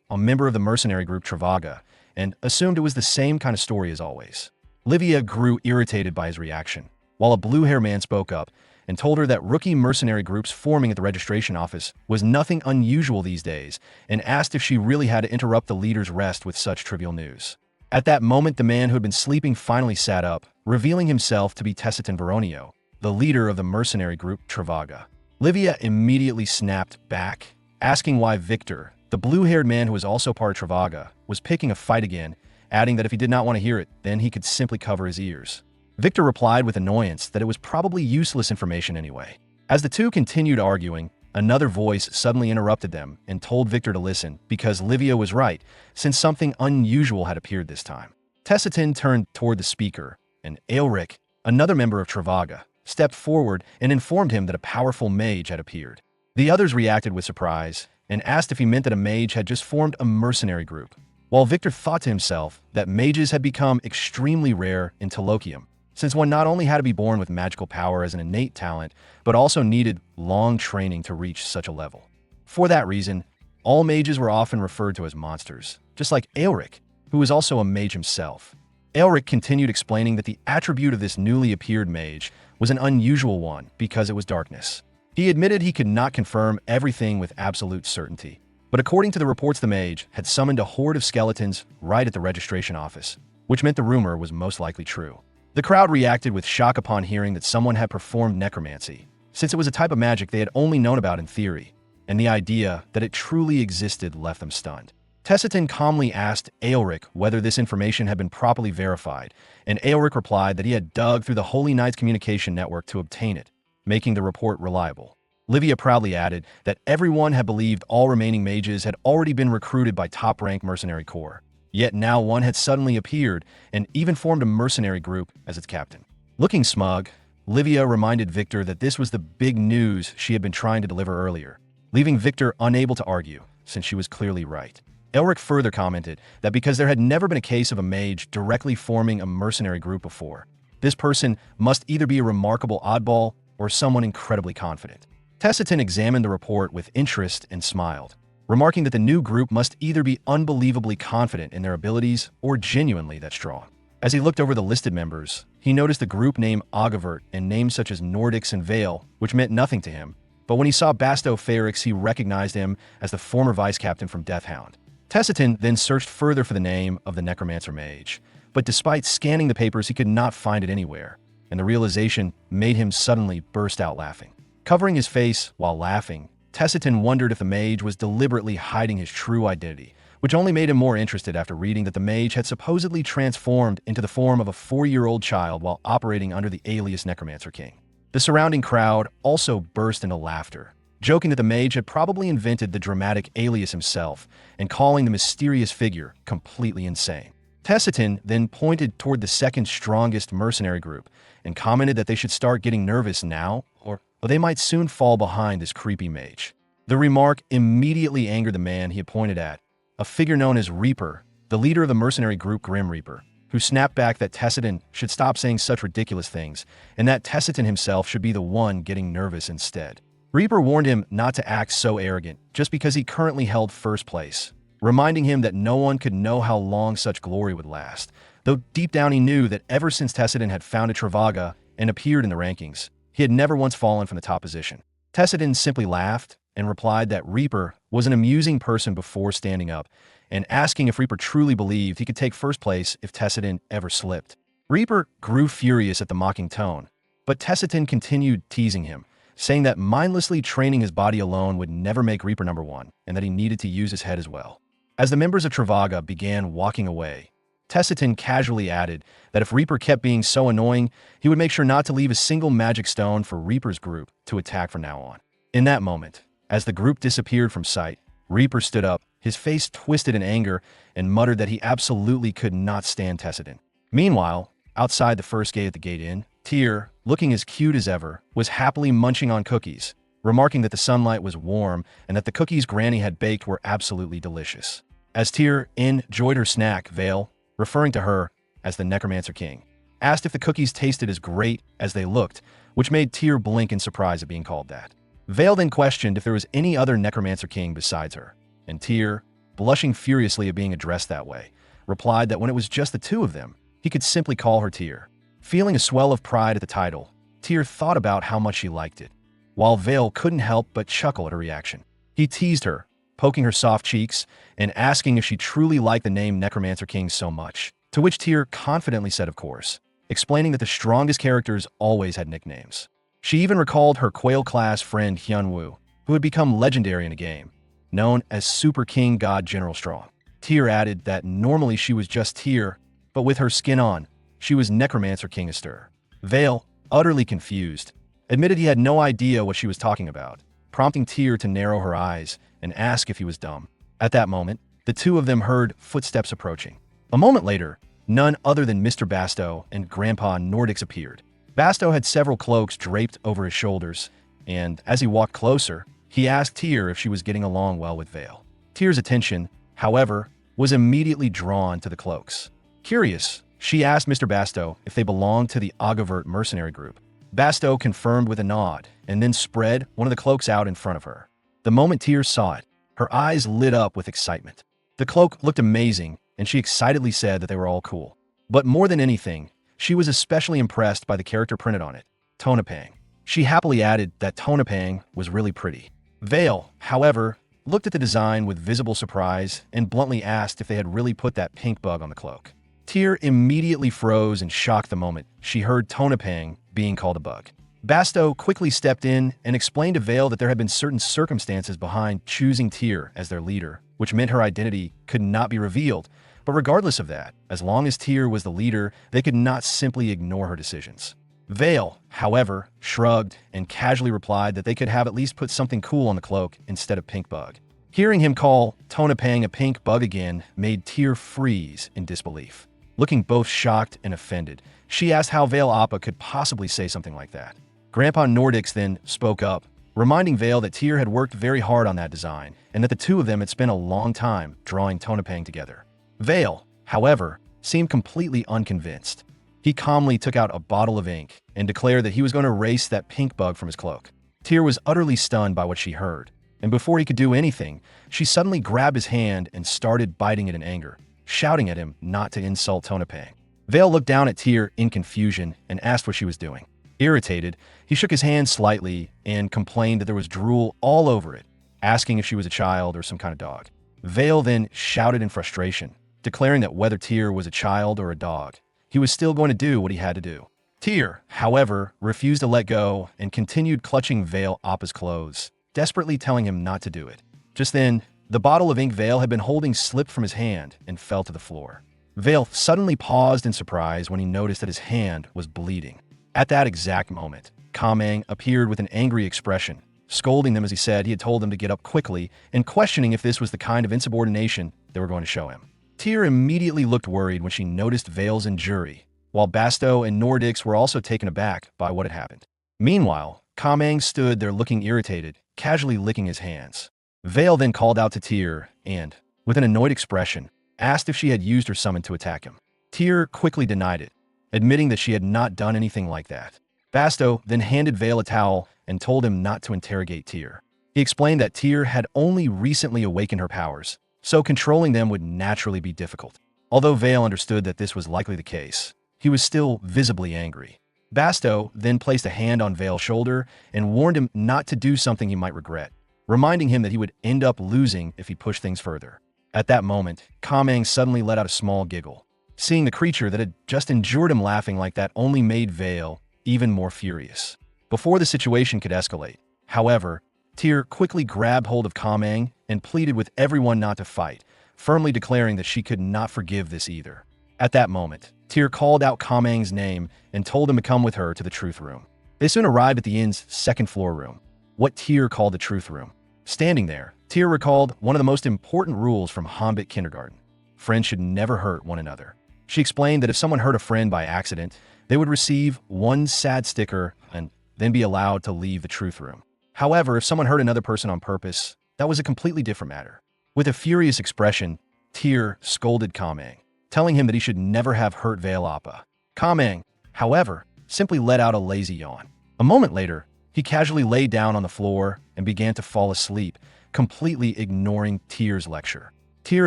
a member of the mercenary group Travaga, and assumed it was the same kind of story as always. Livia grew irritated by his reaction, while a blue-haired man spoke up and told her that rookie mercenary groups forming at the registration office was nothing unusual these days, and asked if she really had to interrupt the leader's rest with such trivial news. At that moment, the man who had been sleeping finally sat up, revealing himself to be Tessiton Veronio, the leader of the mercenary group Travaga. Livia immediately snapped back, asking why Victor, the blue-haired man who was also part of Travaga, was picking a fight again, adding that if he did not want to hear it, then he could simply cover his ears. Victor replied with annoyance that it was probably useless information anyway. As the two continued arguing, another voice suddenly interrupted them and told Victor to listen because Livia was right, since something unusual had appeared this time. Tessiton turned toward the speaker, and Aelric, another member of Travaga, stepped forward and informed him that a powerful mage had appeared. The others reacted with surprise and asked if he meant that a mage had just formed a mercenary group, while Victor thought to himself that mages had become extremely rare in Talokium, since one not only had to be born with magical power as an innate talent, but also needed long training to reach such a level. For that reason, all mages were often referred to as monsters, just like Aelric, who was also a mage himself. Aelric continued explaining that the attribute of this newly appeared mage was an unusual one because it was darkness. He admitted he could not confirm everything with absolute certainty, but according to the reports, the mage had summoned a horde of skeletons right at the registration office, which meant the rumor was most likely true. The crowd reacted with shock upon hearing that someone had performed necromancy, since it was a type of magic they had only known about in theory, and the idea that it truly existed left them stunned. Tessiton calmly asked Aelric whether this information had been properly verified, and Aelric replied that he had dug through the Holy Knight's communication network to obtain it, making the report reliable. Livia proudly added that everyone had believed all remaining mages had already been recruited by top-rank mercenary corps. Yet now one had suddenly appeared and even formed a mercenary group as its captain. Looking smug, Livia reminded Victor that this was the big news she had been trying to deliver earlier, leaving Victor unable to argue, since she was clearly right. Aelric further commented that because there had never been a case of a mage directly forming a mercenary group before, this person must either be a remarkable oddball or someone incredibly confident. Tessiton examined the report with interest and smiled, remarking that the new group must either be unbelievably confident in their abilities or genuinely that strong. As he looked over the listed members, he noticed the group name Agavert and names such as Nordics and Vale, which meant nothing to him, but when he saw Basto Ferrix, he recognized him as the former vice-captain from Deathhound. Tessiton then searched further for the name of the Necromancer mage, but despite scanning the papers, he could not find it anywhere, and the realization made him suddenly burst out laughing. Covering his face while laughing, Tessiton wondered if the mage was deliberately hiding his true identity, which only made him more interested after reading that the mage had supposedly transformed into the form of a 4-year-old child while operating under the alias Necromancer King. The surrounding crowd also burst into laughter, joking that the mage had probably invented the dramatic alias himself and calling the mysterious figure completely insane. Tessiton then pointed toward the second strongest mercenary group and commented that they should start getting nervous now or they might soon fall behind this creepy mage. The remark immediately angered the man he had pointed at, a figure known as Reaper, the leader of the mercenary group Grim Reaper, who snapped back that Tessiton should stop saying such ridiculous things and that Tessiton himself should be the one getting nervous instead. Reaper warned him not to act so arrogant just because he currently held first place, reminding him that no one could know how long such glory would last, though deep down he knew that ever since Tessiton had founded Travaga and appeared in the rankings, he had never once fallen from the top position. Tessiton simply laughed and replied that Reaper was an amusing person before standing up and asking if Reaper truly believed he could take first place if Tessitin ever slipped. Reaper grew furious at the mocking tone, but Tessitin continued teasing him, saying that mindlessly training his body alone would never make Reaper #1 and that he needed to use his head as well. As the members of Travaga began walking away, Tessitin casually added that if Reaper kept being so annoying, he would make sure not to leave a single magic stone for Reaper's group to attack from now on. In that moment, as the group disappeared from sight, Reaper stood up, his face twisted in anger, and muttered that he absolutely could not stand Tessitin. Meanwhile, outside the first gate at the Gate Inn, Tyr, looking as cute as ever, was happily munching on cookies, remarking that the sunlight was warm and that the cookies Granny had baked were absolutely delicious. As Tyr enjoyed her snack, Vale, referring to her as the Necromancer King, asked if the cookies tasted as great as they looked, which made Tyr blink in surprise at being called that. Vale then questioned if there was any other Necromancer King besides her, and Tyr, blushing furiously at being addressed that way, replied that when it was just the two of them, he could simply call her Tyr. Feeling a swell of pride at the title, Tyr thought about how much she liked it, while Vale couldn't help but chuckle at her reaction. He teased her, poking her soft cheeks and asking if she truly liked the name Necromancer King so much, to which Tyr confidently said of course, explaining that the strongest characters always had nicknames. She even recalled her Quail-class friend Hyunwoo, who had become legendary in a game, known as Super King God General Strong. Tyr added that normally she was just Tyr, but with her skin on, she was Necromancer King Astur. Vale, utterly confused, admitted he had no idea what she was talking about, prompting Tyr to narrow her eyes and ask if he was dumb. At that moment, the two of them heard footsteps approaching. A moment later, none other than Mr. Basto and Grandpa Nordics appeared. Basto had several cloaks draped over his shoulders, and as he walked closer, he asked Tyr if she was getting along well with Vale. Tyr's attention, however, was immediately drawn to the cloaks. Curious, she asked Mr. Basto if they belonged to the Agavert mercenary group. Basto confirmed with a nod, and then spread one of the cloaks out in front of her. The moment Tyr saw it, her eyes lit up with excitement. The cloak looked amazing, and she excitedly said that they were all cool. But more than anything, she was especially impressed by the character printed on it, Tonopang. She happily added that Tonopang was really pretty. Vale, however, looked at the design with visible surprise and bluntly asked if they had really put that pink bug on the cloak. Tyr immediately froze in shock the moment she heard Tonopang being called a bug. Basto quickly stepped in and explained to Vale that there had been certain circumstances behind choosing Tyr as their leader, which meant her identity could not be revealed. But regardless of that, as long as Tyr was the leader, they could not simply ignore her decisions. Vale, however, shrugged and casually replied that they could have at least put something cool on the cloak instead of pink bug. Hearing him call Tonopang a pink bug again made Tyr freeze in disbelief. Looking both shocked and offended, she asked how Vale Appa could possibly say something like that. Grandpa Nordics then spoke up, reminding Vale that Tyr had worked very hard on that design and that the two of them had spent a long time drawing Tonopang together. Vale, however, seemed completely unconvinced. He calmly took out a bottle of ink and declared that he was going to erase that pink bug from his cloak. Tyr was utterly stunned by what she heard, and before he could do anything, she suddenly grabbed his hand and started biting it in anger, shouting at him not to insult Tonopang. Vale looked down at Tyr in confusion and asked what she was doing. Irritated, he shook his hand slightly and complained that there was drool all over it, asking if she was a child or some kind of dog. Vale then shouted in frustration, declaring that whether Tyr was a child or a dog, he was still going to do what he had to do. Tyr, however, refused to let go and continued clutching Vale Appa's clothes, desperately telling him not to do it. Just then, the bottle of ink Vale had been holding slipped from his hand and fell to the floor. Vale suddenly paused in surprise when he noticed that his hand was bleeding. At that exact moment, Kamang appeared with an angry expression, scolding them as he said he had told them to get up quickly and questioning if this was the kind of insubordination they were going to show him. Tyr immediately looked worried when she noticed Vale's injury, while Basto and Nordics were also taken aback by what had happened. Meanwhile, Kamang stood there looking irritated, casually licking his hands. Vale then called out to Tyr and, with an annoyed expression, asked if she had used her summon to attack him. Tyr quickly denied it, admitting that she had not done anything like that. Basto then handed Vale a towel and told him not to interrogate Tyr. He explained that Tyr had only recently awakened her powers, so controlling them would naturally be difficult. Although Vale understood that this was likely the case, he was still visibly angry. Basto then placed a hand on Vale's shoulder and warned him not to do something he might regret, reminding him that he would end up losing if he pushed things further. At that moment, Kamang suddenly let out a small giggle. Seeing the creature that had just endured him laughing like that only made Vale even more furious. Before the situation could escalate, however, Tyr quickly grabbed hold of Kamang and pleaded with everyone not to fight, firmly declaring that she could not forgive this either. At that moment, Tyr called out Kamang's name and told him to come with her to the truth room. They soon arrived at the inn's second-floor room, what Tyr called the truth room. Standing there, Tyr recalled one of the most important rules from Hobbit kindergarten. Friends should never hurt one another. She explained that if someone hurt a friend by accident, they would receive one sad sticker and then be allowed to leave the truth room. However, if someone hurt another person on purpose, that was a completely different matter. With a furious expression, Tyr scolded Kamang, telling him that he should never have hurt Vale Appa. Kamang, however, simply let out a lazy yawn. A moment later, he casually lay down on the floor and began to fall asleep, completely ignoring Tyr's lecture. Tyr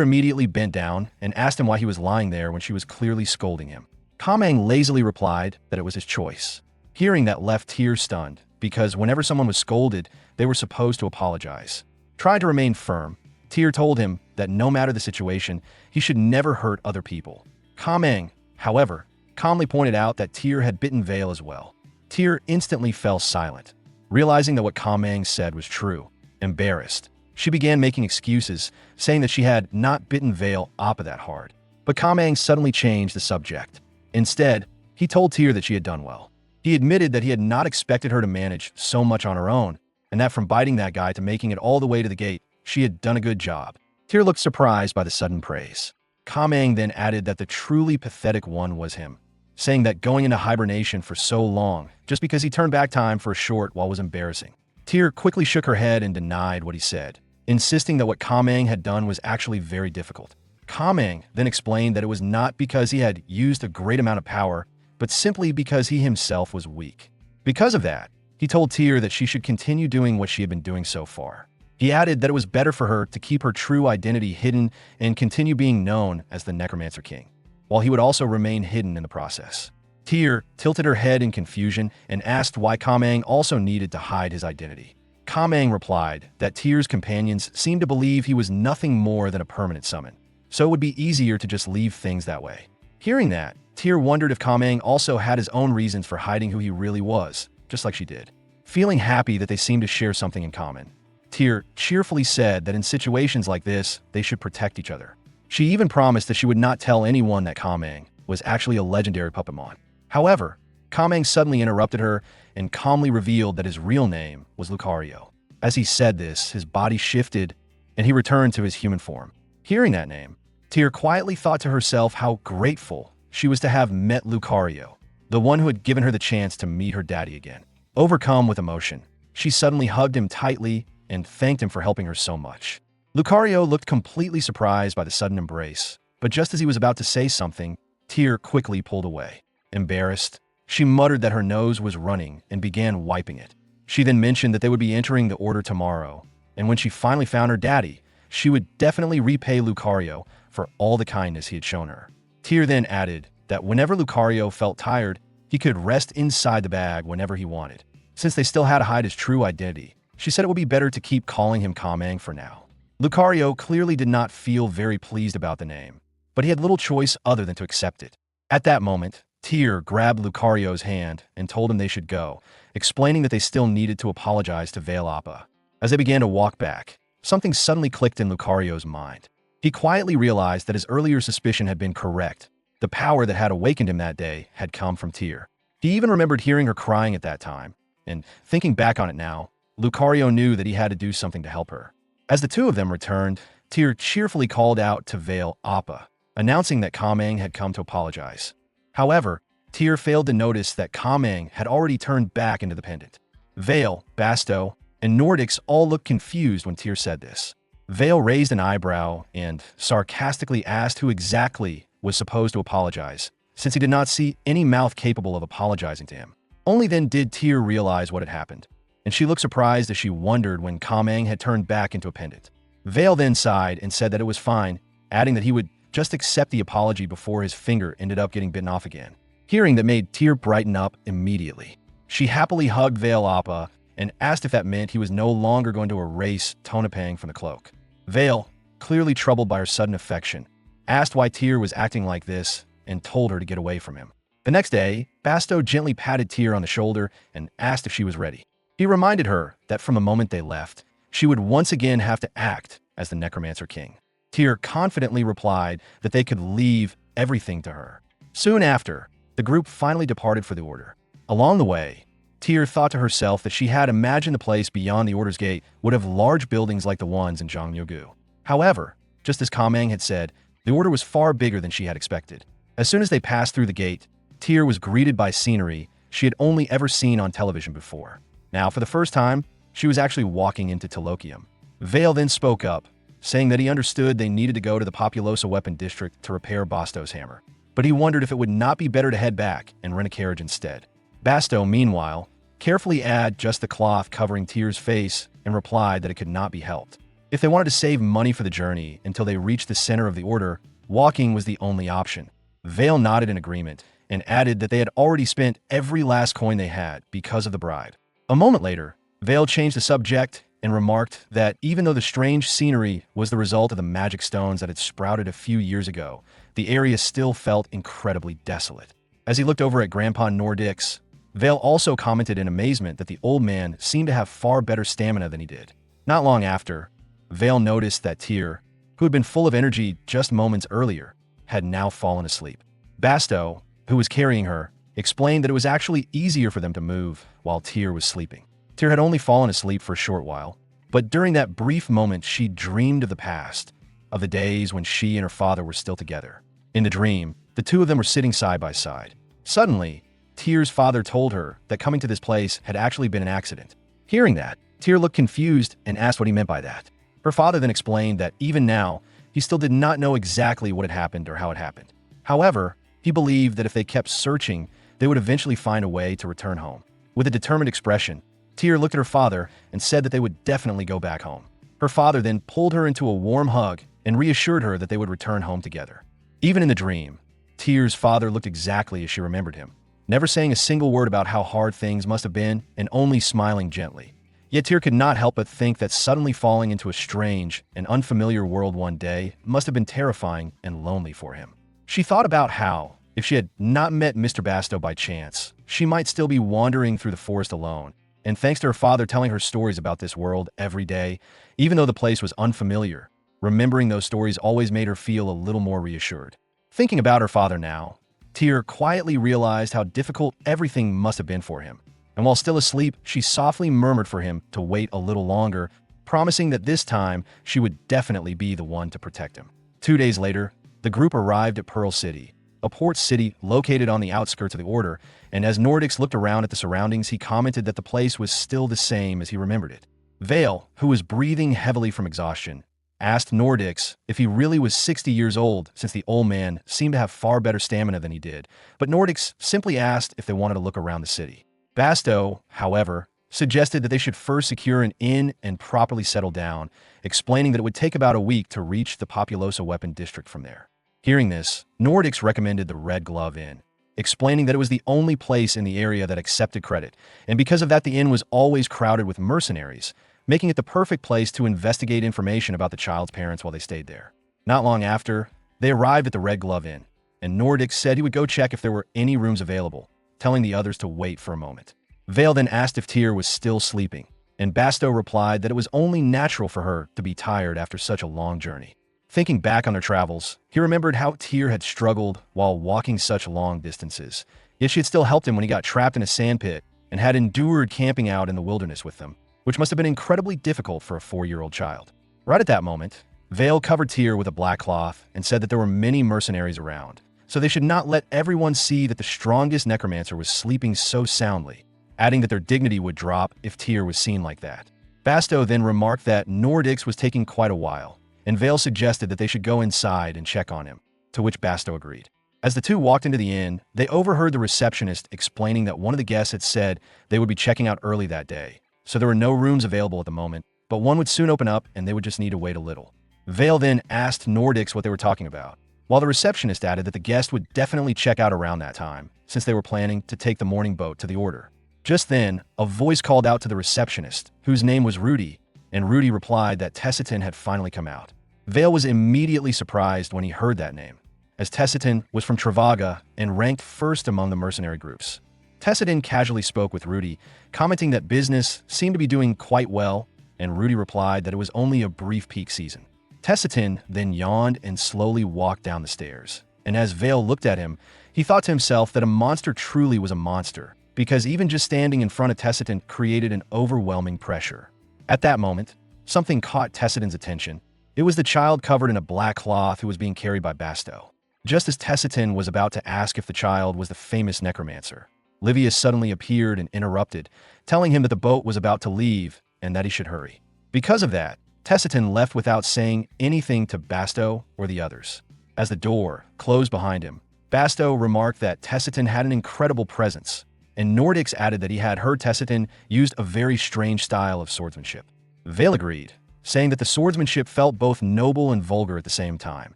immediately bent down and asked him why he was lying there when she was clearly scolding him. Kamang lazily replied that it was his choice. Hearing that left Tyr stunned, because whenever someone was scolded, they were supposed to apologize. Trying to remain firm, Tyr told him that no matter the situation, he should never hurt other people. Kamang, however, calmly pointed out that Tyr had bitten Vale as well. Tyr instantly fell silent, realizing that what Kamang said was true. Embarrassed, she began making excuses, saying that she had not bitten Vale Appa that hard. But Kamang suddenly changed the subject. Instead, he told Tyr that she had done well. He admitted that he had not expected her to manage so much on her own, and that from biting that guy to making it all the way to the gate, she had done a good job. Tyr looked surprised by the sudden praise. Kamang then added that the truly pathetic one was him, saying that going into hibernation for so long, just because he turned back time for a short while was embarrassing. Tyr quickly shook her head and denied what he said, insisting that what Kamang had done was actually very difficult. Kamang then explained that it was not because he had used a great amount of power, but simply because he himself was weak. Because of that, he told Tyr that she should continue doing what she had been doing so far. He added that it was better for her to keep her true identity hidden and continue being known as the Necromancer King, while he would also remain hidden in the process. Tyr tilted her head in confusion and asked why Kamang also needed to hide his identity. Kamang replied that Tyr's companions seemed to believe he was nothing more than a permanent summon, so it would be easier to just leave things that way. Hearing that, Tyr wondered if Kamang also had his own reasons for hiding who he really was, just like she did. Feeling happy that they seemed to share something in common, Tyr cheerfully said that in situations like this, they should protect each other. She even promised that she would not tell anyone that Kamang was actually a legendary puppetmon. However, Kamang suddenly interrupted her and calmly revealed that his real name was Lucario. As he said this, his body shifted and he returned to his human form. Hearing that name, Tyr quietly thought to herself how grateful she was to have met Lucario, the one who had given her the chance to meet her daddy again. Overcome with emotion, she suddenly hugged him tightly and thanked him for helping her so much. Lucario looked completely surprised by the sudden embrace, but just as he was about to say something, Tyr quickly pulled away. Embarrassed, she muttered that her nose was running and began wiping it. She then mentioned that they would be entering the order tomorrow, and when she finally found her daddy, she would definitely repay Lucario for all the kindness he had shown her. Tyr then added that whenever Lucario felt tired, he could rest inside the bag whenever he wanted. Since they still had to hide his true identity, she said it would be better to keep calling him Kamang for now. Lucario clearly did not feel very pleased about the name, but he had little choice other than to accept it. At that moment, Tyr grabbed Lucario's hand and told him they should go, explaining that they still needed to apologize to Vale Appa. As they began to walk back, something suddenly clicked in Lucario's mind. He quietly realized that his earlier suspicion had been correct. The power that had awakened him that day had come from Tyr. He even remembered hearing her crying at that time, and thinking back on it now, Lucario knew that he had to do something to help her. As the two of them returned, Tyr cheerfully called out to Vale Appa, announcing that Kamang had come to apologize. However, Tyr failed to notice that Kamang had already turned back into the pendant. Vale, Basto, and Nordics all looked confused when Tyr said this. Vale raised an eyebrow and sarcastically asked who exactly was supposed to apologize, since he did not see any mouth capable of apologizing to him. Only then did Tyr realize what had happened, and she looked surprised as she wondered when Kamang had turned back into a pendant. Vale then sighed and said that it was fine, adding that he would just accept the apology before his finger ended up getting bitten off again. Hearing that made Tyr brighten up immediately. She happily hugged Vale Appa and asked if that meant he was no longer going to erase Tonopang from the cloak. Vale, clearly troubled by her sudden affection, asked why Tyr was acting like this and told her to get away from him. The next day, Basto gently patted Tyr on the shoulder and asked if she was ready. He reminded her that from the moment they left, she would once again have to act as the Necromancer King. Tyr confidently replied that they could leave everything to her. Soon after, the group finally departed for the Order. Along the way, Tyr thought to herself that she had imagined the place beyond the Order's gate would have large buildings like the ones in Zhangmyogu. However, just as Kamang had said, the Order was far bigger than she had expected. As soon as they passed through the gate, Tyr was greeted by scenery she had only ever seen on television before. Now, for the first time, she was actually walking into Talokium. Vale then spoke up, saying that he understood they needed to go to the Populosa Weapon District to repair Basto's hammer, but he wondered if it would not be better to head back and rent a carriage instead. Basto, meanwhile, carefully added just the cloth covering Tyr's face and replied that it could not be helped. If they wanted to save money for the journey until they reached the center of the Order, walking was the only option. Vale nodded in agreement and added that they had already spent every last coin they had because of the bride. A moment later, Vale changed the subject and remarked that even though the strange scenery was the result of the magic stones that had sprouted a few years ago, the area still felt incredibly desolate. As he looked over at Grandpa Nordix, Vale also commented in amazement that the old man seemed to have far better stamina than he did. Not long after, Vale noticed that Tyr, who had been full of energy just moments earlier, had now fallen asleep. Basto, who was carrying her, explained that it was actually easier for them to move while Tyr was sleeping. Tyr had only fallen asleep for a short while, but during that brief moment she dreamed of the past, of the days when she and her father were still together. In the dream, the two of them were sitting side by side. Suddenly, Tyr's father told her that coming to this place had actually been an accident. Hearing that, Tyr looked confused and asked what he meant by that. Her father then explained that even now, he still did not know exactly what had happened or how it happened. However, he believed that if they kept searching, they would eventually find a way to return home. With a determined expression, Tyr looked at her father and said that they would definitely go back home. Her father then pulled her into a warm hug and reassured her that they would return home together. Even in the dream, Tyr's father looked exactly as she remembered him, never saying a single word about how hard things must have been and only smiling gently. Yet Tyr could not help but think that suddenly falling into a strange and unfamiliar world one day must have been terrifying and lonely for him. She thought about how, if she had not met Mr. Basto by chance, she might still be wandering through the forest alone. And thanks to her father telling her stories about this world every day, even though the place was unfamiliar, remembering those stories always made her feel a little more reassured. Thinking about her father now, Tyr quietly realized how difficult everything must have been for him. And while still asleep, she softly murmured for him to wait a little longer, promising that this time she would definitely be the one to protect him. 2 days later, the group arrived at Pearl City, a port city located on the outskirts of the Order, and as Nordix looked around at the surroundings, he commented that the place was still the same as he remembered it. Vale, who was breathing heavily from exhaustion, asked Nordix if he really was 60 years old since the old man seemed to have far better stamina than he did, but Nordix simply asked if they wanted to look around the city. Basto, however, suggested that they should first secure an inn and properly settle down, explaining that it would take about a week to reach the Populosa Weapon District from there. Hearing this, Nordix recommended the Red Glove Inn, explaining that it was the only place in the area that accepted credit, and because of that the inn was always crowded with mercenaries, making it the perfect place to investigate information about the child's parents while they stayed there. Not long after, they arrived at the Red Glove Inn, and Nordix said he would go check if there were any rooms available, telling the others to wait for a moment. Vale then asked if Tyr was still sleeping, and Basto replied that it was only natural for her to be tired after such a long journey. Thinking back on their travels, he remembered how Tyr had struggled while walking such long distances, yet she had still helped him when he got trapped in a sandpit and had endured camping out in the wilderness with them, which must have been incredibly difficult for a 4-year-old child. Right at that moment, Vale covered Tyr with a black cloth and said that there were many mercenaries around, so they should not let everyone see that the strongest necromancer was sleeping so soundly, adding that their dignity would drop if Tyr was seen like that. Basto then remarked that Nordix was taking quite a while, and Vale suggested that they should go inside and check on him, to which Basto agreed. As the two walked into the inn, they overheard the receptionist explaining that one of the guests had said they would be checking out early that day, so there were no rooms available at the moment, but one would soon open up and they would just need to wait a little. Vale then asked Nordix what they were talking about, while the receptionist added that the guest would definitely check out around that time, since they were planning to take the morning boat to the Order. Just then, a voice called out to the receptionist, whose name was Rudy, and Rudy replied that Tessiton had finally come out. Vale was immediately surprised when he heard that name, as Tessitin was from Travaga and ranked first among the mercenary groups. Tessitin casually spoke with Rudy, commenting that business seemed to be doing quite well, and Rudy replied that it was only a brief peak season. Tessitin then yawned and slowly walked down the stairs, and as Vale looked at him, he thought to himself that a monster truly was a monster, because even just standing in front of Tessitin created an overwhelming pressure. At that moment, something caught Tessitin's attention. It was the child covered in a black cloth who was being carried by Basto. Just as Tessitin was about to ask if the child was the famous Necromancer, Livia suddenly appeared and interrupted, telling him that the boat was about to leave and that he should hurry. Because of that, Tessitin left without saying anything to Basto or the others. As the door closed behind him, Basto remarked that Tessitin had an incredible presence, and Nordics added that he had heard Tessitin used a very strange style of swordsmanship. Vale agreed, saying that the swordsmanship felt both noble and vulgar at the same time,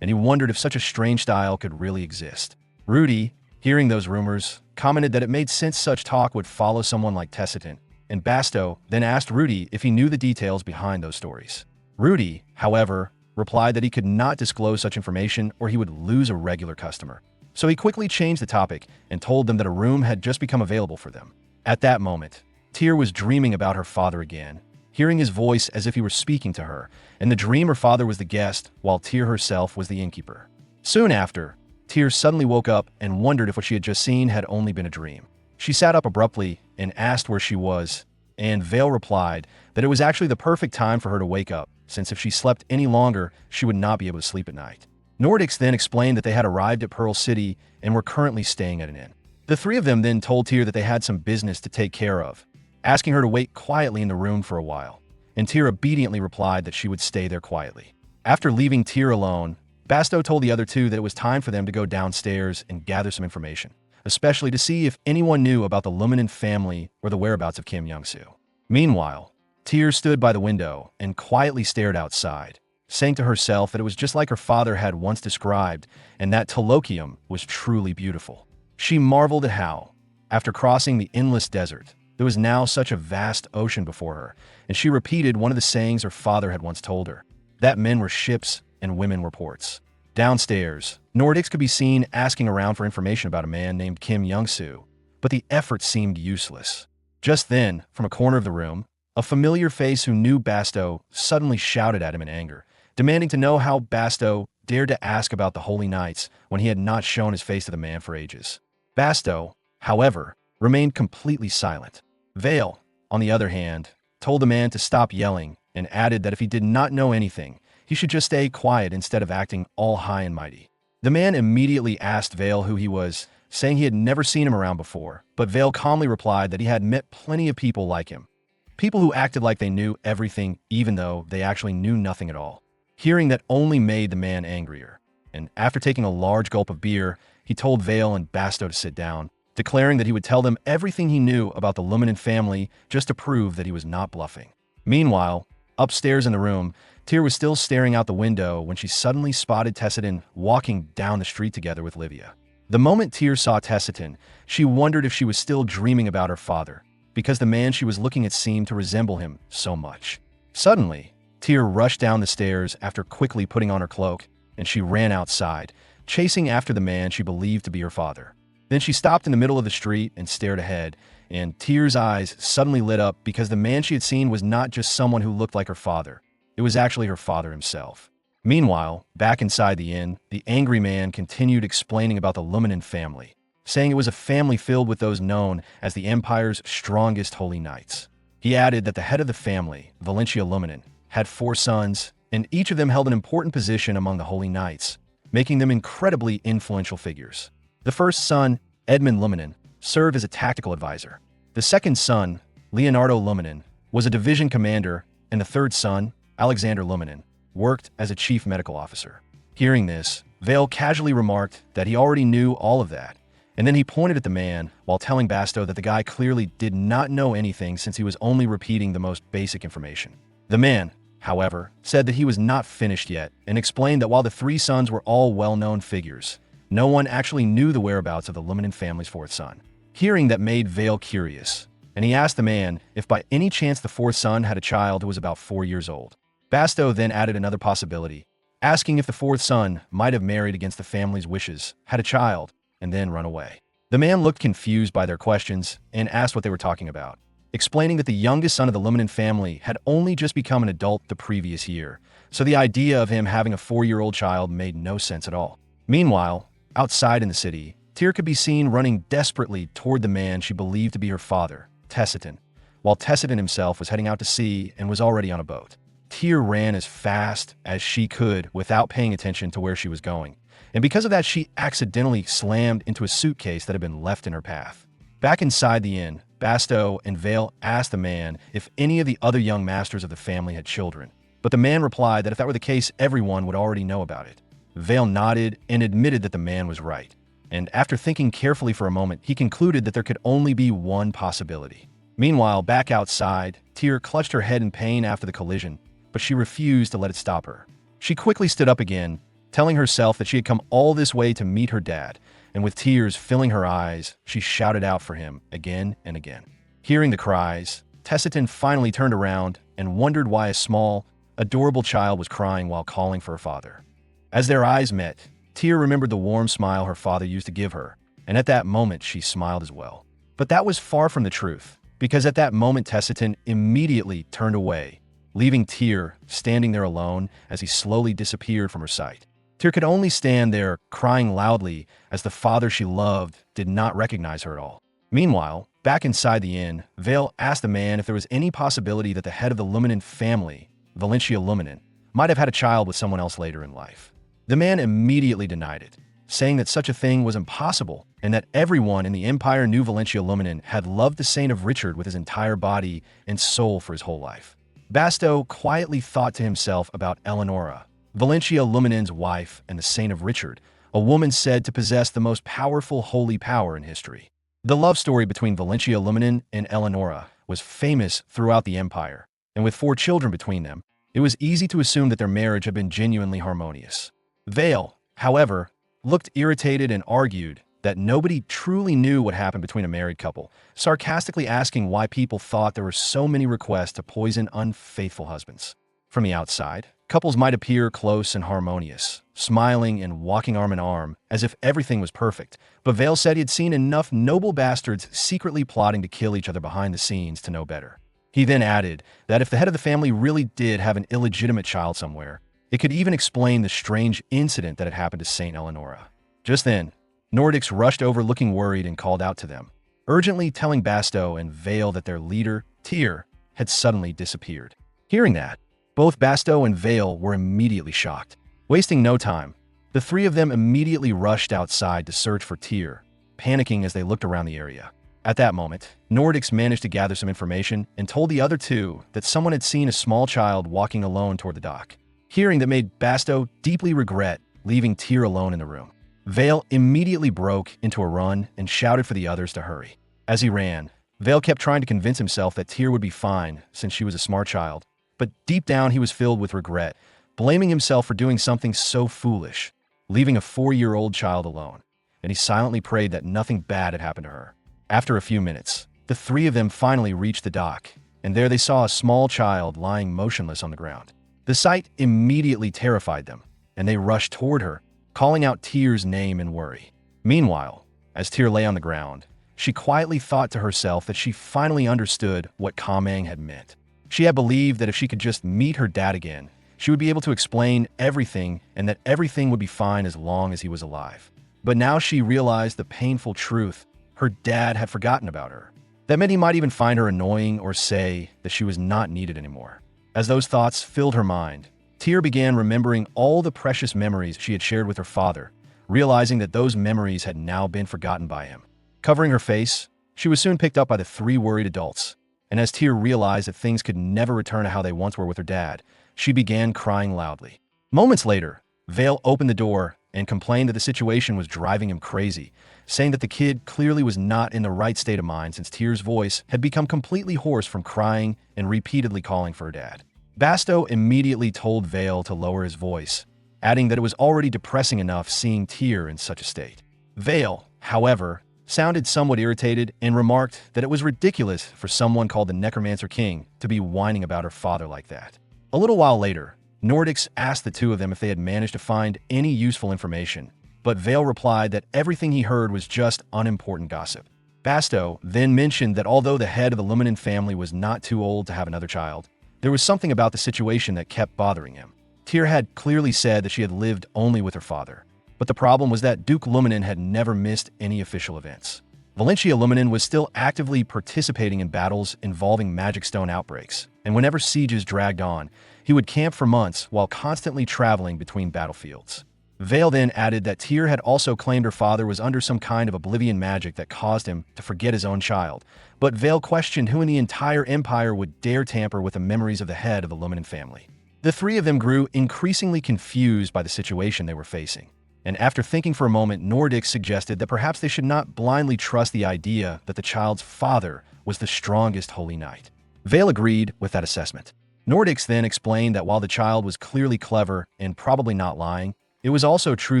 and he wondered if such a strange style could really exist. Rudy, hearing those rumors, commented that it made sense such talk would follow someone like Tessitin, and Basto then asked Rudy if he knew the details behind those stories. Rudy, however, replied that he could not disclose such information or he would lose a regular customer. So he quickly changed the topic and told them that a room had just become available for them. At that moment, Tyr was dreaming about her father again, hearing his voice as if he were speaking to her, and the dream her father was the guest while Tyr herself was the innkeeper. Soon after, Tyr suddenly woke up and wondered if what she had just seen had only been a dream. She sat up abruptly and asked where she was, and Vale replied that it was actually the perfect time for her to wake up, since if she slept any longer, she would not be able to sleep at night. Nordics then explained that they had arrived at Pearl City and were currently staying at an inn. The three of them then told Tyr that they had some business to take care of, asking her to wait quietly in the room for a while, and Tyr obediently replied that she would stay there quietly. After leaving Tyr alone, Basto told the other two that it was time for them to go downstairs and gather some information, especially to see if anyone knew about the Luminen family or the whereabouts of Kim Young-soo. Meanwhile, Tyr stood by the window and quietly stared outside, saying to herself that it was just like her father had once described, and that Talokium was truly beautiful. She marveled at how, after crossing the endless desert, there was now such a vast ocean before her, and she repeated one of the sayings her father had once told her, that men were ships and women were ports. Downstairs, Nordics could be seen asking around for information about a man named Kim Young-soo, but the effort seemed useless. Just then, from a corner of the room, a familiar face who knew Basto suddenly shouted at him in anger, demanding to know how Basto dared to ask about the Holy Knights when he had not shown his face to the man for ages. Basto, however, remained completely silent. Vale, on the other hand, told the man to stop yelling and added that if he did not know anything, he should just stay quiet instead of acting all high and mighty. The man immediately asked Vale who he was, saying he had never seen him around before, but Vale calmly replied that he had met plenty of people like him. People who acted like they knew everything even though they actually knew nothing at all. Hearing that only made the man angrier, and after taking a large gulp of beer, he told Vale and Basto to sit down, declaring that he would tell them everything he knew about the Luminen family just to prove that he was not bluffing. Meanwhile, upstairs in the room, Tyr was still staring out the window when she suddenly spotted Tessitin walking down the street together with Livia. The moment Tyr saw Tessitin, she wondered if she was still dreaming about her father, because the man she was looking at seemed to resemble him so much. Suddenly, Tyr rushed down the stairs after quickly putting on her cloak, and she ran outside, chasing after the man she believed to be her father. Then she stopped in the middle of the street and stared ahead, and Tyr's eyes suddenly lit up because the man she had seen was not just someone who looked like her father. It was actually her father himself. Meanwhile, back inside the inn, the angry man continued explaining about the Luminen family, saying it was a family filled with those known as the Empire's strongest holy knights. He added that the head of the family, Valentia Luminen, had 4 sons, and each of them held an important position among the holy knights, making them incredibly influential figures. The first son, Edmund Luminen, served as a tactical advisor. The second son, Leonardo Luminen, was a division commander, and the third son, Alexander Luminen, worked as a chief medical officer. Hearing this, Vale casually remarked that he already knew all of that, and then he pointed at the man while telling Basto that the guy clearly did not know anything since he was only repeating the most basic information. The man, however, said that he was not finished yet and explained that while the 3 sons were all well-known figures, no one actually knew the whereabouts of the Luminen family's 4th son. Hearing that made Vale curious, and he asked the man if by any chance the 4th son had a child who was about 4 years old. Basto then added another possibility, asking if the fourth son might have married against the family's wishes, had a child, and then run away. The man looked confused by their questions and asked what they were talking about, explaining that the youngest son of the Luminen family had only just become an adult the previous year, so the idea of him having a 4-year-old child made no sense at all. Meanwhile, outside in the city, Tyr could be seen running desperately toward the man she believed to be her father, Tessiton, while Tessiton himself was heading out to sea and was already on a boat. Tyr ran as fast as she could without paying attention to where she was going, and because of that she accidentally slammed into a suitcase that had been left in her path. Back inside the inn, Basto and Vale asked the man if any of the other young masters of the family had children, but the man replied that if that were the case, everyone would already know about it. Vale nodded and admitted that the man was right, and after thinking carefully for a moment, he concluded that there could only be one possibility. Meanwhile, back outside, Tyr clutched her head in pain after the collision, but she refused to let it stop her. She quickly stood up again, telling herself that she had come all this way to meet her dad, and with tears filling her eyes, she shouted out for him again and again. Hearing the cries, Tessiton finally turned around and wondered why a small, adorable child was crying while calling for her father. As their eyes met, Tyr remembered the warm smile her father used to give her, and at that moment she smiled as well. But that was far from the truth, because at that moment Tessiton immediately turned away, leaving Tyr standing there alone as he slowly disappeared from her sight. Tyr could only stand there, crying loudly, as the father she loved did not recognize her at all. Meanwhile, back inside the inn, Vale asked the man if there was any possibility that the head of the Luminen family, Valentia Luminen, might have had a child with someone else later in life. The man immediately denied it, saying that such a thing was impossible and that everyone in the Empire knew Valentia Luminen had loved the Saint of Richard with his entire body and soul for his whole life. Basto quietly thought to himself about Eleonora, Valentia Luminen's wife and the Saint of Richard, a woman said to possess the most powerful holy power in history. The love story between Valentia Luminen and Eleonora was famous throughout the Empire, and with 4 children between them, it was easy to assume that their marriage had been genuinely harmonious. Vale, however, looked irritated and argued that nobody truly knew what happened between a married couple, sarcastically asking why people thought there were so many requests to poison unfaithful husbands. From the outside, couples might appear close and harmonious, smiling and walking arm in arm as if everything was perfect, but Vale said he had seen enough noble bastards secretly plotting to kill each other behind the scenes to know better. He then added that if the head of the family really did have an illegitimate child somewhere, it could even explain the strange incident that had happened to Saint Eleonora. Just then, Nordics rushed over looking worried and called out to them, urgently telling Basto and Vale that their leader, Tyr, had suddenly disappeared. Hearing that, both Basto and Vale were immediately shocked. Wasting no time, the 3 of them immediately rushed outside to search for Tyr, panicking as they looked around the area. At that moment, Nordics managed to gather some information and told the other 2 that someone had seen a small child walking alone toward the dock. Hearing that made Basto deeply regret leaving Tyr alone in the room. Vale immediately broke into a run and shouted for the others to hurry. As he ran, Vale kept trying to convince himself that Tyr would be fine since she was a smart child, but deep down he was filled with regret, blaming himself for doing something so foolish, leaving a 4-year-old child alone, and he silently prayed that nothing bad had happened to her. After a few minutes, the 3 of them finally reached the dock, and there they saw a small child lying motionless on the ground. The sight immediately terrified them, and they rushed toward her, calling out Tyr's name in worry. Meanwhile, as Tyr lay on the ground, she quietly thought to herself that she finally understood what Kamang had meant. She had believed that if she could just meet her dad again, she would be able to explain everything and that everything would be fine as long as he was alive. But now she realized the painful truth: her dad had forgotten about her. That meant he might even find her annoying or say that she was not needed anymore. As those thoughts filled her mind, Tyr began remembering all the precious memories she had shared with her father, realizing that those memories had now been forgotten by him. Covering her face, she was soon picked up by the 3 worried adults, and as Tyr realized that things could never return to how they once were with her dad, she began crying loudly. Moments later, Vale opened the door and complained that the situation was driving him crazy, saying that the kid clearly was not in the right state of mind since Tyr's voice had become completely hoarse from crying and repeatedly calling for her dad. Basto immediately told Vale to lower his voice, adding that it was already depressing enough seeing Tyr in such a state. Vale, however, sounded somewhat irritated and remarked that it was ridiculous for someone called the Necromancer King to be whining about her father like that. A little while later, Nordics asked the two of them if they had managed to find any useful information, but Vale replied that everything he heard was just unimportant gossip. Basto then mentioned that although the head of the Luminen family was not too old to have another child, there was something about the situation that kept bothering him. Tyr had clearly said that she had lived only with her father, but the problem was that Duke Luminen had never missed any official events. Valentia Luminen was still actively participating in battles involving magic stone outbreaks, and whenever sieges dragged on, he would camp for months while constantly traveling between battlefields. Vale then added that Tyr had also claimed her father was under some kind of oblivion magic that caused him to forget his own child, but Vale questioned who in the entire empire would dare tamper with the memories of the head of the Luminen family. The three of them grew increasingly confused by the situation they were facing, and after thinking for a moment, Nordic suggested that perhaps they should not blindly trust the idea that the child's father was the strongest holy knight. Vale agreed with that assessment. Nordics then explained that while the child was clearly clever and probably not lying, it was also true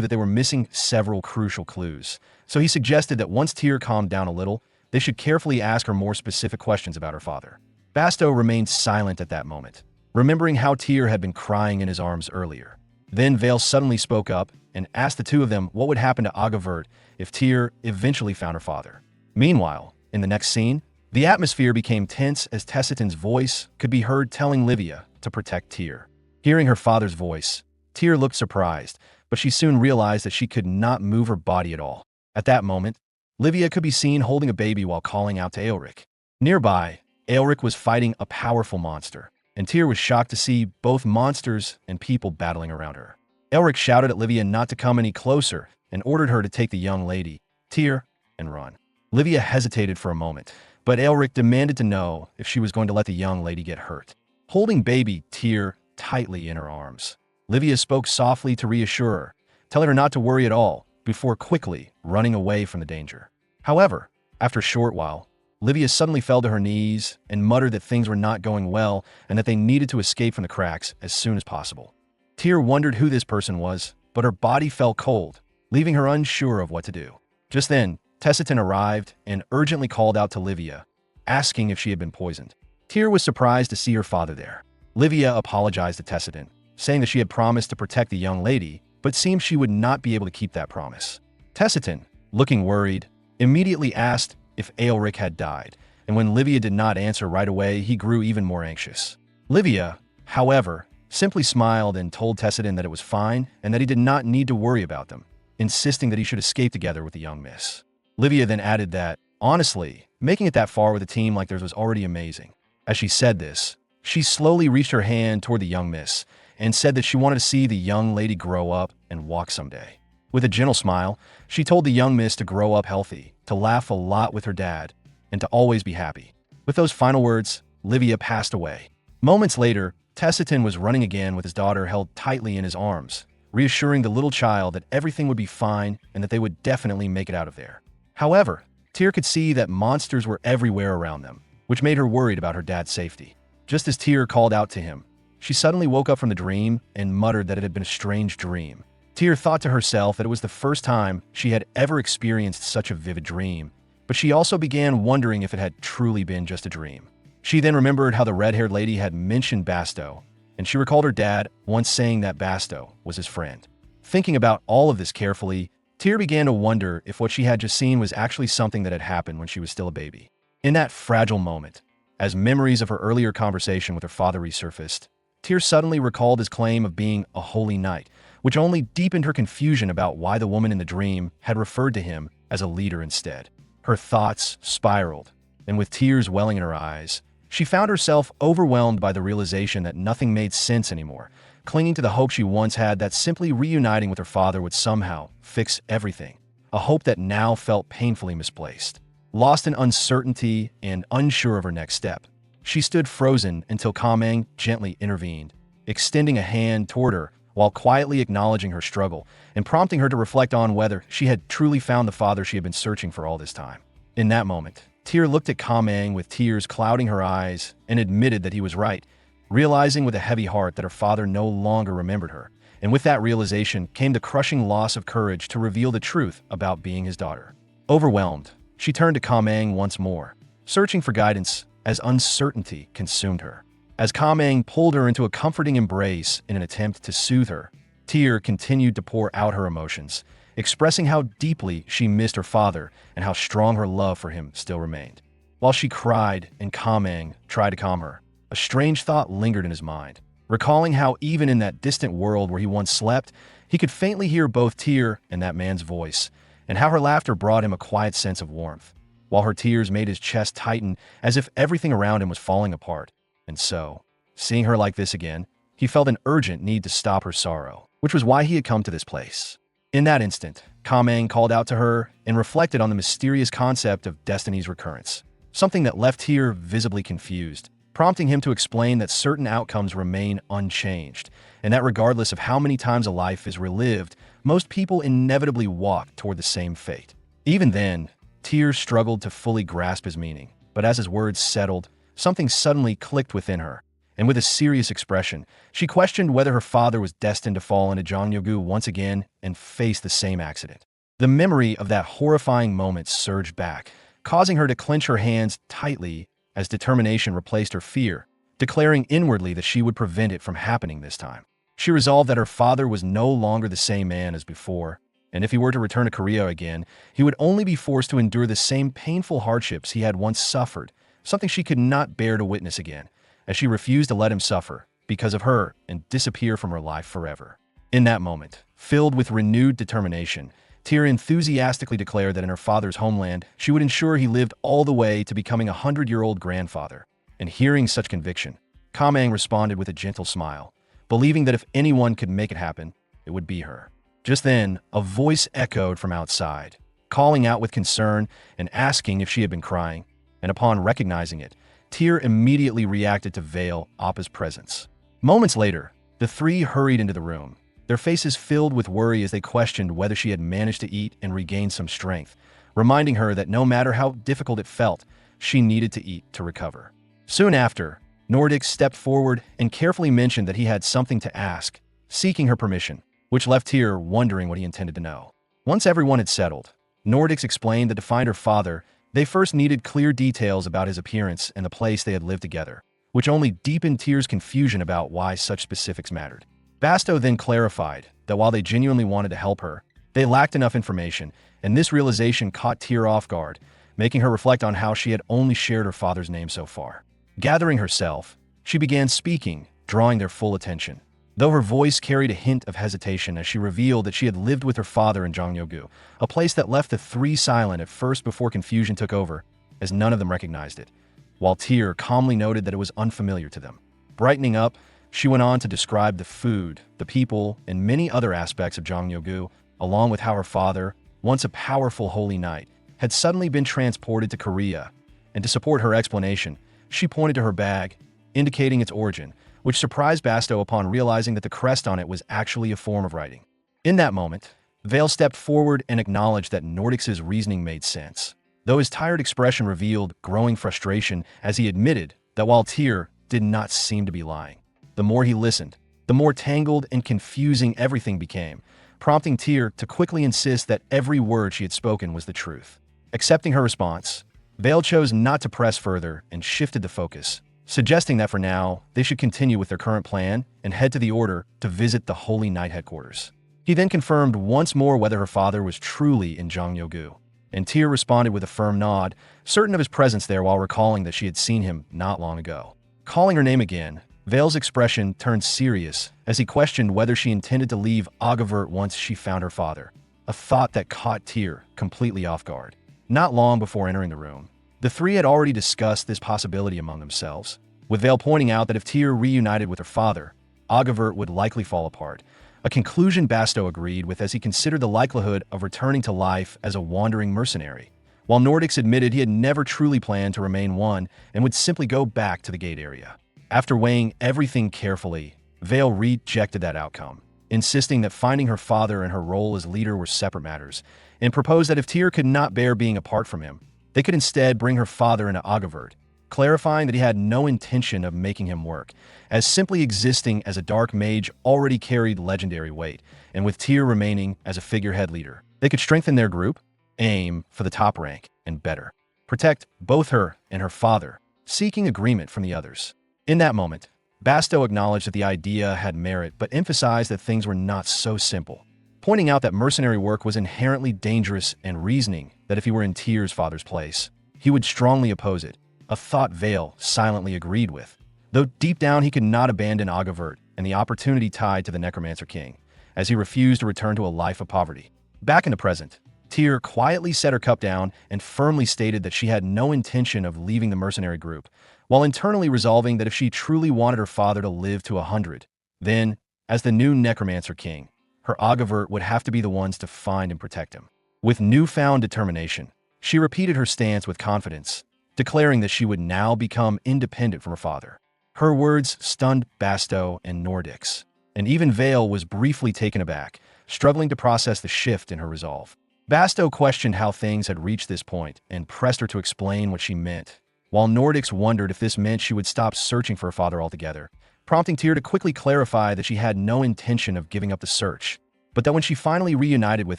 that they were missing several crucial clues. So he suggested that once Tyr calmed down a little, they should carefully ask her more specific questions about her father. Basto remained silent at that moment, remembering how Tyr had been crying in his arms earlier. Then Vale suddenly spoke up and asked the two of them what would happen to Agavert if Tyr eventually found her father. Meanwhile, in the next scene, the atmosphere became tense as Tessiton's voice could be heard telling Livia to protect Tyr. Hearing her father's voice, Tyr looked surprised, but she soon realized that she could not move her body at all. At that moment, Livia could be seen holding a baby while calling out to Aelric. Nearby, Aelric was fighting a powerful monster, and Tyr was shocked to see both monsters and people battling around her. Aelric shouted at Livia not to come any closer and ordered her to take the young lady, Tyr, and run. Livia hesitated for a moment, but Aelric demanded to know if she was going to let the young lady get hurt. Holding baby Tyr tightly in her arms, Livia spoke softly to reassure her, telling her not to worry at all, before quickly running away from the danger. However, after a short while, Livia suddenly fell to her knees and muttered that things were not going well and that they needed to escape from the cracks as soon as possible. Tyr wondered who this person was, but her body felt cold, leaving her unsure of what to do. Just then, Tessiton arrived and urgently called out to Livia, asking if she had been poisoned. Tyr was surprised to see her father there. Livia apologized to Tessiton, saying that she had promised to protect the young lady, but seemed she would not be able to keep that promise. Tessiton, looking worried, immediately asked if Aelric had died, and when Livia did not answer right away, he grew even more anxious. Livia, however, simply smiled and told Tessiton that it was fine and that he did not need to worry about them, insisting that he should escape together with the young miss. Livia then added that, honestly, making it that far with a team like theirs was already amazing. As she said this, she slowly reached her hand toward the young miss and said that she wanted to see the young lady grow up and walk someday. With a gentle smile, she told the young miss to grow up healthy, to laugh a lot with her dad, and to always be happy. With those final words, Livia passed away. Moments later, Tessiton was running again with his daughter held tightly in his arms, reassuring the little child that everything would be fine and that they would definitely make it out of there. However, Tyr could see that monsters were everywhere around them, which made her worried about her dad's safety. Just as Tyr called out to him, she suddenly woke up from the dream and muttered that it had been a strange dream. Tyr thought to herself that it was the first time she had ever experienced such a vivid dream, but she also began wondering if it had truly been just a dream. She then remembered how the red-haired lady had mentioned Basto, and she recalled her dad once saying that Basto was his friend. Thinking about all of this carefully, Tyr began to wonder if what she had just seen was actually something that had happened when she was still a baby. In that fragile moment, as memories of her earlier conversation with her father resurfaced, Tyr suddenly recalled his claim of being a holy knight, which only deepened her confusion about why the woman in the dream had referred to him as a leader instead. Her thoughts spiraled, and with tears welling in her eyes, she found herself overwhelmed by the realization that nothing made sense anymore, clinging to the hope she once had that simply reuniting with her father would somehow fix everything, a hope that now felt painfully misplaced. Lost in uncertainty and unsure of her next step, she stood frozen until Kamang gently intervened, extending a hand toward her while quietly acknowledging her struggle and prompting her to reflect on whether she had truly found the father she had been searching for all this time. In that moment, Tyr looked at Kamang with tears clouding her eyes and admitted that he was right, realizing with a heavy heart that her father no longer remembered her, and with that realization came the crushing loss of courage to reveal the truth about being his daughter. Overwhelmed, she turned to Kamang once more, searching for guidance as uncertainty consumed her. As Kamang pulled her into a comforting embrace in an attempt to soothe her, Tyr continued to pour out her emotions, expressing how deeply she missed her father and how strong her love for him still remained. While she cried and Kamang tried to calm her, a strange thought lingered in his mind, recalling how even in that distant world where he once slept, he could faintly hear both Tyr and that man's voice, and how her laughter brought him a quiet sense of warmth, while her tears made his chest tighten as if everything around him was falling apart. And so, seeing her like this again, he felt an urgent need to stop her sorrow, which was why he had come to this place. In that instant, Kamang called out to her and reflected on the mysterious concept of destiny's recurrence, something that left Tyr visibly confused, prompting him to explain that certain outcomes remain unchanged, and that regardless of how many times a life is relived, most people inevitably walk toward the same fate. Even then, Tyr struggled to fully grasp his meaning, but as his words settled, something suddenly clicked within her, and with a serious expression, she questioned whether her father was destined to fall into Jongnyogu once again and face the same accident. The memory of that horrifying moment surged back, causing her to clench her hands tightly as determination replaced her fear, declaring inwardly that she would prevent it from happening this time. She resolved that her father was no longer the same man as before, and if he were to return to Korea again, he would only be forced to endure the same painful hardships he had once suffered, something she could not bear to witness again, as she refused to let him suffer because of her and disappear from her life forever. In that moment, filled with renewed determination, Tyr enthusiastically declared that in her father's homeland, she would ensure he lived all the way to becoming a 100-year-old grandfather. And hearing such conviction, Kamang responded with a gentle smile, believing that if anyone could make it happen, it would be her. Just then, a voice echoed from outside, calling out with concern and asking if she had been crying, and upon recognizing it, Tyr immediately reacted to Vale Appa's presence. Moments later, the three hurried into the room, their faces filled with worry as they questioned whether she had managed to eat and regain some strength, reminding her that no matter how difficult it felt, she needed to eat to recover. Soon after, Nordic stepped forward and carefully mentioned that he had something to ask, seeking her permission, which left Tyr wondering what he intended to know. Once everyone had settled, Nordic explained that to find her father, they first needed clear details about his appearance and the place they had lived together, which only deepened Tyr's confusion about why such specifics mattered. Basto then clarified that while they genuinely wanted to help her, they lacked enough information, and this realization caught Tyr off guard, making her reflect on how she had only shared her father's name so far. Gathering herself, she began speaking, drawing their full attention, though her voice carried a hint of hesitation as she revealed that she had lived with her father in Jongnyogu, a place that left the three silent at first before confusion took over, as none of them recognized it, while Tyr calmly noted that it was unfamiliar to them. Brightening up, she went on to describe the food, the people, and many other aspects of Jongnyogu, along with how her father, once a powerful holy knight, had suddenly been transported to Korea. And to support her explanation, she pointed to her bag, indicating its origin, which surprised Basto upon realizing that the crest on it was actually a form of writing. In that moment, Vale stepped forward and acknowledged that Nordix's reasoning made sense, though his tired expression revealed growing frustration as he admitted that while Tyr did not seem to be lying, the more he listened, the more tangled and confusing everything became, prompting Tyr to quickly insist that every word she had spoken was the truth. Accepting her response, Vale chose not to press further and shifted the focus, suggesting that for now, they should continue with their current plan and head to the Order to visit the Holy Knight headquarters. He then confirmed once more whether her father was truly in Jongnyogu, and Tyr responded with a firm nod, certain of his presence there while recalling that she had seen him not long ago. Calling her name again, Vale's expression turned serious as he questioned whether she intended to leave Agavert once she found her father, a thought that caught Tyr completely off guard. Not long before entering the room, the three had already discussed this possibility among themselves, with Vale pointing out that if Tyr reunited with her father, Agavert would likely fall apart, a conclusion Basto agreed with as he considered the likelihood of returning to life as a wandering mercenary, while Nordics admitted he had never truly planned to remain one and would simply go back to the gate area. After weighing everything carefully, Vale rejected that outcome, insisting that finding her father and her role as leader were separate matters, and proposed that if Tyr could not bear being apart from him, they could instead bring her father into Agavert, clarifying that he had no intention of making him work, as simply existing as a dark mage already carried legendary weight, and with Tyr remaining as a figurehead leader. They could strengthen their group, aim for the top rank, and better protect both her and her father, seeking agreement from the others. In that moment, Basto acknowledged that the idea had merit but emphasized that things were not so simple, pointing out that mercenary work was inherently dangerous and reasoning that if he were in Tyr's father's place, he would strongly oppose it, a thought Vale silently agreed with, though deep down he could not abandon Agavert and the opportunity tied to the Necromancer King, as he refused to return to a life of poverty. Back in the present, Tyr quietly set her cup down and firmly stated that she had no intention of leaving the mercenary group, while internally resolving that if she truly wanted her father to live to 100, then, as the new Necromancer King, her Agavert would have to be the ones to find and protect him. With newfound determination, she repeated her stance with confidence, declaring that she would now become independent from her father. Her words stunned Basto and Nordix, and even Vale was briefly taken aback, struggling to process the shift in her resolve. Basto questioned how things had reached this point and pressed her to explain what she meant, while Nordix wondered if this meant she would stop searching for her father altogether, prompting Tyr to quickly clarify that she had no intention of giving up the search, but that when she finally reunited with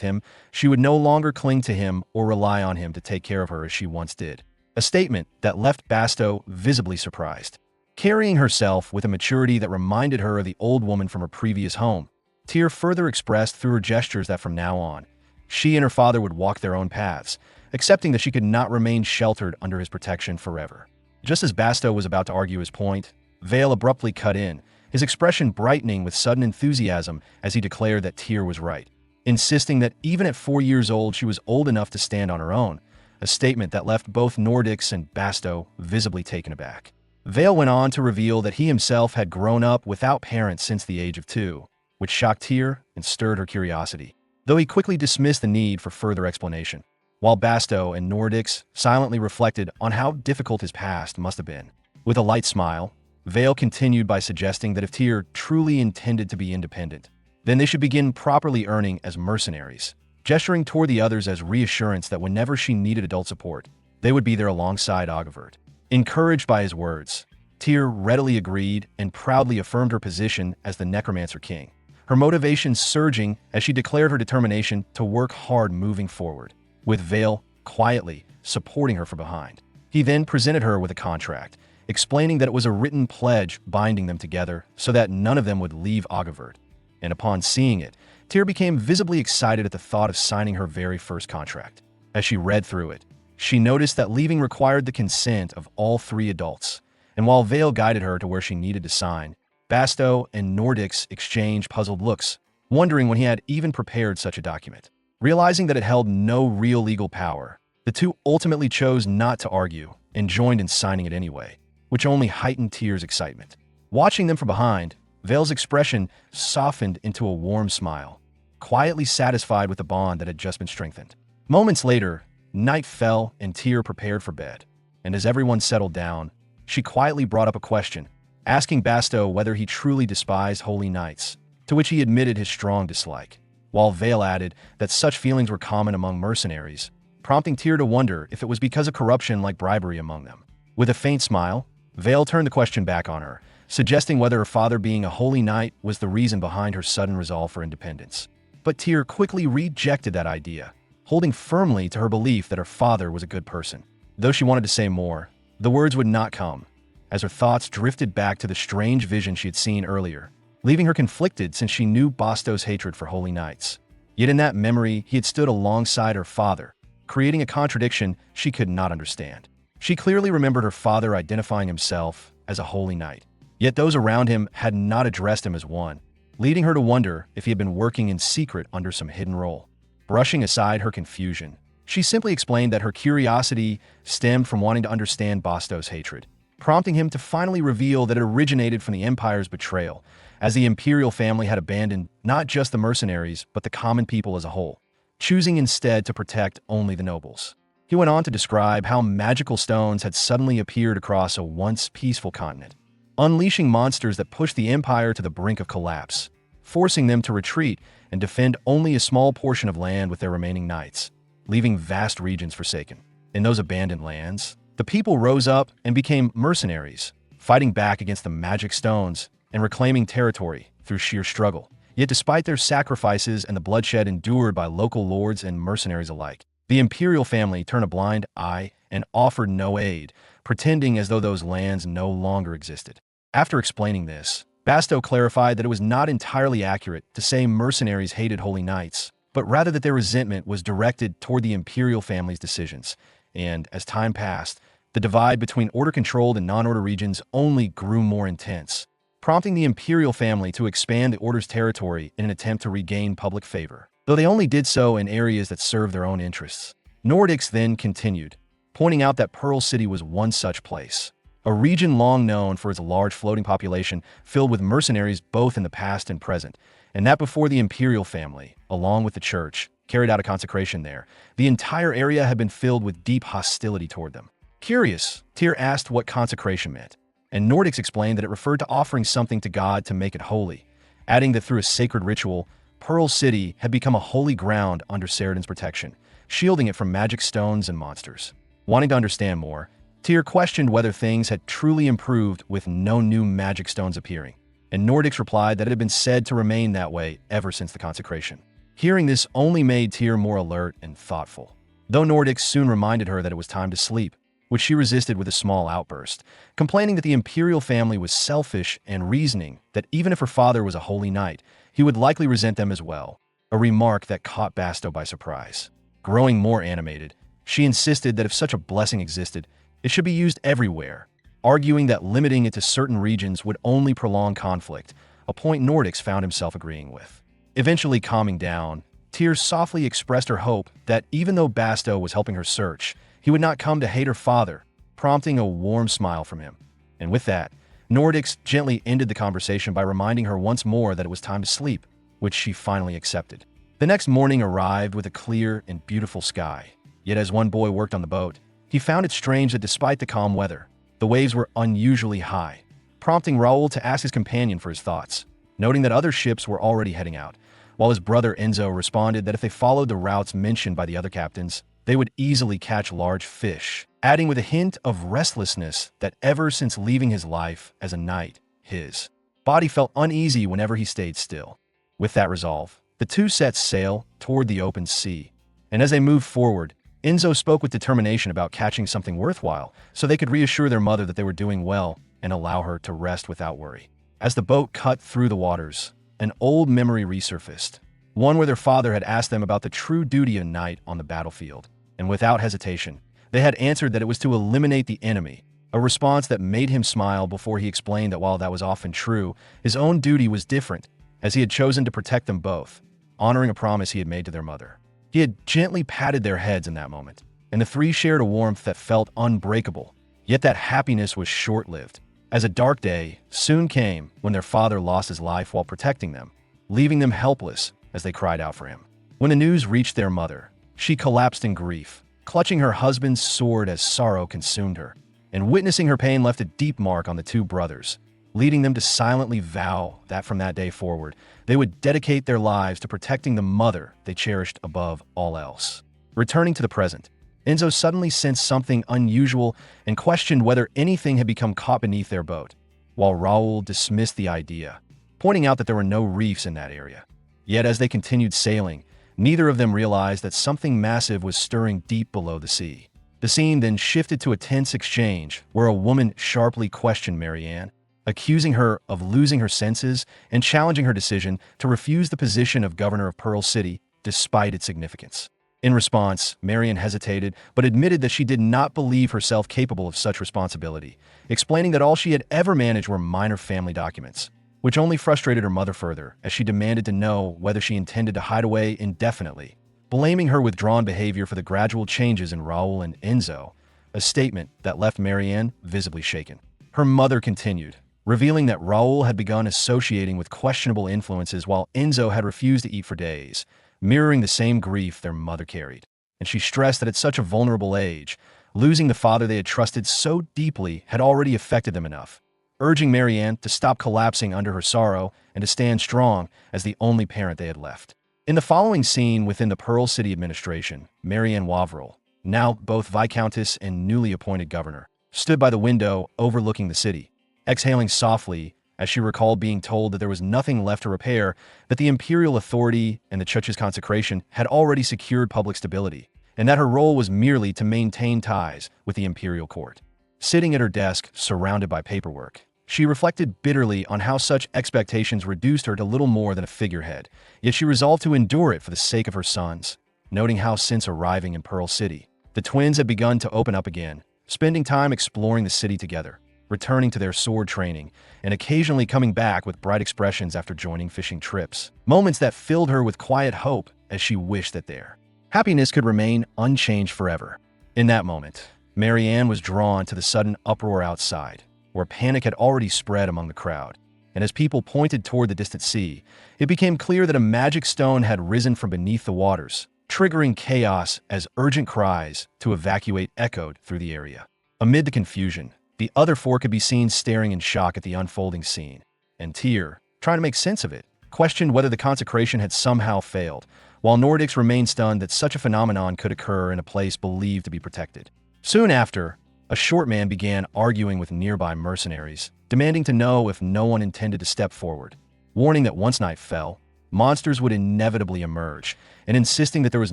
him, she would no longer cling to him or rely on him to take care of her as she once did. A statement that left Basto visibly surprised. Carrying herself with a maturity that reminded her of the old woman from her previous home, Tyr further expressed through her gestures that from now on, she and her father would walk their own paths, accepting that she could not remain sheltered under his protection forever. Just as Basto was about to argue his point, Vale abruptly cut in, his expression brightening with sudden enthusiasm as he declared that Tyr was right, insisting that even at 4 years old she was old enough to stand on her own, a statement that left both Nordix and Basto visibly taken aback. Vale went on to reveal that he himself had grown up without parents since the age of 2, which shocked Tyr and stirred her curiosity, though he quickly dismissed the need for further explanation, while Basto and Nordix silently reflected on how difficult his past must have been. With a light smile, Vale continued by suggesting that if Tyr truly intended to be independent, then they should begin properly earning as mercenaries, gesturing toward the others as reassurance that whenever she needed adult support, they would be there alongside Agavert. Encouraged by his words, Tyr readily agreed and proudly affirmed her position as the Necromancer King, her motivation surging as she declared her determination to work hard moving forward, with Vale quietly supporting her from behind. He then presented her with a contract, explaining that it was a written pledge binding them together so that none of them would leave Agavert. And upon seeing it, Tyr became visibly excited at the thought of signing her very first contract. As she read through it, she noticed that leaving required the consent of all 3 adults, and while Vale guided her to where she needed to sign, Basto and Nordix exchanged puzzled looks, wondering when he had even prepared such a document. Realizing that it held no real legal power, the two ultimately chose not to argue and joined in signing it anyway, which only heightened Tyr's excitement. Watching them from behind, Vale's expression softened into a warm smile, quietly satisfied with the bond that had just been strengthened. Moments later, night fell and Tyr prepared for bed, and as everyone settled down, she quietly brought up a question, asking Basto whether he truly despised holy knights, to which he admitted his strong dislike, while Vale added that such feelings were common among mercenaries, prompting Tyr to wonder if it was because of corruption like bribery among them. With a faint smile, Vale turned the question back on her, suggesting whether her father being a holy knight was the reason behind her sudden resolve for independence. But Tyr quickly rejected that idea, holding firmly to her belief that her father was a good person. Though she wanted to say more, the words would not come, as her thoughts drifted back to the strange vision she had seen earlier, leaving her conflicted since she knew Basto's hatred for holy knights. Yet in that memory, he had stood alongside her father, creating a contradiction she could not understand. She clearly remembered her father identifying himself as a holy knight, yet those around him had not addressed him as one, leading her to wonder if he had been working in secret under some hidden role. Brushing aside her confusion, she simply explained that her curiosity stemmed from wanting to understand Basto's hatred, prompting him to finally reveal that it originated from the Empire's betrayal, as the imperial family had abandoned not just the mercenaries but the common people as a whole, choosing instead to protect only the nobles. He went on to describe how magical stones had suddenly appeared across a once peaceful continent, unleashing monsters that pushed the Empire to the brink of collapse, forcing them to retreat and defend only a small portion of land with their remaining knights, leaving vast regions forsaken. In those abandoned lands, the people rose up and became mercenaries, fighting back against the magic stones and reclaiming territory through sheer struggle. Yet despite their sacrifices and the bloodshed endured by local lords and mercenaries alike, the imperial family turned a blind eye and offered no aid, pretending as though those lands no longer existed. After explaining this, Basto clarified that it was not entirely accurate to say mercenaries hated holy knights, but rather that their resentment was directed toward the imperial family's decisions. And as time passed, the divide between order-controlled and non-order regions only grew more intense, prompting the imperial family to expand the order's territory in an attempt to regain public favor, though they only did so in areas that served their own interests. Nordics then continued, pointing out that Pearl City was one such place, a region long known for its large floating population filled with mercenaries both in the past and present, and that before the imperial family, along with the church, carried out a consecration there, the entire area had been filled with deep hostility toward them. Curious, Tyr asked what consecration meant, and Nordics explained that it referred to offering something to God to make it holy, adding that through a sacred ritual, Pearl City had become a holy ground under Ceriden's protection, shielding it from magic stones and monsters. Wanting to understand more, Tyr questioned whether things had truly improved with no new magic stones appearing, and Nordics replied that it had been said to remain that way ever since the consecration. Hearing this only made Tyr more alert and thoughtful, though Nordics soon reminded her that it was time to sleep, which she resisted with a small outburst, complaining that the imperial family was selfish and reasoning that even if her father was a holy knight, he would likely resent them as well, a remark that caught Basto by surprise. Growing more animated, she insisted that if such a blessing existed, it should be used everywhere, arguing that limiting it to certain regions would only prolong conflict, a point Nordics found himself agreeing with. Eventually calming down, Tyr softly expressed her hope that even though Basto was helping her search, he would not come to hate her father, prompting a warm smile from him. And with that, Nordics gently ended the conversation by reminding her once more that it was time to sleep, which she finally accepted. The next morning arrived with a clear and beautiful sky, yet as one boy worked on the boat, he found it strange that despite the calm weather, the waves were unusually high, prompting Raoul to ask his companion for his thoughts, noting that other ships were already heading out, while his brother Enzo responded that if they followed the routes mentioned by the other captains, they would easily catch large fish, adding with a hint of restlessness that ever since leaving his life as a knight, his body felt uneasy whenever he stayed still. With that resolve, the two set sail toward the open sea, and as they moved forward, Enzo spoke with determination about catching something worthwhile so they could reassure their mother that they were doing well and allow her to rest without worry. As the boat cut through the waters, an old memory resurfaced, one where their father had asked them about the true duty of a knight on the battlefield, and without hesitation, they had answered that it was to eliminate the enemy, a response that made him smile before he explained that while that was often true, his own duty was different, as he had chosen to protect them both, honoring a promise he had made to their mother. He had gently patted their heads in that moment, and the three shared a warmth that felt unbreakable, yet that happiness was short-lived, as a dark day soon came when their father lost his life while protecting them, leaving them helpless as they cried out for him. When the news reached their mother, she collapsed in grief, clutching her husband's sword as sorrow consumed her, and witnessing her pain left a deep mark on the two brothers, leading them to silently vow that from that day forward, they would dedicate their lives to protecting the mother they cherished above all else. Returning to the present, Enzo suddenly sensed something unusual and questioned whether anything had become caught beneath their boat, while Raoul dismissed the idea, pointing out that there were no reefs in that area. Yet as they continued sailing, neither of them realized that something massive was stirring deep below the sea. The scene then shifted to a tense exchange where a woman sharply questioned Marianne, accusing her of losing her senses and challenging her decision to refuse the position of governor of Pearl City despite its significance. In response, Marianne hesitated but admitted that she did not believe herself capable of such responsibility, explaining that all she had ever managed were minor family documents, which only frustrated her mother further as she demanded to know whether she intended to hide away indefinitely, blaming her withdrawn behavior for the gradual changes in Raoul and Enzo, a statement that left Marianne visibly shaken. Her mother continued, revealing that Raoul had begun associating with questionable influences while Enzo had refused to eat for days, mirroring the same grief their mother carried. And she stressed that at such a vulnerable age, losing the father they had trusted so deeply had already affected them enough, urging Marianne to stop collapsing under her sorrow and to stand strong as the only parent they had left. In the following scene within the Pearl City administration, Marianne Wavral, now both Viscountess and newly appointed governor, stood by the window overlooking the city, exhaling softly as she recalled being told that there was nothing left to repair, that the imperial authority and the church's consecration had already secured public stability, and that her role was merely to maintain ties with the imperial court. Sitting at her desk, surrounded by paperwork, She reflected bitterly on how such expectations reduced her to little more than a figurehead, yet she resolved to endure it for the sake of her sons, noting how since arriving in Pearl City, the twins had begun to open up again, spending time exploring the city together, returning to their sword training, and occasionally coming back with bright expressions after joining fishing trips. Moments that filled her with quiet hope as she wished that their happiness could remain unchanged forever. In that moment, Marianne was drawn to the sudden uproar outside, where panic had already spread among the crowd. And as people pointed toward the distant sea, it became clear that a magic stone had risen from beneath the waters, triggering chaos as urgent cries to evacuate echoed through the area. Amid the confusion, the other four could be seen staring in shock at the unfolding scene, and Tyr, trying to make sense of it, questioned whether the consecration had somehow failed, while Nordics remained stunned that such a phenomenon could occur in a place believed to be protected. Soon after, a short man began arguing with nearby mercenaries, demanding to know if no one intended to step forward, warning that once night fell, monsters would inevitably emerge, and insisting that there was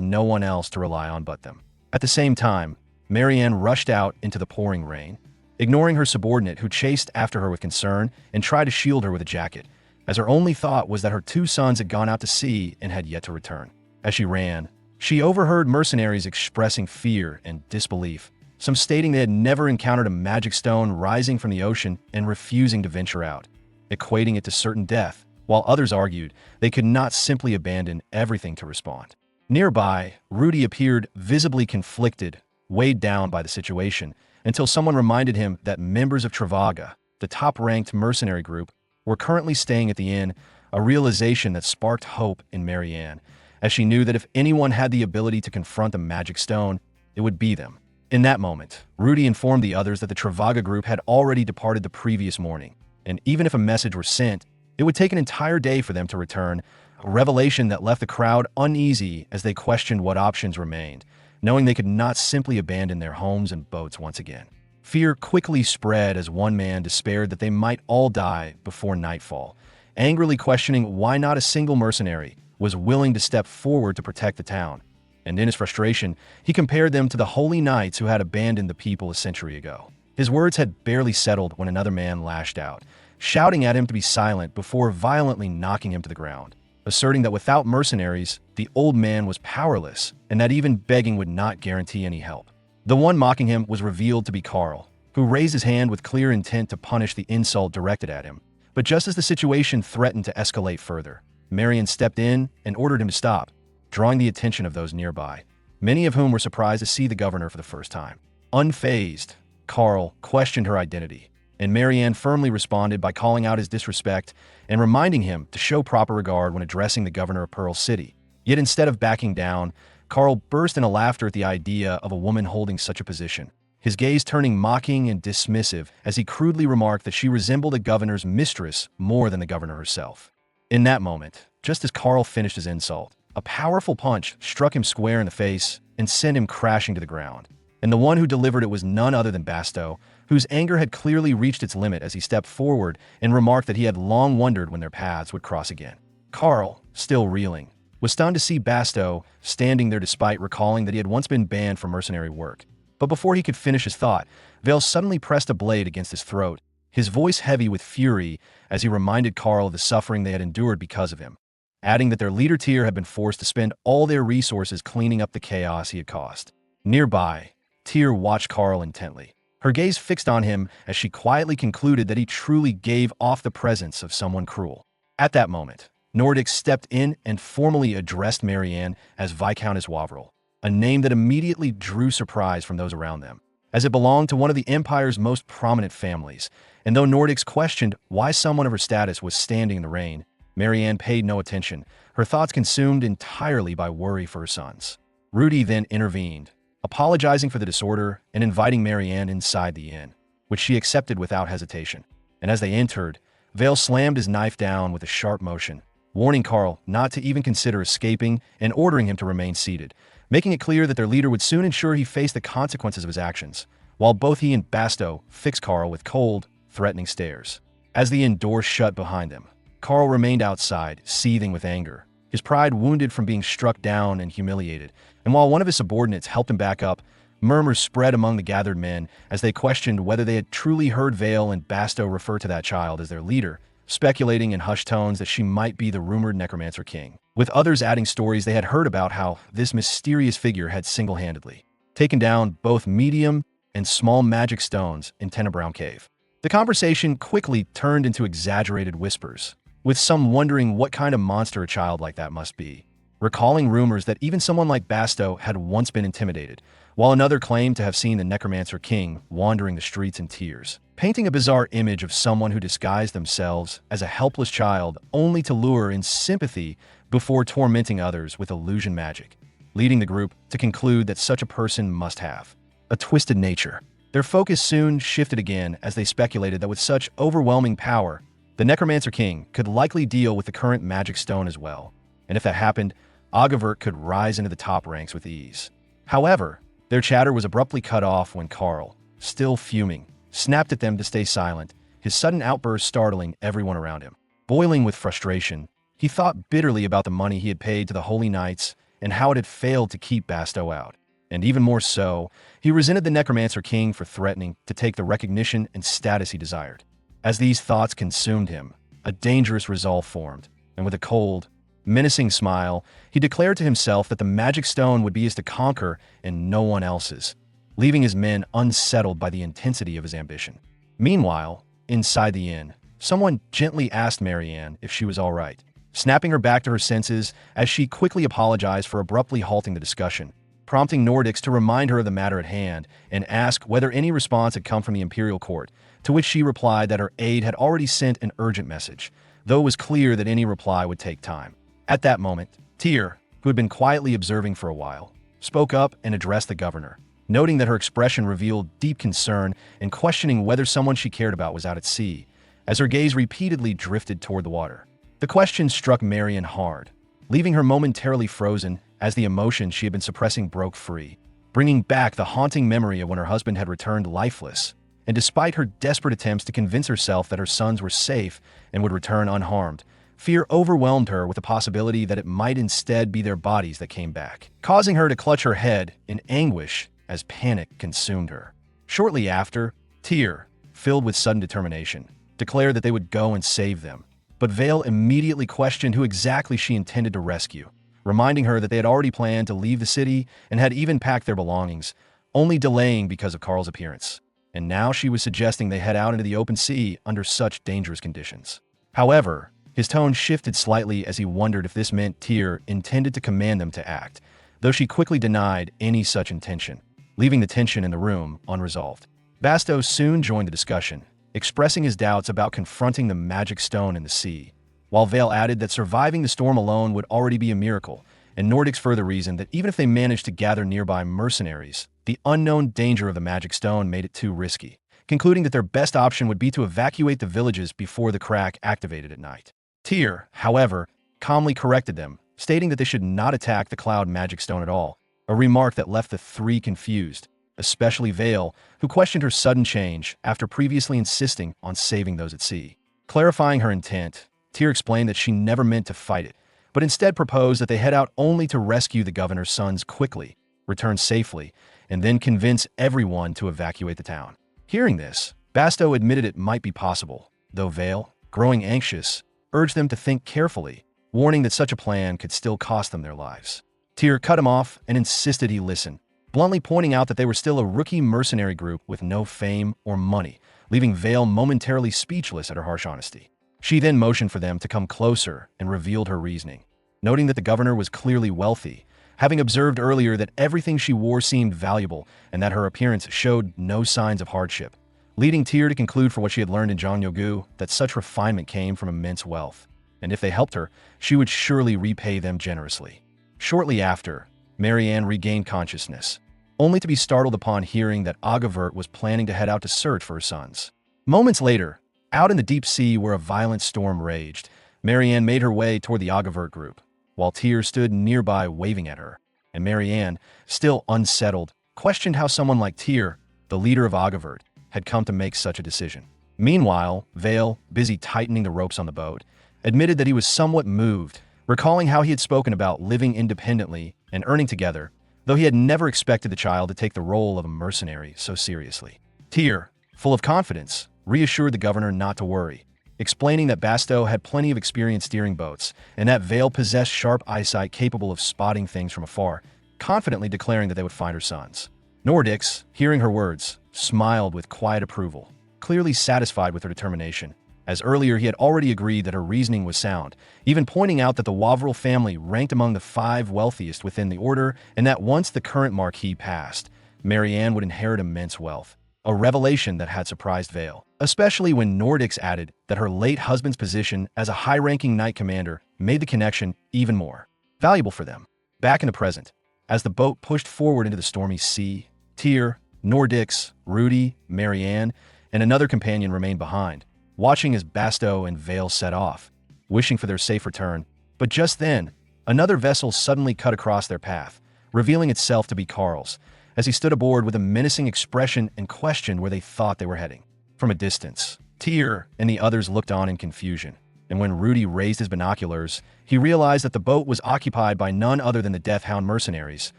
no one else to rely on but them. At the same time, Marianne rushed out into the pouring rain, ignoring her subordinate who chased after her with concern and tried to shield her with a jacket, as her only thought was that her two sons had gone out to sea and had yet to return. As she ran, she overheard mercenaries expressing fear and disbelief, some stating they had never encountered a magic stone rising from the ocean and refusing to venture out, equating it to certain death, while others argued they could not simply abandon everything to respond. Nearby, Rudy appeared visibly conflicted, weighed down by the situation, until someone reminded him that members of Travaga, the top-ranked mercenary group, were currently staying at the inn, a realization that sparked hope in Marianne, as she knew that if anyone had the ability to confront the magic stone, it would be them. In that moment, Rudy informed the others that the Travaga group had already departed the previous morning, and even if a message were sent, it would take an entire day for them to return, a revelation that left the crowd uneasy as they questioned what options remained, knowing they could not simply abandon their homes and boats once again. Fear quickly spread as one man despaired that they might all die before nightfall, angrily questioning why not a single mercenary was willing to step forward to protect the town. And in his frustration, he compared them to the holy knights who had abandoned the people a century ago. His words had barely settled when another man lashed out, shouting at him to be silent before violently knocking him to the ground, asserting that without mercenaries, the old man was powerless and that even begging would not guarantee any help. The one mocking him was revealed to be Carl, who raised his hand with clear intent to punish the insult directed at him. But just as the situation threatened to escalate further, Marion stepped in and ordered him to stop, drawing the attention of those nearby, many of whom were surprised to see the governor for the first time. Unfazed, Carl questioned her identity, and Marianne firmly responded by calling out his disrespect and reminding him to show proper regard when addressing the governor of Pearl City. Yet instead of backing down, Carl burst into laughter at the idea of a woman holding such a position, his gaze turning mocking and dismissive as he crudely remarked that she resembled the governor's mistress more than the governor herself. In that moment, just as Carl finished his insult, a powerful punch struck him square in the face and sent him crashing to the ground. And the one who delivered it was none other than Basto, whose anger had clearly reached its limit as he stepped forward and remarked that he had long wondered when their paths would cross again. Carl, still reeling, was stunned to see Basto standing there despite recalling that he had once been banned from mercenary work. But before he could finish his thought, Vale suddenly pressed a blade against his throat, his voice heavy with fury as he reminded Carl of the suffering they had endured because of him, adding that their leader Tyr had been forced to spend all their resources cleaning up the chaos he had caused. Nearby, Tyr watched Carl intently, her gaze fixed on him as she quietly concluded that he truly gave off the presence of someone cruel. At that moment, Nordic stepped in and formally addressed Marianne as Viscountess Wavril, a name that immediately drew surprise from those around them, as it belonged to one of the Empire's most prominent families, and though Nordics questioned why someone of her status was standing in the rain, Marianne paid no attention, her thoughts consumed entirely by worry for her sons. Rudy then intervened, apologizing for the disorder and inviting Marianne inside the inn, which she accepted without hesitation. And as they entered, Vale slammed his knife down with a sharp motion, warning Carl not to even consider escaping and ordering him to remain seated, making it clear that their leader would soon ensure he faced the consequences of his actions, while both he and Basto fixed Carl with cold, threatening stares. As the inn door shut behind them, Carl remained outside, seething with anger, his pride wounded from being struck down and humiliated, and while one of his subordinates helped him back up, Murmurs spread among the gathered men as they questioned whether they had truly heard Vale and Basto refer to that child as their leader, speculating in hushed tones that she might be the rumored Necromancer king, with others adding stories they had heard about how this mysterious figure had single-handedly taken down both medium and small magic stones in Tenebrown Cave. The conversation quickly turned into exaggerated whispers, with some wondering what kind of monster a child like that must be, recalling rumors that even someone like Basto had once been intimidated, while another claimed to have seen the Necromancer king wandering the streets in tears, painting a bizarre image of someone who disguised themselves as a helpless child only to lure in sympathy before tormenting others with illusion magic, leading the group to conclude that such a person must have a twisted nature. Their focus soon shifted again as they speculated that with such overwhelming power, the Necromancer king could likely deal with the current magic stone as well, and if that happened, Agavert could rise into the top ranks with ease. However, their chatter was abruptly cut off when Carl, still fuming, snapped at them to stay silent, his sudden outburst startling everyone around him. Boiling with frustration, he thought bitterly about the money he had paid to the Holy Knights and how it had failed to keep Basto out. And even more so, he resented the Necromancer king for threatening to take the recognition and status he desired. As these thoughts consumed him, a dangerous resolve formed, and with a cold, menacing smile, he declared to himself that the magic stone would be his to conquer and no one else's, leaving his men unsettled by the intensity of his ambition. Meanwhile, inside the inn, someone gently asked Marianne if she was all right, snapping her back to her senses as she quickly apologized for abruptly halting the discussion, prompting Nordics to remind her of the matter at hand and ask whether any response had come from the imperial court, to which she replied that her aide had already sent an urgent message, though it was clear that any reply would take time. At that moment, Tyr, who had been quietly observing for a while, spoke up and addressed the governor, noting that her expression revealed deep concern and questioning whether someone she cared about was out at sea, as her gaze repeatedly drifted toward the water. The question struck Marian hard, leaving her momentarily frozen as the emotion she had been suppressing broke free, bringing back the haunting memory of when her husband had returned lifeless. And despite her desperate attempts to convince herself that her sons were safe and would return unharmed, fear overwhelmed her with the possibility that it might instead be their bodies that came back, causing her to clutch her head in anguish as panic consumed her. Shortly after, Tyr, filled with sudden determination, declared that they would go and save them, but Vale immediately questioned who exactly she intended to rescue, reminding her that they had already planned to leave the city and had even packed their belongings, only delaying because of Carl's appearance. And now she was suggesting they head out into the open sea under such dangerous conditions. However, his tone shifted slightly as he wondered if this meant Tyr intended to command them to act, though she quickly denied any such intention, leaving the tension in the room unresolved. Basto soon joined the discussion, expressing his doubts about confronting the magic stone in the sea, while Vale added that surviving the storm alone would already be a miracle, and Nordics further reasoned that even if they managed to gather nearby mercenaries, the unknown danger of the magic stone made it too risky, concluding that their best option would be to evacuate the villages before the crack activated at night. Tyr, however, calmly corrected them, stating that they should not attack the cloud magic stone at all, a remark that left the three confused, especially Vale, who questioned her sudden change after previously insisting on saving those at sea. Clarifying her intent, Tyr explained that she never meant to fight it, but instead proposed that they head out only to rescue the governor's sons quickly, return safely, and then convince everyone to evacuate the town. Hearing this, Basto admitted it might be possible, though Vale, growing anxious, urged them to think carefully, warning that such a plan could still cost them their lives. Tyr cut him off and insisted he listen, bluntly pointing out that they were still a rookie mercenary group with no fame or money, leaving Vale momentarily speechless at her harsh honesty. She then motioned for them to come closer and revealed her reasoning, noting that the governor was clearly wealthy, having observed earlier that everything she wore seemed valuable and that her appearance showed no signs of hardship, leading Tyr to conclude for what she had learned in Jongyogu that such refinement came from immense wealth, and if they helped her, she would surely repay them generously. Shortly after, Marianne regained consciousness, only to be startled upon hearing that Agavert was planning to head out to search for her sons. Moments later, out in the deep sea where a violent storm raged, Marianne made her way toward the Agavert group, while Tyr stood nearby waving at her, and Marianne, still unsettled, questioned how someone like Tyr, the leader of Agavert, had come to make such a decision. Meanwhile, Vale, busy tightening the ropes on the boat, admitted that he was somewhat moved, recalling how he had spoken about living independently and earning together, though he had never expected the child to take the role of a mercenary so seriously. Tyr, full of confidence, reassured the governor not to worry, explaining that Basto had plenty of experience steering boats and that Vale possessed sharp eyesight capable of spotting things from afar, confidently declaring that they would find her sons. Nordics, hearing her words, smiled with quiet approval, clearly satisfied with her determination, as earlier he had already agreed that her reasoning was sound, even pointing out that the Wavril family ranked among the 5 wealthiest within the order and that once the current marquis passed, Marianne would inherit immense wealth, a revelation that had surprised Vale, especially when Nordics added that her late husband's position as a high-ranking knight commander made the connection even more valuable for them. Back in the present, as the boat pushed forward into the stormy sea, Tyr, Nordics, Rudy, Marianne, and another companion remained behind, watching as Basto and Vale set off, wishing for their safe return. But just then, another vessel suddenly cut across their path, revealing itself to be Carl's, as he stood aboard with a menacing expression and questioned where they thought they were heading. From a distance, Tyr and the others looked on in confusion, and when Rudy raised his binoculars, he realized that the boat was occupied by none other than the Deathhound mercenaries,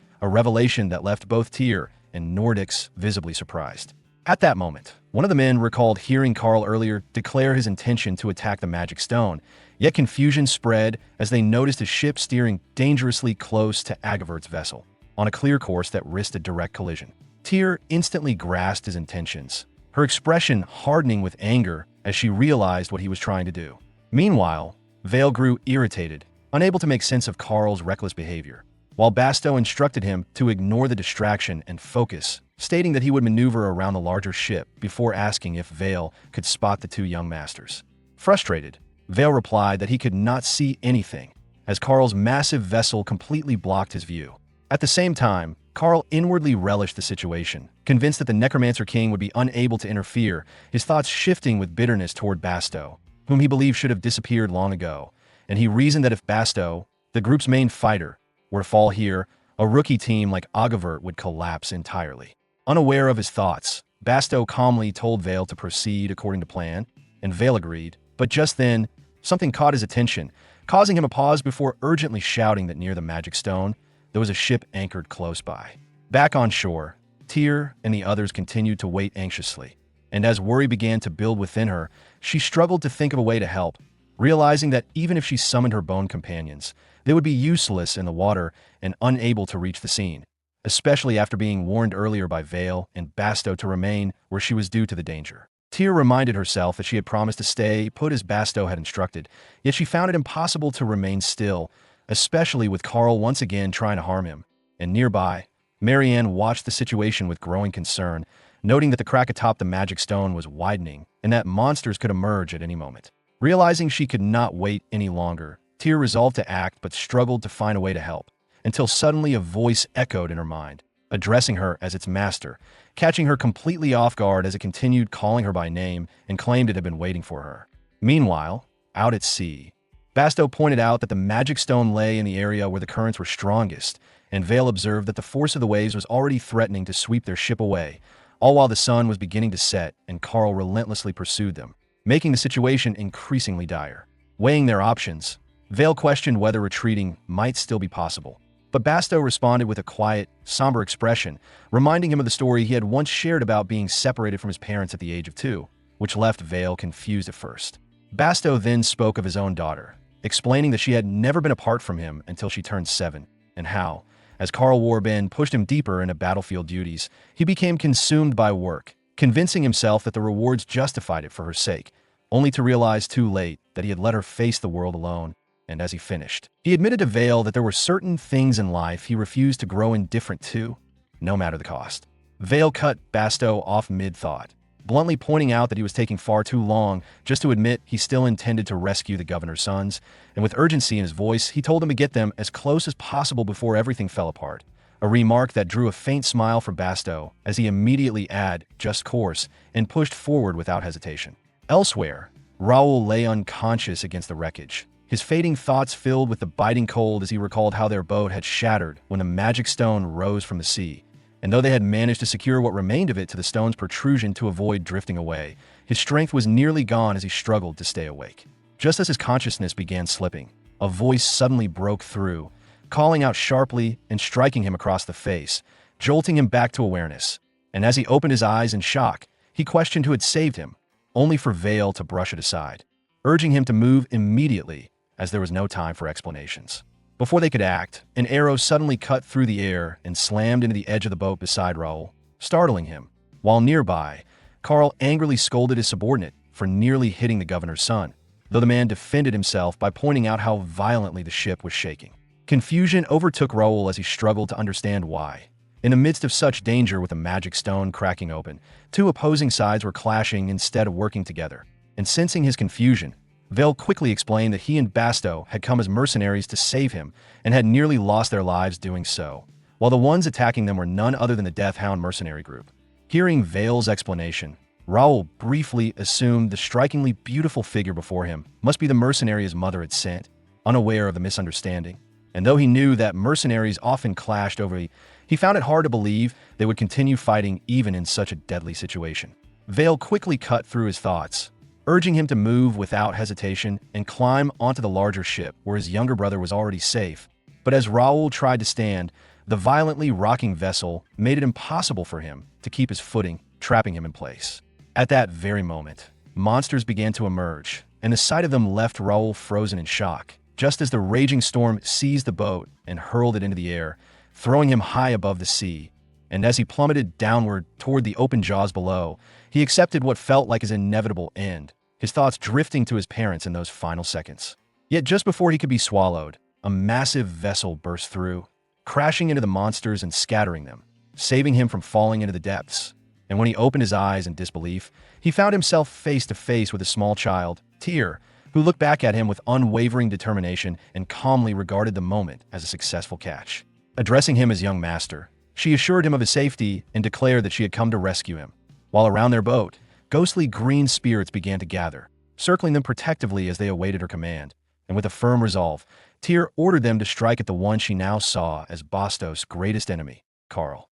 a revelation that left both Tyr and Nordics visibly surprised. At that moment, one of the men recalled hearing Carl earlier declare his intention to attack the magic stone, yet confusion spread as they noticed a ship steering dangerously close to Agavert's vessel, on a clear course that risked a direct collision. Tyr instantly grasped his intentions, her expression hardening with anger as she realized what he was trying to do. Meanwhile, Vale grew irritated, unable to make sense of Carl's reckless behavior, while Basto instructed him to ignore the distraction and focus, stating that he would maneuver around the larger ship before asking if Vale could spot the 2 young masters. Frustrated, Vale replied that he could not see anything, as Carl's massive vessel completely blocked his view. At the same time, Carl inwardly relished the situation, convinced that the Necromancer King would be unable to interfere, his thoughts shifting with bitterness toward Basto, whom he believed should have disappeared long ago, and he reasoned that if Basto, the group's main fighter, were to fall here, a rookie team like Agavert would collapse entirely. Unaware of his thoughts, Basto calmly told Vale to proceed according to plan, and Vale agreed, but just then, something caught his attention, causing him a pause before urgently shouting that near the magic stone, there was a ship anchored close by. Back on shore, Tyr and the others continued to wait anxiously, and as worry began to build within her, she struggled to think of a way to help, realizing that even if she summoned her bone companions, they would be useless in the water and unable to reach the scene, especially after being warned earlier by Vale and Basto to remain where she was due to the danger. Tyr reminded herself that she had promised to stay put as Basto had instructed, yet she found it impossible to remain still, especially with Carl once again trying to harm him. And nearby, Marianne watched the situation with growing concern, noting that the crack atop the magic stone was widening and that monsters could emerge at any moment. Realizing she could not wait any longer, Tyr resolved to act but struggled to find a way to help, until suddenly a voice echoed in her mind, addressing her as its master, catching her completely off guard as it continued calling her by name and claimed it had been waiting for her. Meanwhile, out at sea, Basto pointed out that the magic stone lay in the area where the currents were strongest, and Vale observed that the force of the waves was already threatening to sweep their ship away, all while the sun was beginning to set and Carl relentlessly pursued them, making the situation increasingly dire. Weighing their options, Vale questioned whether retreating might still be possible, but Basto responded with a quiet, somber expression, reminding him of the story he had once shared about being separated from his parents at the age of 2, which left Vale confused at first. Basto then spoke of his own daughter, explaining that she had never been apart from him until she turned 7, and how, as Carl Warben pushed him deeper into battlefield duties, he became consumed by work, convincing himself that the rewards justified it for her sake, only to realize too late that he had let her face the world alone. And as he finished, he admitted to Vale that there were certain things in life he refused to grow indifferent to, no matter the cost. Vale cut Basto off mid-thought, bluntly pointing out that he was taking far too long just to admit he still intended to rescue the governor's sons, and with urgency in his voice, he told them to get them as close as possible before everything fell apart, a remark that drew a faint smile from Basto as he immediately added, "just course," and pushed forward without hesitation. Elsewhere, Raoul lay unconscious against the wreckage, his fading thoughts filled with the biting cold as he recalled how their boat had shattered when the magic stone rose from the sea, and though they had managed to secure what remained of it to the stone's protrusion to avoid drifting away, his strength was nearly gone as he struggled to stay awake. Just as his consciousness began slipping, a voice suddenly broke through, calling out sharply and striking him across the face, jolting him back to awareness. And as he opened his eyes in shock, he questioned who had saved him, only for Vale to brush it aside, urging him to move immediately, as there was no time for explanations. Before they could act, an arrow suddenly cut through the air and slammed into the edge of the boat beside Raoul, startling him. While nearby, Carl angrily scolded his subordinate for nearly hitting the governor's son, though the man defended himself by pointing out how violently the ship was shaking. Confusion overtook Raoul as he struggled to understand why. In the midst of such danger, with a magic stone cracking open, two opposing sides were clashing instead of working together. And sensing his confusion, Vale quickly explained that he and Basto had come as mercenaries to save him and had nearly lost their lives doing so, while the ones attacking them were none other than the Death Hound mercenary group. Hearing Vale's explanation, Raoul briefly assumed the strikingly beautiful figure before him must be the mercenary his mother had sent, unaware of the misunderstanding. And though he knew that mercenaries often clashed over, he found it hard to believe they would continue fighting even in such a deadly situation. Vale quickly cut through his thoughts, urging him to move without hesitation and climb onto the larger ship where his younger brother was already safe. But as Raoul tried to stand, the violently rocking vessel made it impossible for him to keep his footing, trapping him in place. At that very moment, monsters began to emerge, and the sight of them left Raoul frozen in shock, just as the raging storm seized the boat and hurled it into the air, throwing him high above the sea. And as he plummeted downward toward the open jaws below, he accepted what felt like his inevitable end, his thoughts drifting to his parents in those final seconds. Yet just before he could be swallowed, a massive vessel burst through, crashing into the monsters and scattering them, saving him from falling into the depths. And when he opened his eyes in disbelief, he found himself face to face with a small child, Tyr, who looked back at him with unwavering determination and calmly regarded the moment as a successful catch. Addressing him as young master, she assured him of his safety and declared that she had come to rescue him. While around their boat, ghostly green spirits began to gather, circling them protectively as they awaited her command. And with a firm resolve, Tyr ordered them to strike at the one she now saw as Bastos' greatest enemy, Carl.